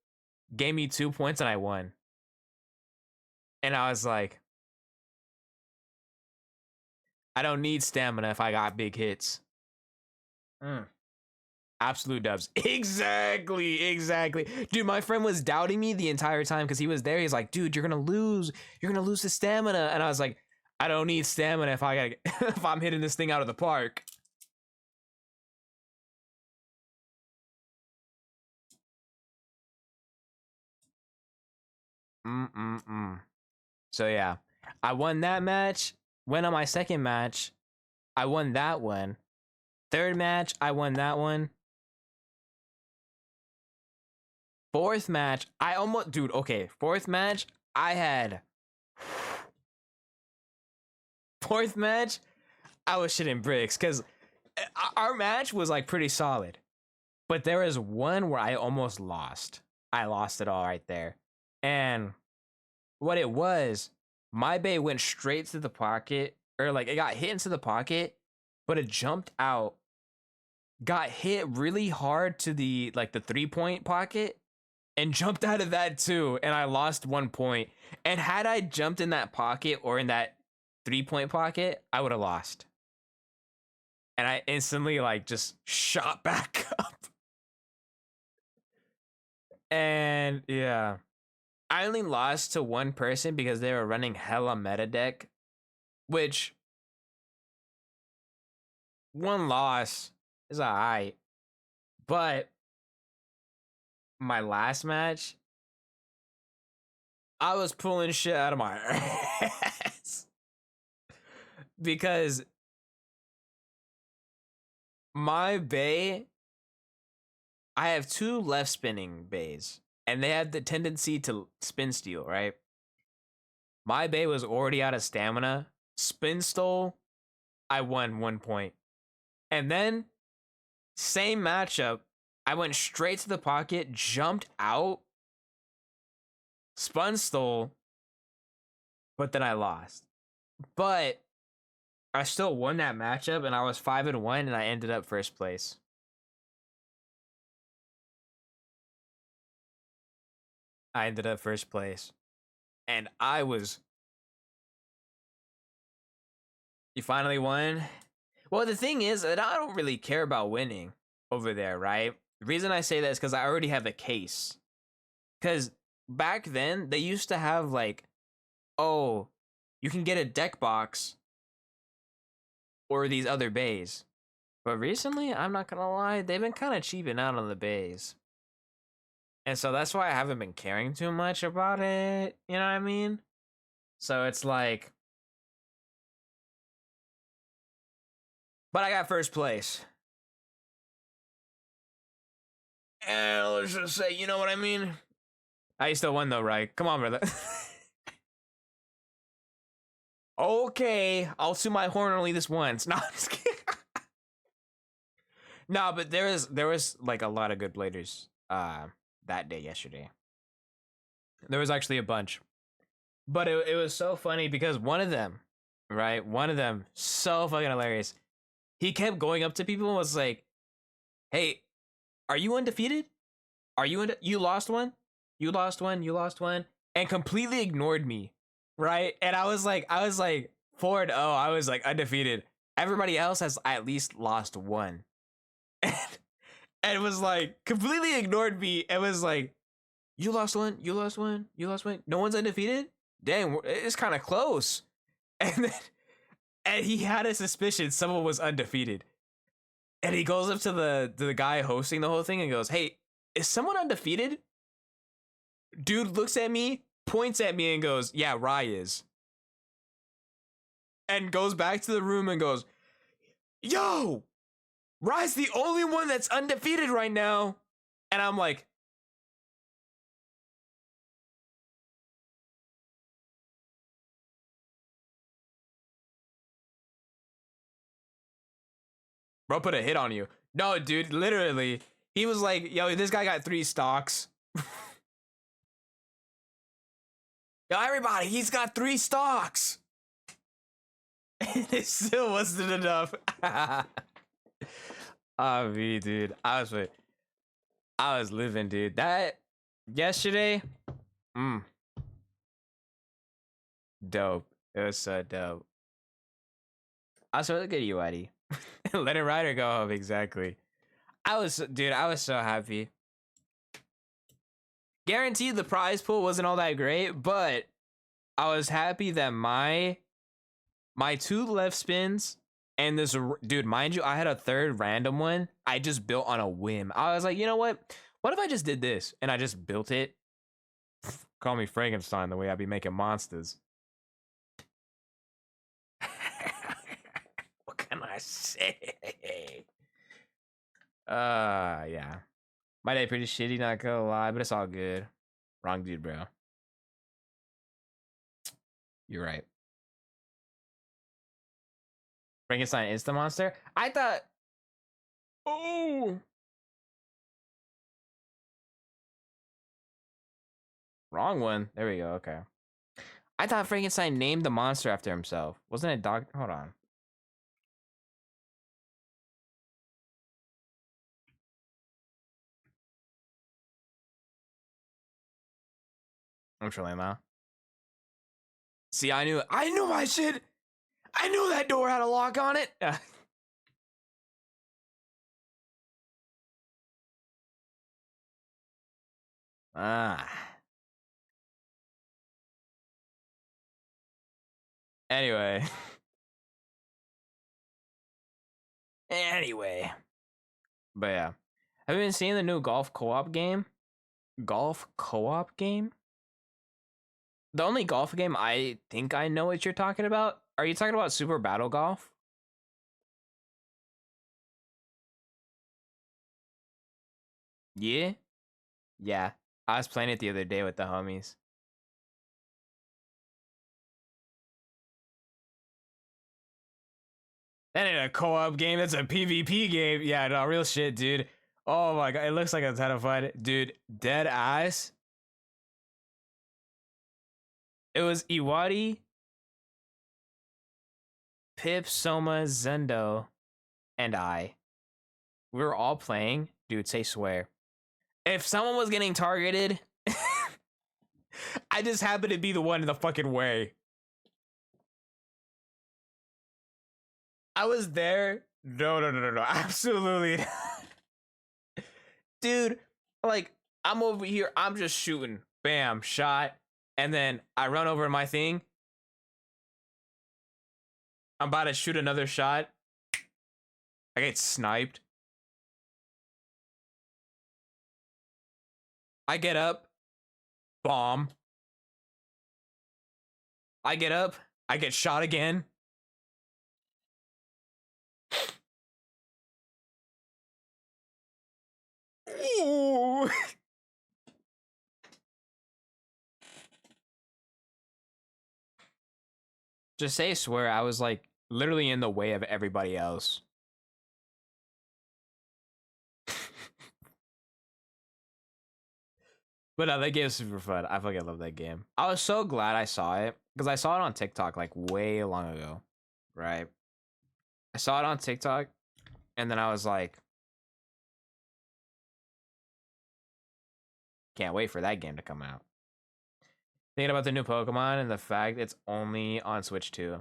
gave me 2 points, and I won. And I was like, I don't need stamina if I got big hits. Absolute dubs. Exactly. Dude, my friend was doubting me the entire time because he was there. He's like, "Dude, you're gonna lose. You're gonna lose the stamina." And I was like, I don't need stamina if if I'm hitting this thing out of the park. So yeah, I won that match. Went on my second match. I won that one. Third match, I won that one. Fourth match, I almost, dude, okay. Fourth match, I had. Fourth match, I was shitting bricks because our match was like pretty solid. But there was one where I almost lost. I lost it all right there. And what it was, my bay went straight to the pocket, or like it got hit into the pocket, but it jumped out, got hit really hard to the like the 3-point pocket, and jumped out of that too, and I lost 1 point. And had I jumped in that pocket or in that 3-point pocket, I would have lost. And I instantly like just shot back up. And yeah, I only lost to one person because they were running hella meta deck, which one loss is alright. But my last match, I was pulling shit out of my ass because my bay, I have 2 left spinning bays, and they have the tendency to spin steal, right? My bay was already out of stamina, spin stole, I won 1 point. And then, same matchup, I went straight to the pocket, jumped out, spun stole, but then I lost. But I still won that matchup, and I was 5-1, and I ended up first place. I ended up first place. And I was... You finally won? Well, the thing is that I don't really care about winning over there, right? The reason I say that is because I already have a case. Because back then, they used to have like, oh, you can get a deck box or these other bays. But recently, I'm not gonna lie, they've been kind of cheaping out on the bays. And so that's why I haven't been caring too much about it. You know what I mean? So it's like, but I got first place. And let's just say, you know what I mean? I still won though, right? Come on, brother. Okay, I'll toot my horn only this once. No, I'm just kidding. No, but there was like a lot of good bladers that day yesterday. There was actually a bunch. But it was so funny because one of them, right? One of them, so fucking hilarious. He kept going up to people and was like, "Hey, are you undefeated? Are you you lost one? You lost one, you lost one." And completely ignored me. Right? And I was like 4-0. I was like undefeated. Everybody else has at least lost one. And it was like completely ignored me. It was like, you lost one, you lost one, you lost one. No one's undefeated? Dang, it's kind of close. And then, and he had a suspicion someone was undefeated. And he goes up to the guy hosting the whole thing and goes, "Hey, is someone undefeated?" Dude looks at me, points at me, and goes, "Yeah, Rye is." And goes back to the room and goes, "Yo, Rye's the only one that's undefeated right now." And I'm like, bro, put a hit on you. No, dude, literally. He was like, "Yo, this guy got 3 stocks." Yo, everybody, he's got 3 stocks. And it still wasn't enough. Oh, me, dude. I was living, dude. That yesterday, dope. It was so dope. Also, look at you, Eddie. Let a rider go home, exactly. I was so happy. Guaranteed the prize pool wasn't all that great, but I was happy that my 2 left spins and this dude, mind you, I had a 3rd random one. I just built on a whim. I was like, you know what? What if I just did this and I just built it? Call me Frankenstein the way I be making monsters. What can I say? Yeah. My day pretty shitty, not gonna lie, but it's all good. Wrong dude, bro. You're right. Frankenstein is the monster? I thought... Oh! Wrong one. There we go. Okay. I thought Frankenstein named the monster after himself. Wasn't it dog? Hold on. I'm trolling now. See, I knew my shit. I knew that door had a lock on it. Ah. Anyway. Anyway. But yeah. Have you been seeing the new golf co-op game? Golf co-op game? The only golf game I think I know what you're talking about. Are you talking about Super Battle Golf? Yeah? Yeah. I was playing it the other day with the homies. That ain't a co-op game. That's a PvP game. Yeah, no, real shit, dude. Oh my god, it looks like a ton of fun, dude. Dead ass. It was Iwari, Pip, Soma, Zendo, and I. We were all playing. Dude, say swear. If someone was getting targeted, I just happened to be the one in the fucking way. I was there. No. Absolutely. Dude, like, I'm over here. I'm just shooting. Bam, shot. And then I run over to my thing. I'm about to shoot another shot. I get sniped. I get up. Bomb. I get up. I get shot again. Ooh. Just say swear. I was like literally in the way of everybody else. But no, that game's super fun. I fucking love that game. I was so glad I saw it because I saw it on TikTok like way long ago, right? I saw it on TikTok and then I was like, can't wait for that game to come out. Thinking about the new Pokemon and the fact it's only on Switch 2.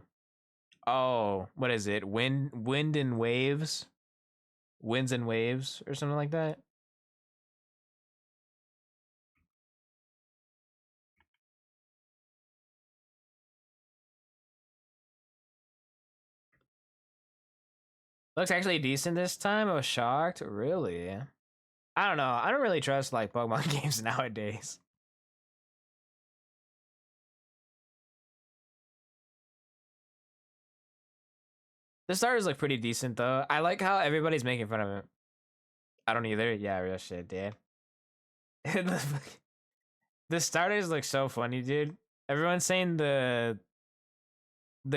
Oh, what is it? Wind and Waves? Winds and Waves or something like that? Looks actually decent this time. I was shocked. Really? I don't know. I don't really trust like Pokemon games nowadays. The starters look pretty decent though. I like how everybody's making fun of it. I don't either. Yeah, real shit, dude. The starters look so funny, dude. Everyone's saying the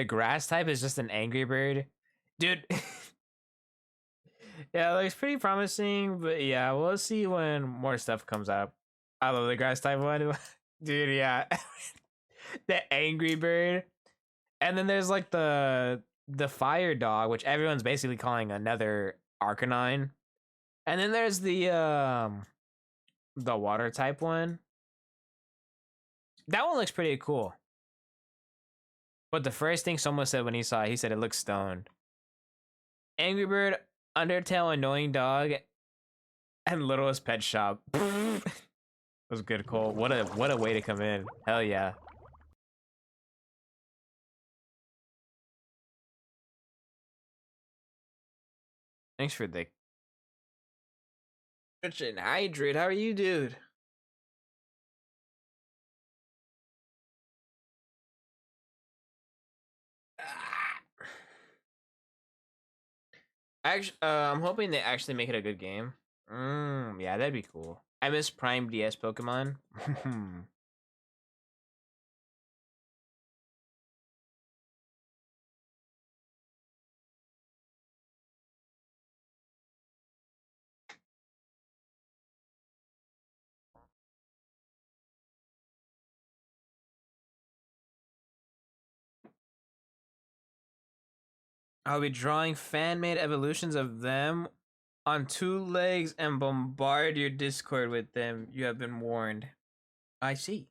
grass type is just an angry bird. Dude. Yeah, it looks pretty promising, but yeah, we'll see when more stuff comes up. I love the grass type one. Dude, yeah. The angry bird. And then there's like the fire dog, which everyone's basically calling another Arcanine. And then there's the water type one. That one looks pretty cool. But the first thing someone said when he saw it, he said it looks stoned. Angry Bird, Undertale, Annoying Dog, and Littlest Pet Shop. Was good, Cole. What a way to come in. Hell yeah. Thanks for the Rich and Hydrate. How are you, dude? Actually, I'm hoping they actually make it a good game. Yeah, that'd be cool. I miss Prime DS Pokemon. I'll be drawing fan-made evolutions of them on two legs and bombard your Discord with them. You have been warned. I see.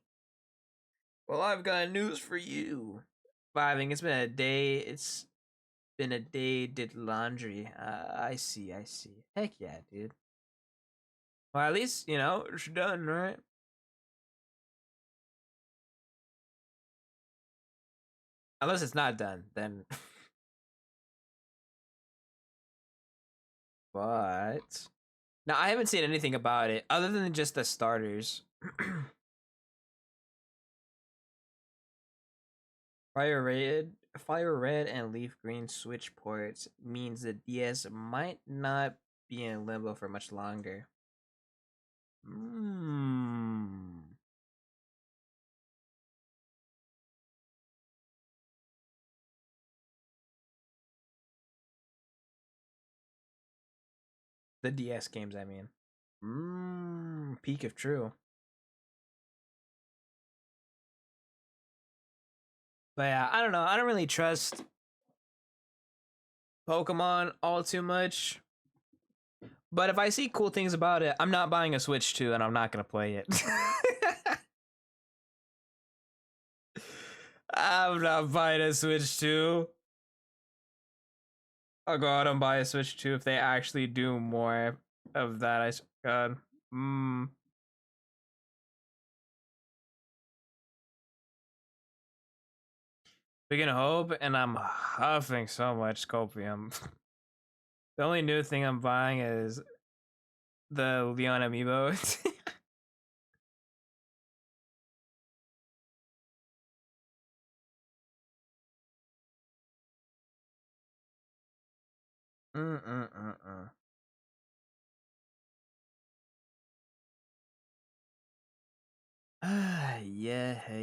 Well, I've got news for you. Vibing, it's been a day. It's been a day, did laundry. I see, I see. Heck yeah, dude. Well, at least, you know, it's done, right? Unless it's not done, then. But. Now, I haven't seen anything about it other than just the starters. Fire red and leaf green switch ports means the DS might not be in limbo for much longer. Hmm. The DS games, I mean. Peak if true. But yeah, I don't know. I don't really trust Pokemon all too much. But if I see cool things about it, I'm not buying a Switch 2 and I'm not gonna play it. I'm not buying a Switch 2. I'll go out and buy a Switch 2 if they actually do more of that. God. We can hope, and I'm huffing so much copium. The only new thing I'm buying is the Leon amiibo.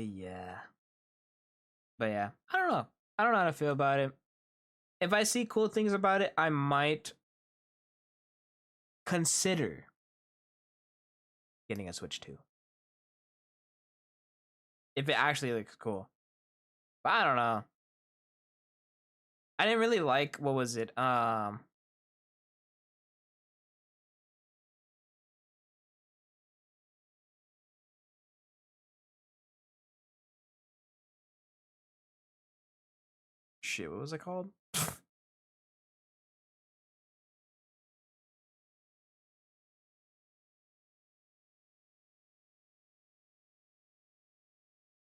Yeah. But yeah, I don't know. I don't know how to feel about it. If I see cool things about it, I might consider getting a Switch 2. If it actually looks cool. But I don't know. I didn't really like, what was it? Shit, what was it called?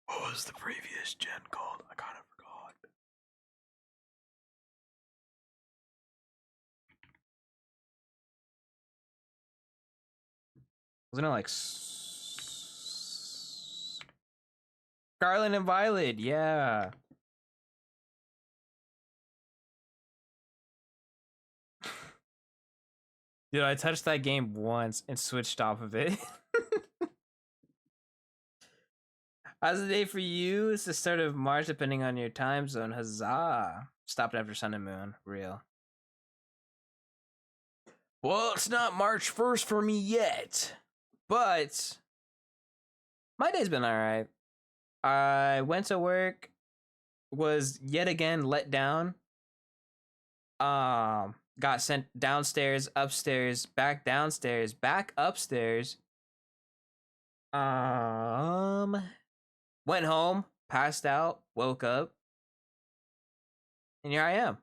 What was the previous gen called? I kind of forgot. Wasn't it like Scarlet and Violet? Yeah. Dude, I touched that game once and switched off of it. How's the day for you? It's the start of March, depending on your time zone. Huzzah! Stopped after Sun and Moon. Real. Well, it's not March 1st for me yet, but my day's been alright. I went to work, was yet again let down. Got sent downstairs, upstairs, back downstairs, back upstairs. Went home, passed out, woke up, and here I am.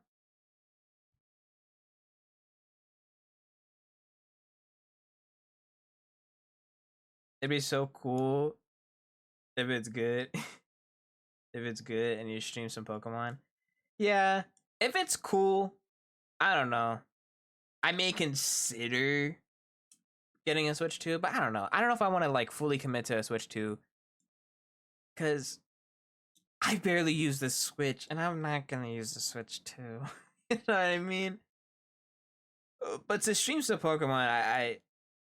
It'd be so cool if it's good. If it's good and you stream some Pokemon. Yeah, if it's cool, I don't know. I may consider getting a Switch 2, but I don't know. I don't know if I want to like fully commit to a Switch 2 cuz I barely use the Switch and I'm not going to use the Switch 2. You know what I mean? But to stream some Pokemon, I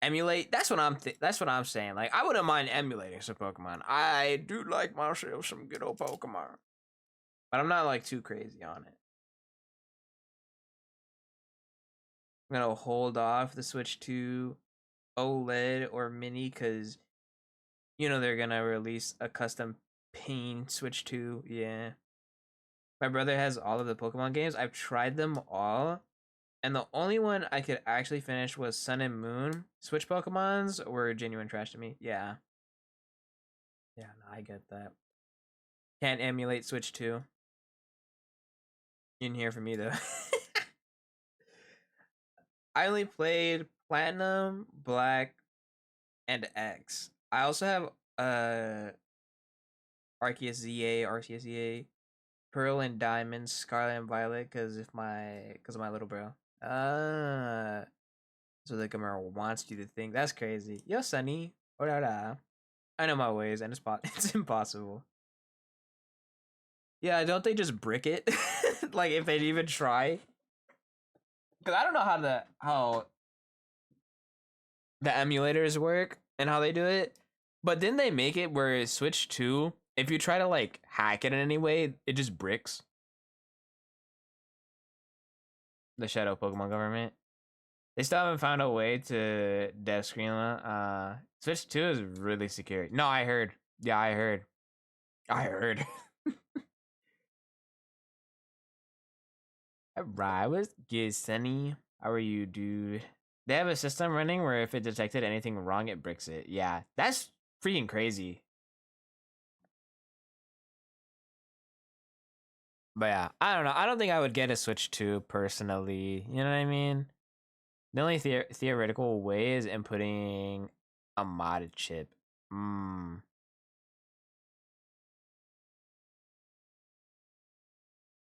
emulate. That's what I'm saying. Like I wouldn't mind emulating some Pokemon. I do like myself some good old Pokemon, but I'm not like too crazy on it. I'm gonna hold off the Switch to OLED or Mini because you know they're gonna release a custom paint Switch 2. Yeah. My brother has all of the Pokemon games. I've tried them all, and the only one I could actually finish was Sun and Moon. Switch Pokemons were genuine trash to me. Yeah. Yeah, no, I get that. Can't emulate Switch 2. You didn't hear from me though. I only played Platinum, Black, and X. I also have Arceus ZA, Arceus ZA, Pearl and Diamond, Scarlet and Violet, because of my little bro. So the camera wants you to think that's crazy. Yo, Sunny, hola. I know my ways, and it's impossible. Yeah, don't they just brick it? Like if they even try? Because I don't know how the emulators work and how they do it. But didn't they make it where Switch 2, if you try to like hack it in any way, it just bricks? The Shadow Pokemon government. They still haven't found a way to dev screenla. Switch 2 is really secure. No, I heard. Yeah, I heard. I heard. Alright, what's good, Sunny? How are you, dude? They have a system running where if it detected anything wrong, it bricks it. Yeah, that's freaking crazy. But yeah, I don't know. I don't think I would get a Switch 2 personally. You know what I mean? The only theoretical way is inputting a modded chip. Hmm.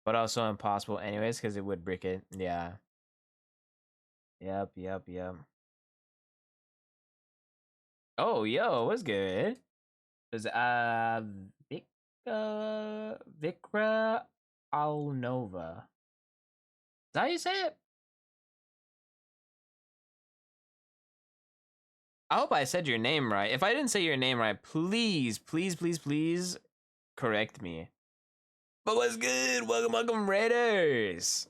But also impossible anyways because it would brick it. Yeah. Yep. Oh, yo, what's good? Is Vic Vikra Alnova. Is that how you say it? I hope I said your name right. If I didn't say your name right, please correct me. But what's good? Welcome, Raiders.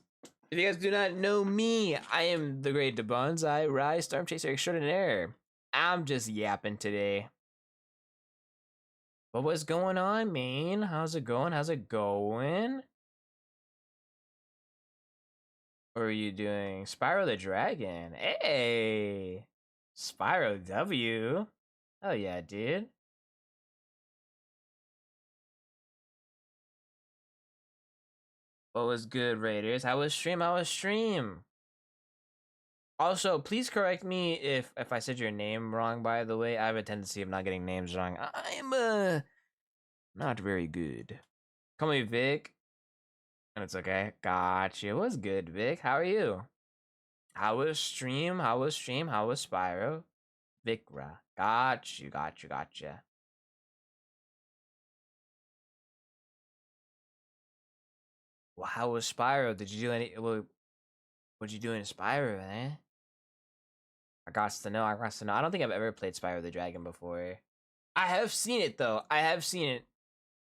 If you guys do not know me, I am the Great Debonsai Rise Storm Chaser Extraordinaire. I'm just yapping today. But what's going on, man? How's it going? How's it going? What are you doing? Spyro the Dragon. Hey! Spyro W. Oh yeah, dude. What was good, Raiders? How was stream? How was stream? Also, please correct me if I said your name wrong, by the way. I have a tendency of not getting names wrong. I'm not very good. Call me Vic. And it's okay. Gotcha. What's good, Vic? How are you? How was stream? How was stream? How was Spyro? Vicra. Gotcha. Well, how was Spyro? Did you do any what'd you do in Spyro, eh? I got to know. I don't think I've ever played Spyro the Dragon before. I have seen it though. I have seen it.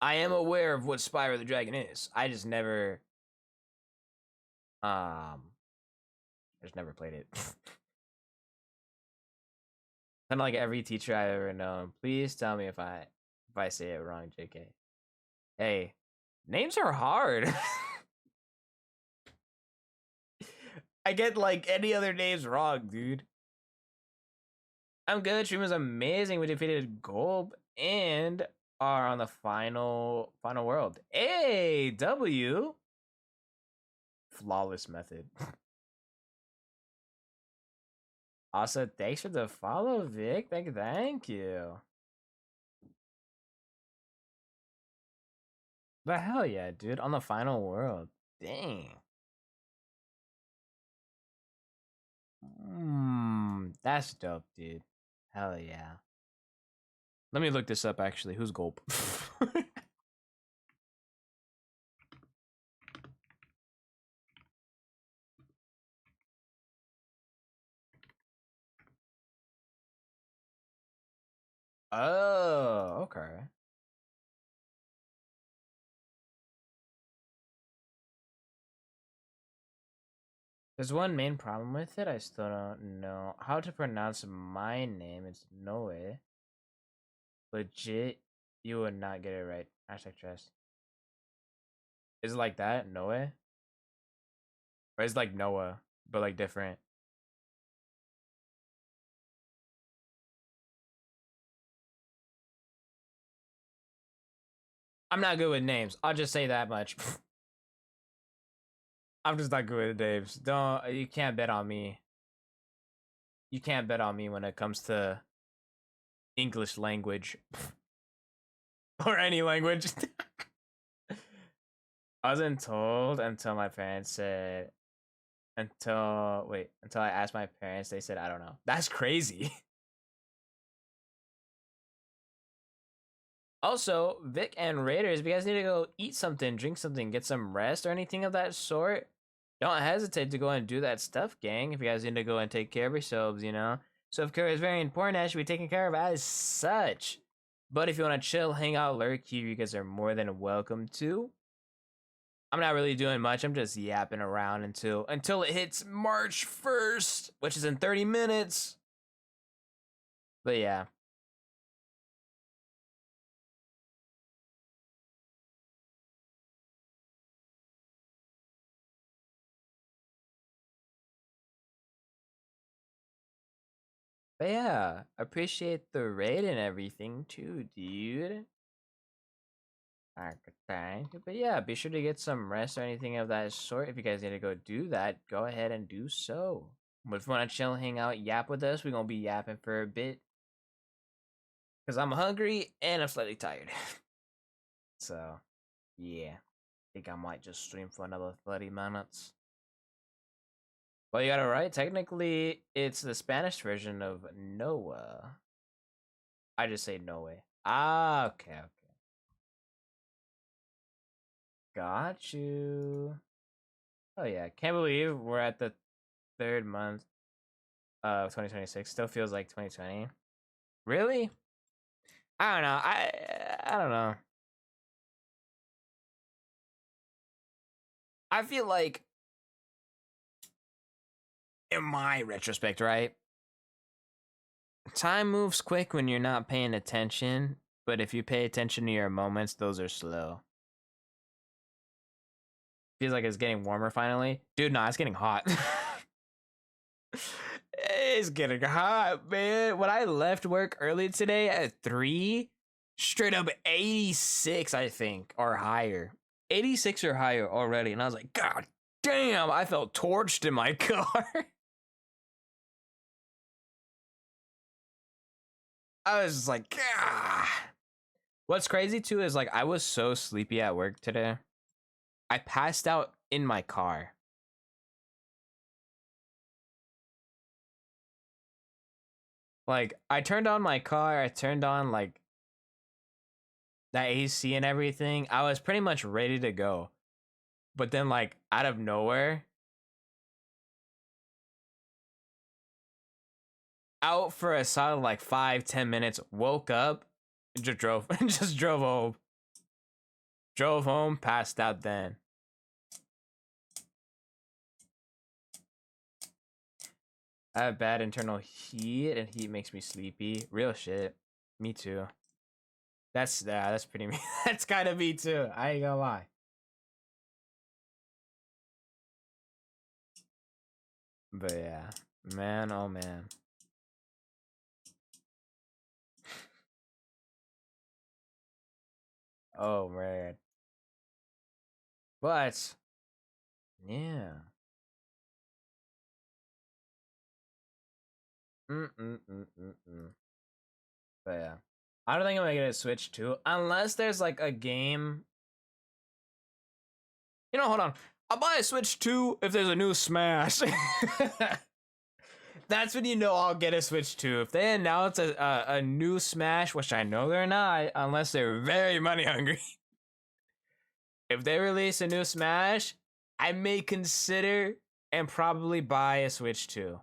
I am aware of what Spyro the Dragon is. Um I just never played it. Kind of like every teacher I've ever known. Please tell me if I say it wrong, JK. Hey, names are hard. I get like any other names wrong, dude. I'm good. Stream was amazing. We defeated Golb and are on the final world. Hey, W. Flawless method. Also, thanks for the follow, Vic. Thank you. But hell yeah, dude, on the final world. Dang. That's dope, dude. Hell yeah. Let me look this up actually. Who's Gulp? Oh, okay. There's one main problem with it. I still don't know how to pronounce my name. It's Noe. Legit, you would not get it right. Hashtag trust. Is it like that? Noah? Or is it like Noah, but like different? I'm not good with names. I'll just say that much. I'm just not good with names. Don't you can't bet on me. You can't bet on me when it comes to English language or any language. I wasn't told until my parents said until I asked my parents, they said I don't know. That's crazy. Also, Vic and Raiders, if you guys need to go eat something, drink something, get some rest, or anything of that sort, don't hesitate to go and do that stuff, gang. If you guys need to go and take care of yourselves, you know. Self-care is very important and should be taken care of as such. But if you want to chill, hang out, lurk here, you guys are more than welcome to. I'm not really doing much. I'm just yapping around until it hits March 1st, which is in 30 minutes. But yeah. But yeah, appreciate the raid and everything too, dude. Okay. But yeah, be sure to get some rest or anything of that sort. If you guys need to go do that, go ahead and do so. But if you want to chill, hang out, yap with us, we're going to be yapping for a bit. Because I'm hungry and I'm slightly tired. So, yeah. I think I might just stream for another 30 minutes. Well, you got it right. Technically, it's the Spanish version of Noah. I just say no way. Ah, okay. Got you. Oh yeah, can't believe we're at the third month of 2026. Still feels like 2020. Really? I don't know. I don't know. I feel like in my retrospect, right? Time moves quick when you're not paying attention, but if you pay attention to your moments, those are slow. Feels like it's getting warmer finally. Dude, nah, it's getting hot. It's getting hot, man. When I left work early today at 3, straight up 86, I think, or higher. 86 or higher already. And I was like, God damn, I felt torched in my car. I was just like, ah. What's crazy too is like I was so sleepy at work today. I passed out in my car. Like I turned on my car, I turned on like that AC and everything. I was pretty much ready to go. But then like out of nowhere, out for a solid like 5-10 minutes, woke up and just drove just drove home. Drove home, passed out then. I have bad internal heat and heat makes me sleepy. Real shit. Me too. That's pretty me. That's kind of me too. I ain't gonna lie. But yeah. Man, oh man. Oh man. But yeah. Mm. But yeah. I don't think I'm gonna get a Switch 2 unless there's like a game. You know, hold on. I'll buy a Switch 2 if there's a new Smash. That's when you know I'll get a Switch 2. If they announce a new Smash, which I know they're not, unless they're very money hungry. If they release a new Smash, I may consider and probably buy a Switch 2.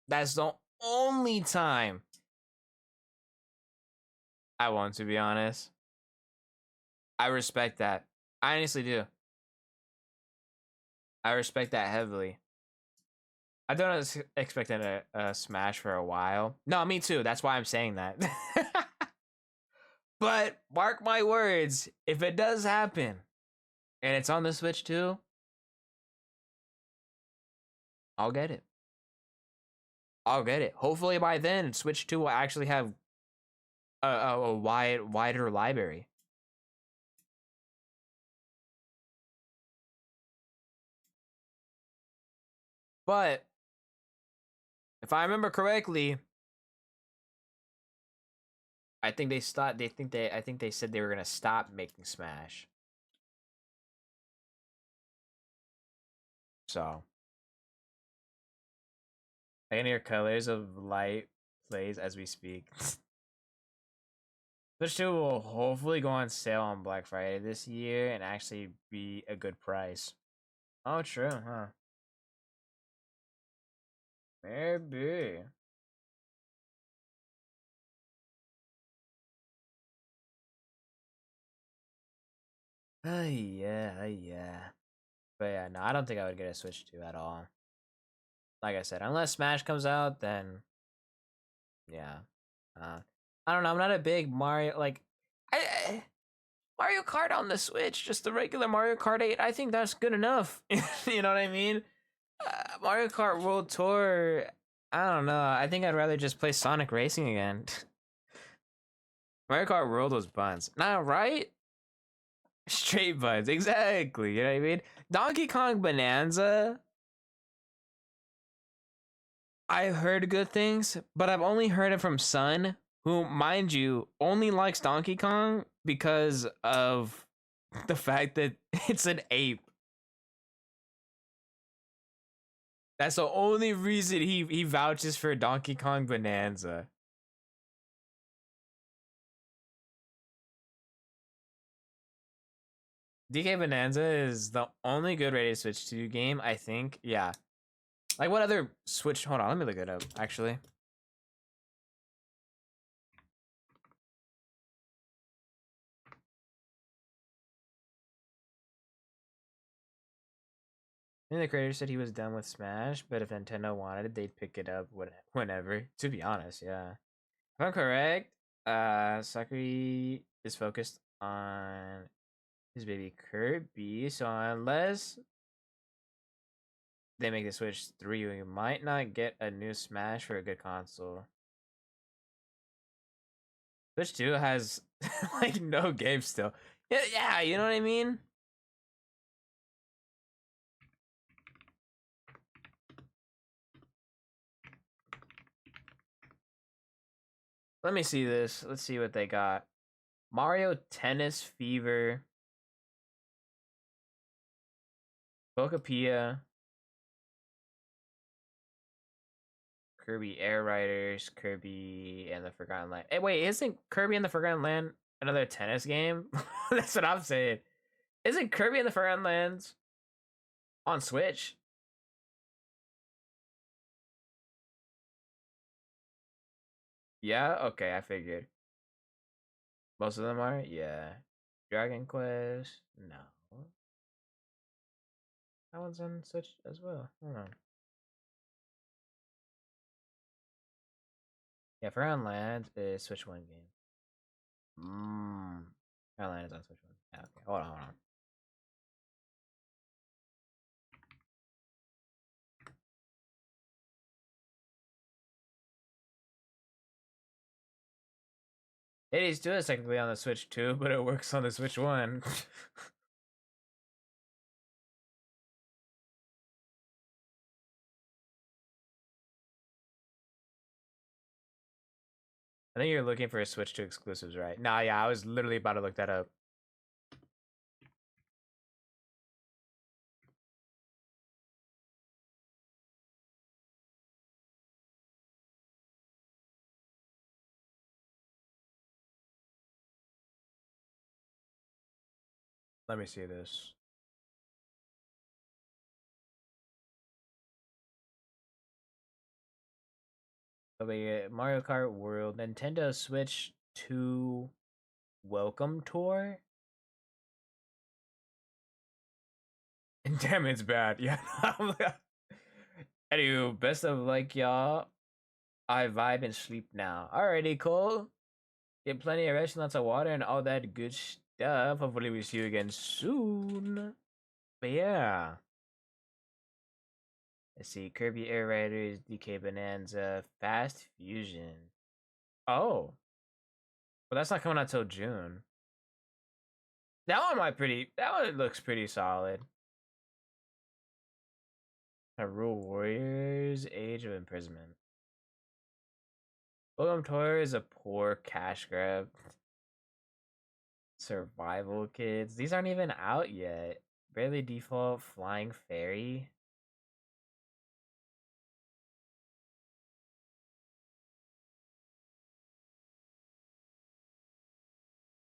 That's the only time I want, to be honest. I respect that. I honestly do. I respect that heavily. I don't expect a Smash for a while. No, me too. That's why I'm saying that. But mark my words, if it does happen, and it's on the Switch too, I'll get it. I'll get it. Hopefully by then, Switch 2 will actually have a wider library. But if I remember correctly, I think they stopped. I think they said they were gonna stop making Smash. So, I can hear Colors of Light plays as we speak. Switch 2 will hopefully go on sale on Black Friday this year and actually be a good price. Oh, true, huh? Maybe. Yeah. But yeah, no, I don't think I would get a Switch 2 at all. Like I said, unless Smash comes out, then yeah. I don't know. I'm not a big Mario I Mario Kart on the Switch, just the regular Mario Kart 8. I think that's good enough. You know what I mean? Mario Kart World Tour. I don't know. I think I'd rather just play Sonic Racing again. Mario Kart World was buns. Nah, right? Straight buns. Exactly. You know what I mean? Donkey Kong Bonanza. I've heard good things, but I've only heard it from Sun, who, mind you, only likes Donkey Kong because of the fact that it's an ape. That's the only reason he vouches for Donkey Kong Bonanza. DK Bonanza is the only good rated Switch 2 game, I think. Yeah. Like, what other Switch? Hold on, let me look it up, actually. I think the creator said he was done with Smash, but if Nintendo wanted it, they'd pick it up whenever. To be honest, yeah. If I'm correct, Sakuri is focused on his baby Kirby, so unless they make the Switch 3, we might not get a new Smash for a good console. Switch 2 has like no games still. Yeah, you know what I mean? Let me see this. Let's see what they got. Mario Tennis Fever. Bokapia. Kirby Air Riders. Kirby and the Forgotten Land. Hey, wait, isn't Kirby and the Forgotten Land another tennis game? That's what I'm saying. Isn't Kirby and the Forgotten Lands on Switch? Yeah? Okay, I figured. Most of them are? Yeah. Dragon Quest? No. That one's on Switch as well. Hold on. Yeah, Forgotten Lands is Switch 1 game. Forgotten Land is on Switch 1. Yeah, okay, hold on. Hades 2 is technically on the Switch 2, but it works on the Switch 1. I think you're looking for a Switch 2 exclusives, right? Nah, yeah, I was literally about to look that up. Let me see this. Okay, Mario Kart World, Nintendo Switch 2 Welcome Tour. And damn, it's bad. Yeah. Anywho, best of luck, y'all. I vibe and sleep now. Alrighty, Cole. Get plenty of rest, lots of water, and all that good stuff. Hopefully, we see you again soon. But yeah. Let's see. Kirby Air Riders, DK Bonanza, Fast Fusion. Oh. Well, that's not coming out till June. That one looks pretty solid. Rule Warriors, Age of Imprisonment. Welcome Tour is a poor cash grab. Survival Kids. These aren't even out yet. Barely Default, Flying Fairy.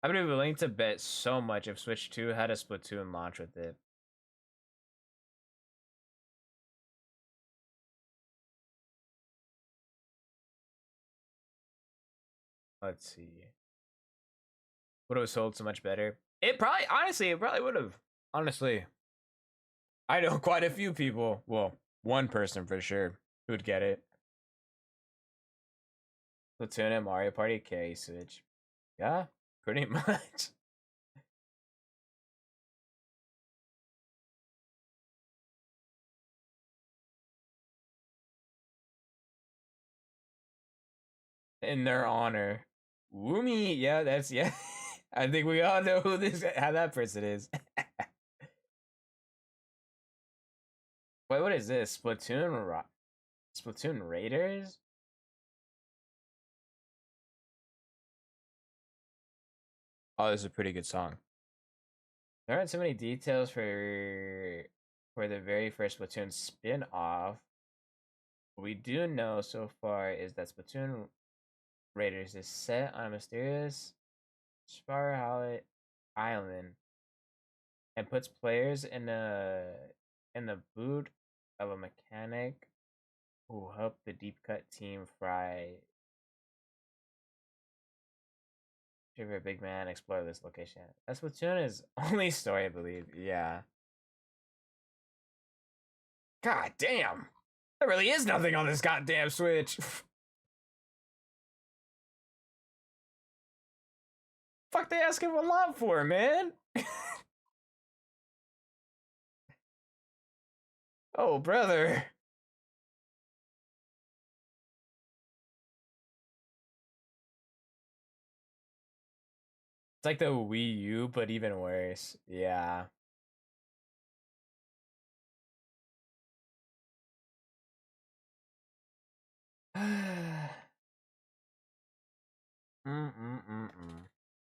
I would be willing to bet so much if Switch 2 had a Splatoon launch with it. Let's see. Would have sold so much better. It probably would have. Honestly. I know quite a few people. Well, one person for sure who'd get it. Splatoon and Mario Party carry Switch. Yeah, pretty much. In their honor. Woomy, yeah, that's yeah. I think we all know how that person is. Wait, what is this? Splatoon Raiders? Oh, this is a pretty good song. There aren't so many details for the very first Splatoon spin-off. What we do know so far is that Splatoon Raiders is set on a mysterious Sparrowlet Island and puts players in the boot of a mechanic who help the deep cut team fry. Shiver big man explore this location. That's Splatoon is only story, I believe. Yeah. God damn. There really is nothing on this goddamn Switch. Fuck they asking a lot for, man. Oh, brother. It's like the Wii U, but even worse. Yeah.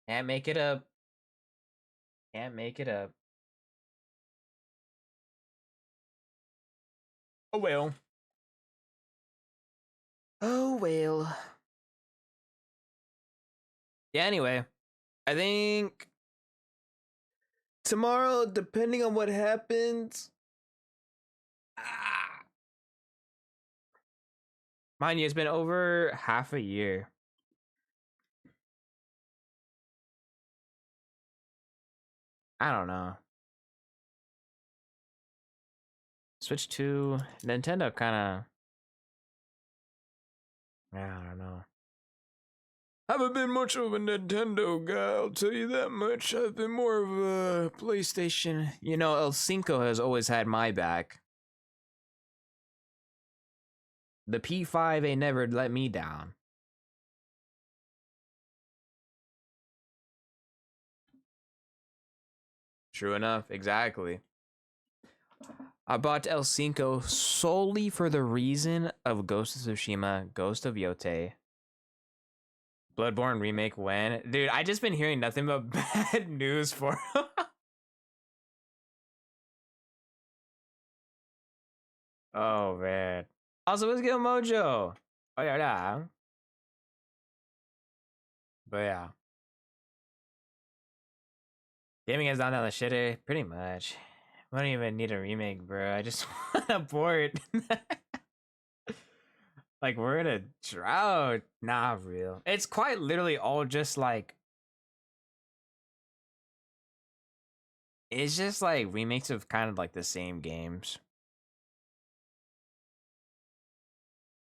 Can't make it up. Can't make it up. Oh well. Oh well. Yeah, anyway. I think tomorrow, depending on what happens. Mind you, it's been over half a year. I don't know. Switch to Nintendo kind of. Yeah, I don't know. Haven't been much of a Nintendo guy, I'll tell you that much. I've been more of a PlayStation. You know, El Cinco has always had my back. The P5 ain't never let me down. True enough, exactly. I bought El Cinco solely for the reason of Ghost of Tsushima, Ghost of Yote. Bloodborne remake when? Dude, I just been hearing nothing but bad news for him. Oh man. Also, let's get Mojo. Oh yeah. But yeah. Gaming is down the shitter, pretty much. I don't even need a remake, bro. I just want a port. Like, we're in a drought. Nah, real. It's quite literally all just like. It's just like remakes of kind of like the same games.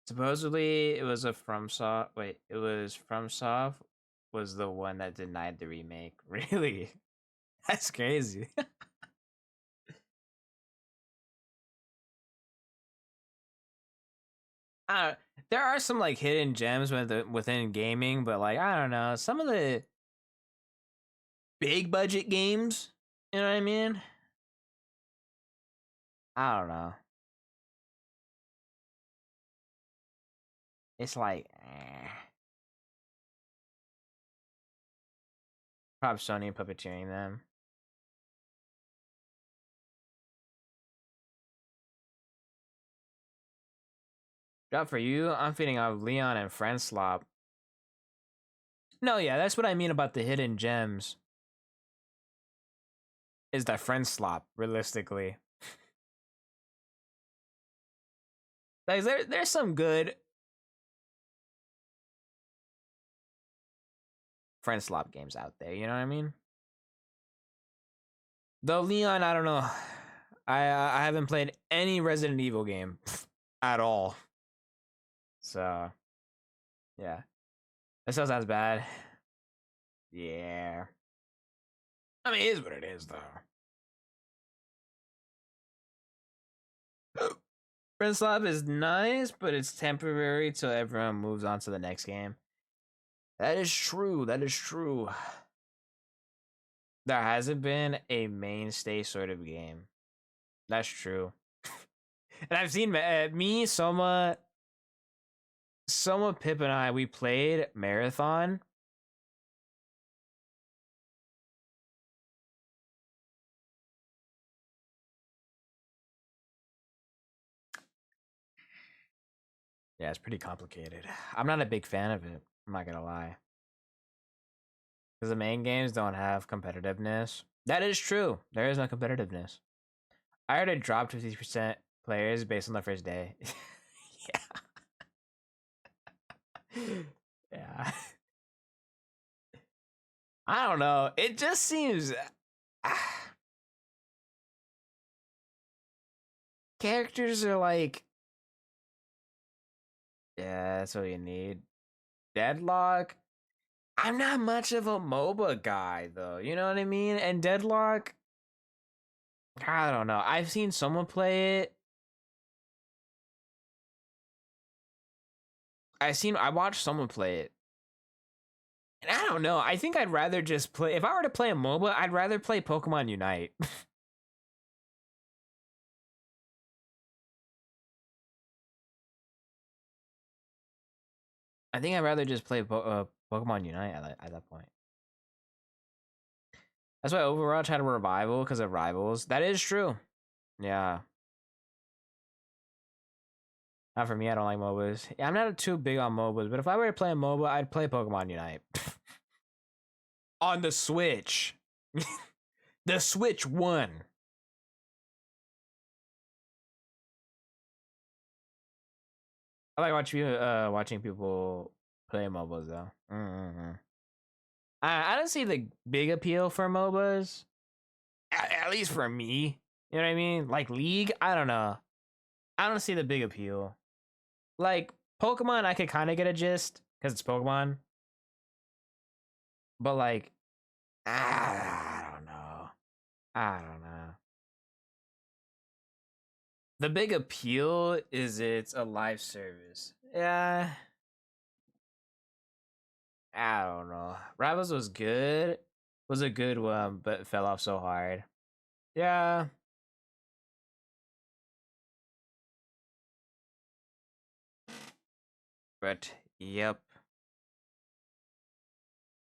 Supposedly, it was a FromSoft. Wait, it was FromSoft was the one that denied the remake. Really? That's crazy. uh, there are some like hidden gems within gaming, but like I don't know, some of the big budget games, you know what I mean? I don't know. It's like, probably Sony puppeteering them. Job for you. I'm feeding off Leon and Friend Slop. No, yeah, that's what I mean about the hidden gems. Is that Friend Slop, realistically. Like there's some good Friend Slop games out there, you know what I mean? Though Leon, I don't know. I haven't played any Resident Evil game at all. So yeah. That still sounds bad. Yeah. I mean, it is what it is, though. Friend Slop is nice, but it's temporary till everyone moves on to the next game. That is true. That is true. There hasn't been a mainstay sort of game. That's true. And I've seen me, Soma, Pip, and I, we played Marathon. Yeah, it's pretty complicated. I'm not a big fan of it. I'm not gonna lie. Because the main games don't have competitiveness. That is true. There is no competitiveness. I heard it dropped 50% players based on the first day. Yeah. Yeah. I don't know. It just seems characters are like, yeah, that's what you need. Deadlock. I'm not much of a MOBA guy though. You know what I mean? And Deadlock, I don't know. I've seen someone play it. I watched someone play it. And I don't know. I think I'd rather just play, if I were to play a MOBA, I'd rather play Pokemon Unite. I think I'd rather just play Pokemon Unite at that point. That's why Overwatch had a revival because of Rivals. That is true. Yeah. Not for me, I don't like MOBAs. Yeah, I'm not too big on MOBAs, but if I were to play a MOBA, I'd play Pokemon Unite. On the Switch. The Switch won. I like watching people play MOBAs though. I don't see the big appeal for MOBAs. At least for me. You know what I mean? Like League, I don't know. I don't see the big appeal. Like Pokemon, I could kind of get a gist because it's Pokemon. But like, I don't know. I don't know. The big appeal is it's a live service. Yeah. I don't know. Rivals was good. Was a good one, but fell off so hard. Yeah. But yep.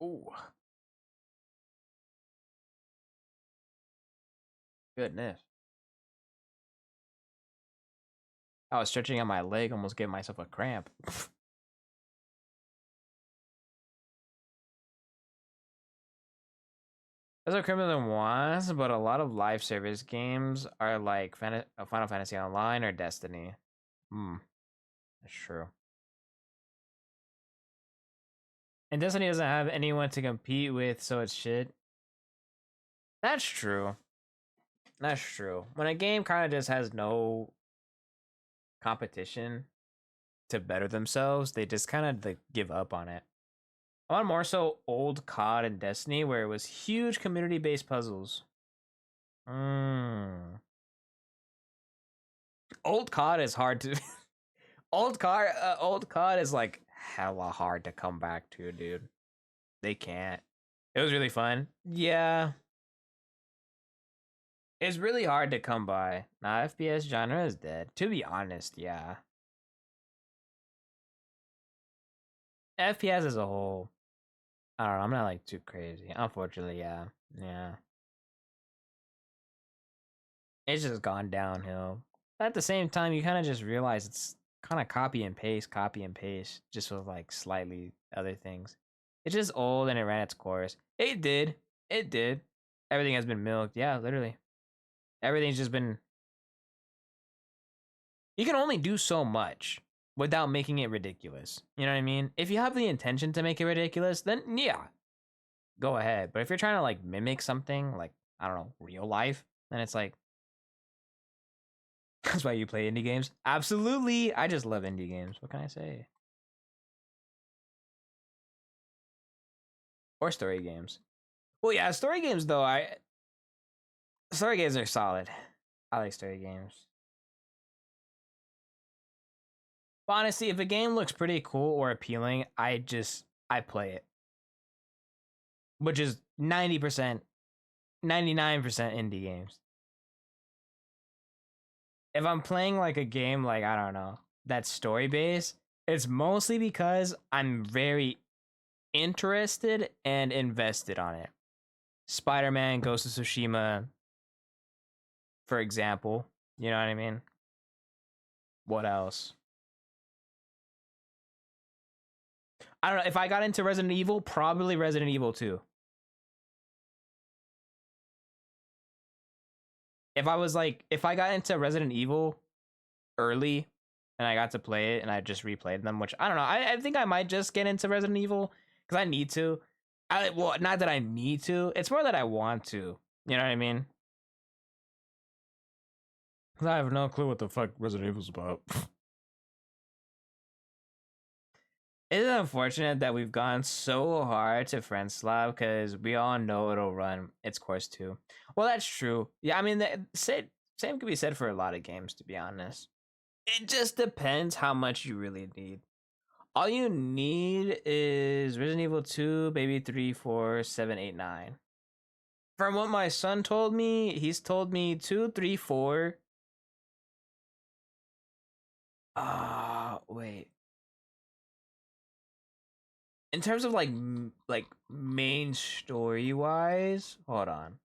Ooh. Goodness. I was stretching out my leg, almost gave myself a cramp. That's what Criminal wants, but a lot of live service games are like Final Fantasy Online or Destiny. Hmm, that's true. And Destiny doesn't have anyone to compete with, so it's shit. That's true. That's true. When a game kind of just has no competition to better themselves, they just kind of like give up on it. I want more so old COD and Destiny where it was huge community-based puzzles. Mm. Old COD is hard to old COD is like hella hard to come back to, dude. They can't. It was really fun. Yeah. It's really hard to come by. Nah, FPS genre is dead. To be honest, yeah. FPS as a whole, I don't know. I'm not like too crazy. Unfortunately, yeah. Yeah. It's just gone downhill. But at the same time, you kind of just realize it's kind of copy and paste, just with like slightly other things. It's just old and it ran its course. It did. It did. Everything has been milked. Yeah, literally. Everything's just been. You can only do so much without making it ridiculous. You know what I mean? If you have the intention to make it ridiculous, then yeah, go ahead. But if you're trying to like mimic something, like, I don't know, real life, then it's like, that's why you play indie games. Absolutely. I just love indie games. What can I say? Or story games. Well, yeah, story games though. Story games are solid. I like story games. But honestly, if a game looks pretty cool or appealing, I play it. Which is 90%, 99% indie games. If I'm playing like a game like, I don't know, that's story based, it's mostly because I'm very interested and invested on it. Spider-Man, Ghost of Tsushima, for example. You know what I mean? What else? I don't know. If I got into Resident Evil, probably Resident Evil 2. If I got into Resident Evil early and I got to play it and I just replayed them, which I don't know. I think I might just get into Resident Evil because I need to. Well, not that I need to. It's more that I want to. You know what I mean? Because I have no clue what the fuck Resident Evil's about. It's unfortunate that we've gone so hard to Friend Slab because we all know it'll run its course too. Well, that's true. Yeah, I mean, same could be said for a lot of games, to be honest. It just depends how much you really need. All you need is Resident Evil 2, Baby 3, 4, 7, 8, 9. From what my son told me, he's told me 2, 3, 4. Wait. In terms of like main story wise, hold on.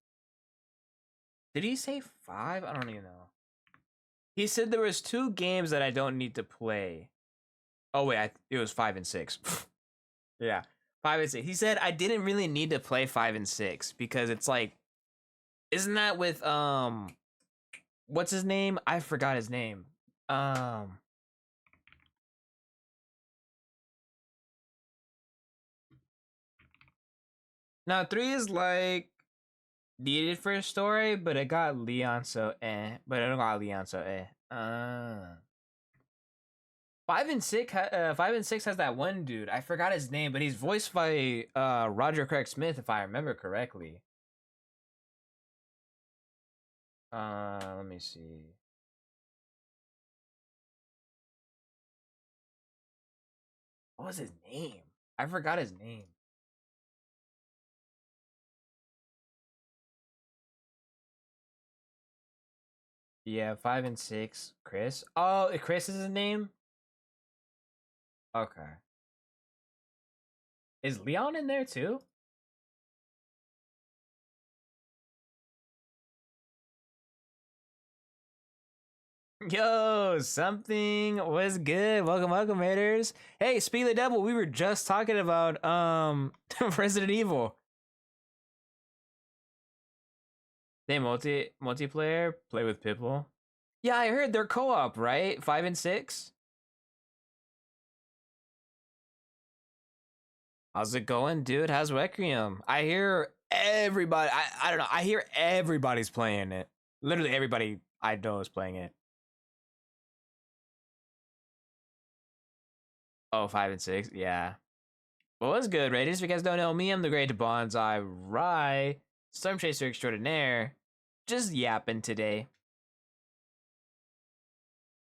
Did he say 5? I don't even know. He said there was 2 games that I don't need to play. Oh wait, it was 5 and 6. Yeah, 5 and 6. He said I didn't really need to play 5 and 6 because it's like, isn't that with what's his name? I forgot his name. Now 3 is like needed for a story, but it got Leon so eh. But it got Leon so eh. 5 and 6 has that one dude. I forgot his name, but he's voiced by Roger Craig Smith, if I remember correctly. Let me see. What was his name? I forgot his name. Yeah, 5 and 6. Chris. Oh, Chris is his name? Okay. Is Leon in there too? Yo, something was good. Welcome, welcome, haters. Hey, Speed the Devil, we were just talking about Resident Evil. They multiplayer, play with people. Yeah, I heard they're co-op, right? 5 and 6. How's it going, dude? How's Requiem? I hear everybody. I don't know. I hear everybody's playing it. Literally everybody I know is playing it. Oh, 5 and 6. Yeah. Well, what's good, Raiders? If you guys don't know me, I'm the Great Bonsai Rye, Storm Chaser Extraordinaire. Just yapping today.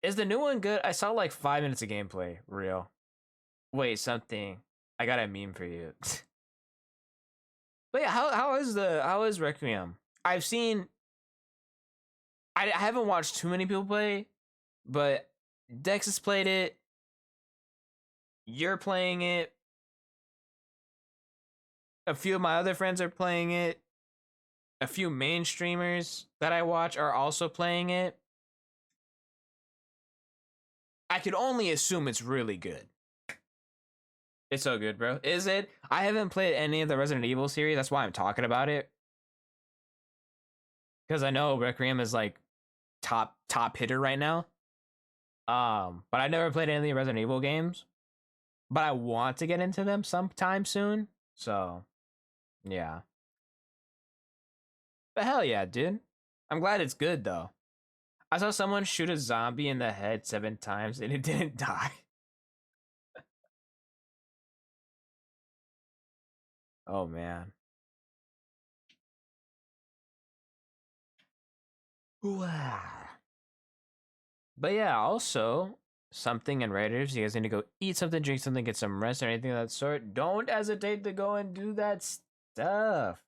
Is the new one good? I saw like 5 minutes of gameplay. Real. Wait, something. I got a meme for you. But yeah, how is Requiem? I've seen. I haven't watched too many people play, but Dex has played it. You're playing it. A few of my other friends are playing it. A few main streamers that I watch are also playing it. I could only assume it's really good. It's so good, bro. Is it? I haven't played any of the Resident Evil series. That's why I'm talking about it. Because I know Requiem is like top hitter right now. But I never played any of the Resident Evil games. But I want to get into them sometime soon. So, yeah. But hell yeah, dude. I'm glad it's good though. I saw someone shoot a zombie in the head 7 times and it didn't die. Oh man. Wow. But yeah, also something in Raiders, you guys need to go eat something, drink something, get some rest, or anything of that sort. Don't hesitate to go and do that stuff.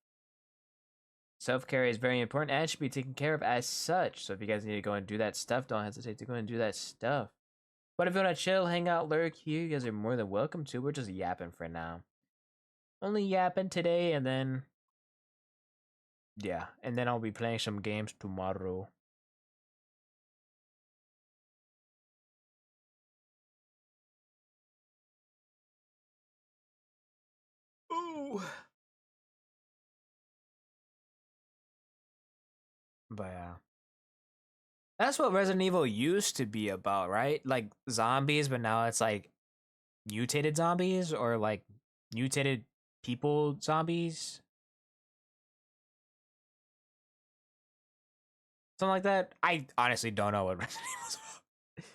Self-care is very important and should be taken care of as such. So if you guys need to go and do that stuff, don't hesitate to go and do that stuff. But if you want to chill, hang out, lurk here, you guys are more than welcome to. We're just yapping for now. Only yapping today, and then yeah, and then I'll be playing some games tomorrow. Ooh. But yeah. That's what Resident Evil used to be about, right? Like zombies, but now it's like mutated zombies or like mutated people zombies. Something like that. I honestly don't know what Resident Evil's about.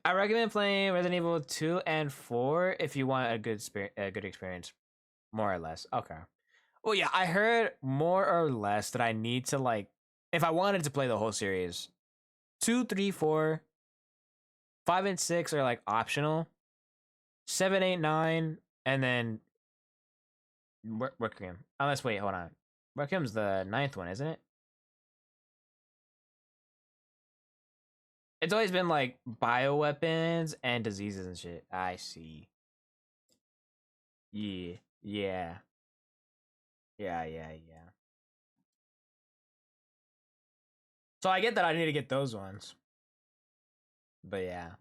I recommend playing Resident Evil 2 and 4 if you want a good experience. More or less. Okay. Well, yeah, I heard more or less that I need to like if I wanted to play the whole series, 2, 3, 4, 5, and 6 are like optional. 7, 8, 9, and then Requiem. Unless wait, hold on. Requiem's the ninth one, isn't it? It's always been like bioweapons and diseases and shit. I see. Yeah. Yeah. Yeah. So I get that I need to get those ones. But yeah.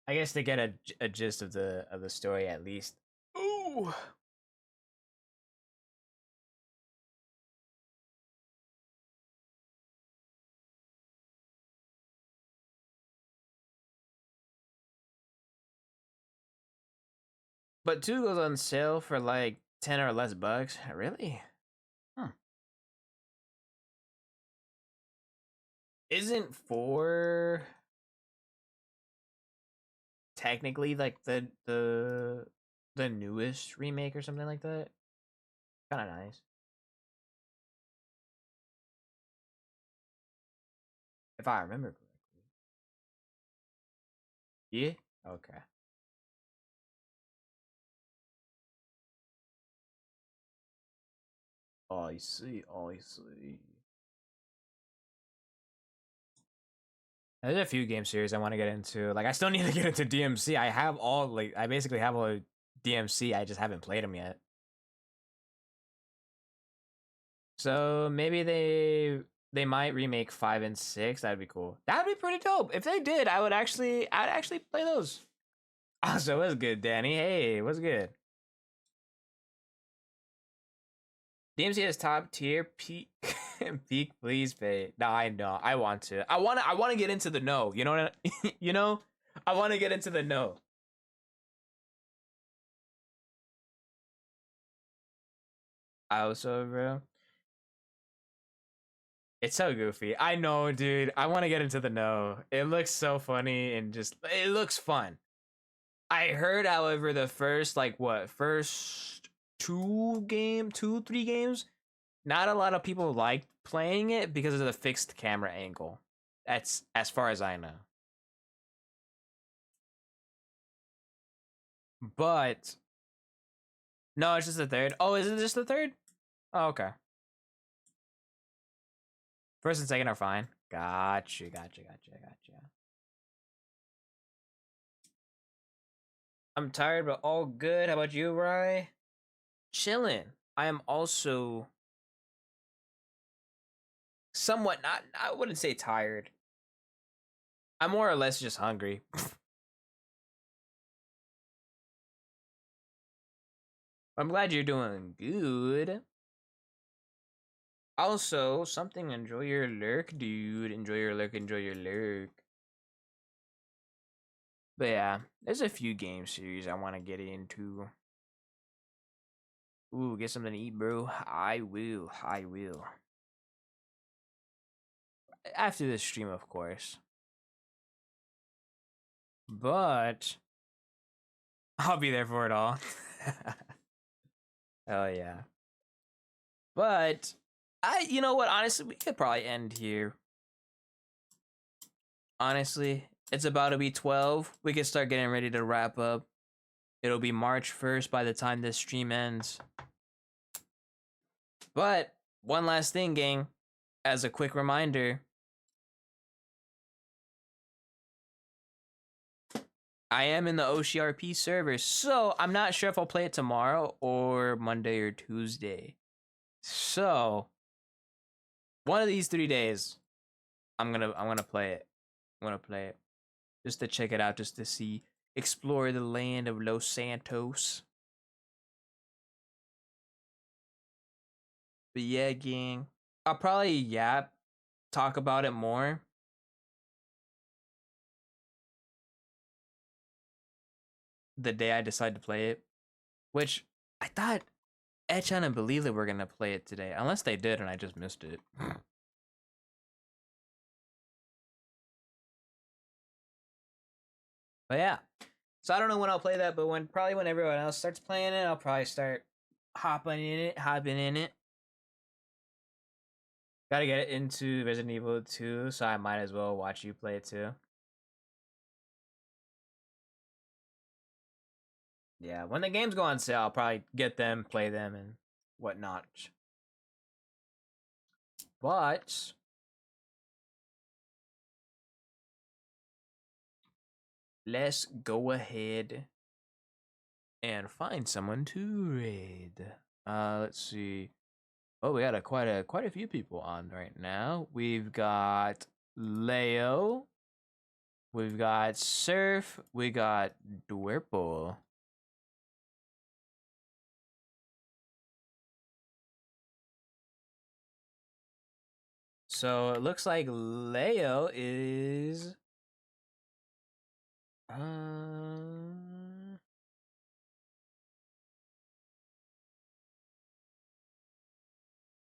I guess to get a gist of the story at least. Ooh. But 2 goes on sale for like 10 or less bucks. Really? Huh. Isn't 4 technically like the newest remake or something like that? Kind of nice. If I remember correctly. Yeah? Okay. I see. I see. There's a few game series I want to get into. Like I still need to get into DMC. I basically have all DMC. I just haven't played them yet. So maybe they might remake 5 and 6. That'd be cool. That'd be pretty dope. If they did, I'd actually play those. Also, what's good, Danny? Hey, what's good? DMC is top tier. Peak, peak. Please pay. No, I know. I want to. I want to get into the know. You know what? You know. I want to get into the know. I also, bro. It's so goofy. I know, dude. I want to get into the know. It looks so funny and just it looks fun. I heard, however, the first first 3 games, not a lot of people liked playing it because of the fixed camera angle. That's as far as I know. But no, it's just the third. Oh, is it just the third? Oh, okay. First and second are fine. Gotcha. I'm tired, but all good. How about you, Rye? Chilling. I am also somewhat not. I wouldn't say tired. I'm more or less just hungry. I'm glad you're doing good. Also, something. Enjoy your lurk, dude. Enjoy your lurk. Enjoy your lurk. But yeah, there's a few game series I want to get into. Ooh, get something to eat, bro. I will. I will. After this stream, of course. But I'll be there for it all. Hell yeah. But you know what? Honestly, we could probably end here. Honestly, it's about to be 12. We could start getting ready to wrap up. It'll be March 1st by the time this stream ends. But one last thing, gang, as a quick reminder, I am in the OCRP server, so I'm not sure if I'll play it tomorrow or Monday or Tuesday. So one of these 3 days, I'm gonna play it. I'm gonna play it just to check it out, just to see, explore the land of Los Santos. But yeah, gang, I'll probably talk about it more the day I decide to play it. Which I thought Echan and Belila were gonna play it today, unless they did and I just missed it. But yeah, so I don't know when I'll play that, but probably when everyone else starts playing it, I'll probably start hopping in it. Gotta get into Resident Evil 2, so I might as well watch you play it too. Yeah, when the games go on sale, I'll probably get them, play them, and whatnot. But let's go ahead and find someone to raid. Let's see. Oh, we got quite a few people on right now. We've got Leo, we've got Surf, we got Dwerple. So it looks like Leo is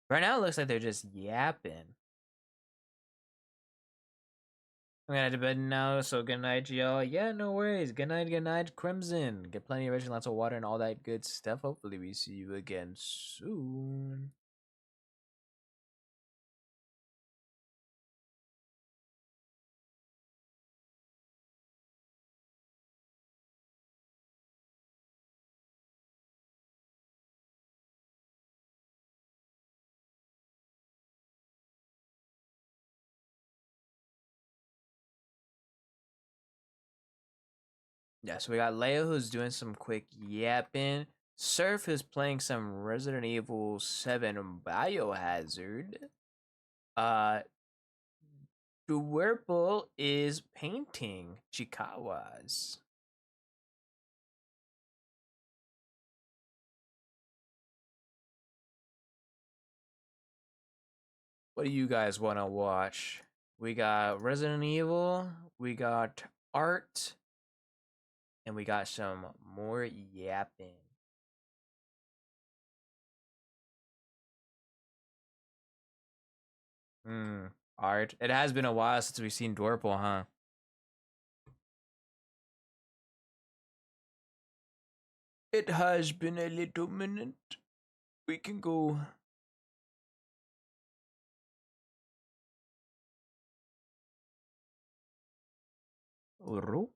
right now it looks like they're just yapping. I'm gonna head to bed now, so good night, y'all. Yeah, no worries. Good night, Crimson. Get plenty of rich, lots of water, and all that good stuff. Hopefully, we see you again soon. Yeah, so we got Leo who's doing some quick yapping. Surf is playing some Resident Evil 7 Biohazard. Uh, Dwerple is painting Chikawas. What do you guys want to watch? We got Resident Evil, we got art, and we got some more yapping. Art. It has been a while since we've seen Dwerple, huh? It has been a little minute. We can go. Oro?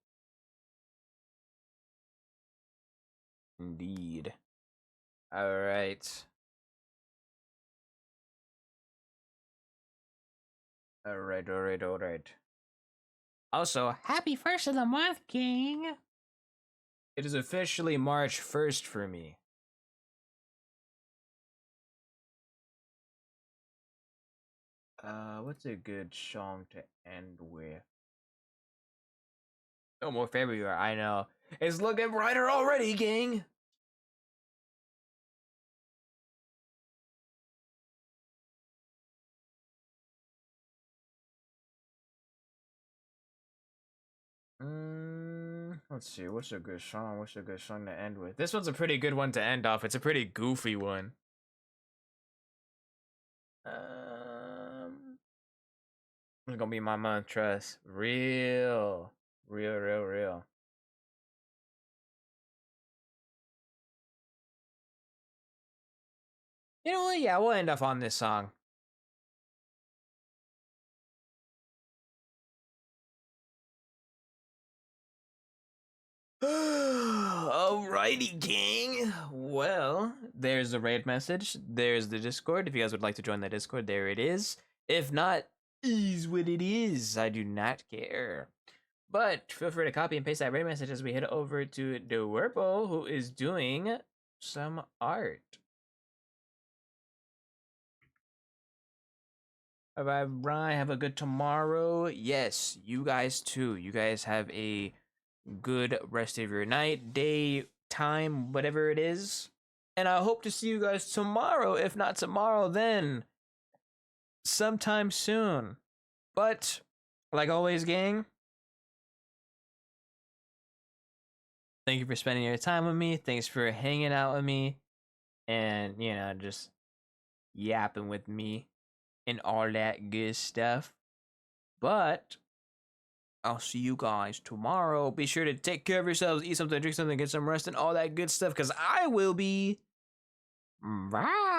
Indeed. Alright. Alright. Also, happy 1st of the month, gang! It is officially March 1st for me. What's a good song to end with? No more February, I know. It's looking brighter already, gang! Let's see. What's a good song? What's a good song to end with? This one's a pretty good one to end off. It's a pretty goofy one. It's gonna be my mantras. Real. Real. You know what? Yeah, we'll end off on this song. Alrighty, gang. Well, there's the raid message. There's the Discord. If you guys would like to join the Discord, there it is. If not, is what it is. I do not care. But feel free to copy and paste that raid message as we head over to Dewerpo, who is doing some art. Bye bye. Have a good tomorrow. Yes, you guys too. You guys have a good rest of your night, day, time, whatever it is. And I hope to see you guys tomorrow. If not tomorrow, then sometime soon. But like always, gang, thank you for spending your time with me. Thanks for hanging out with me and, you know, just yapping with me and all that good stuff. But I'll see you guys tomorrow. Be sure to take care of yourselves, eat something, drink something, get some rest, and all that good stuff, because I will be. Bye.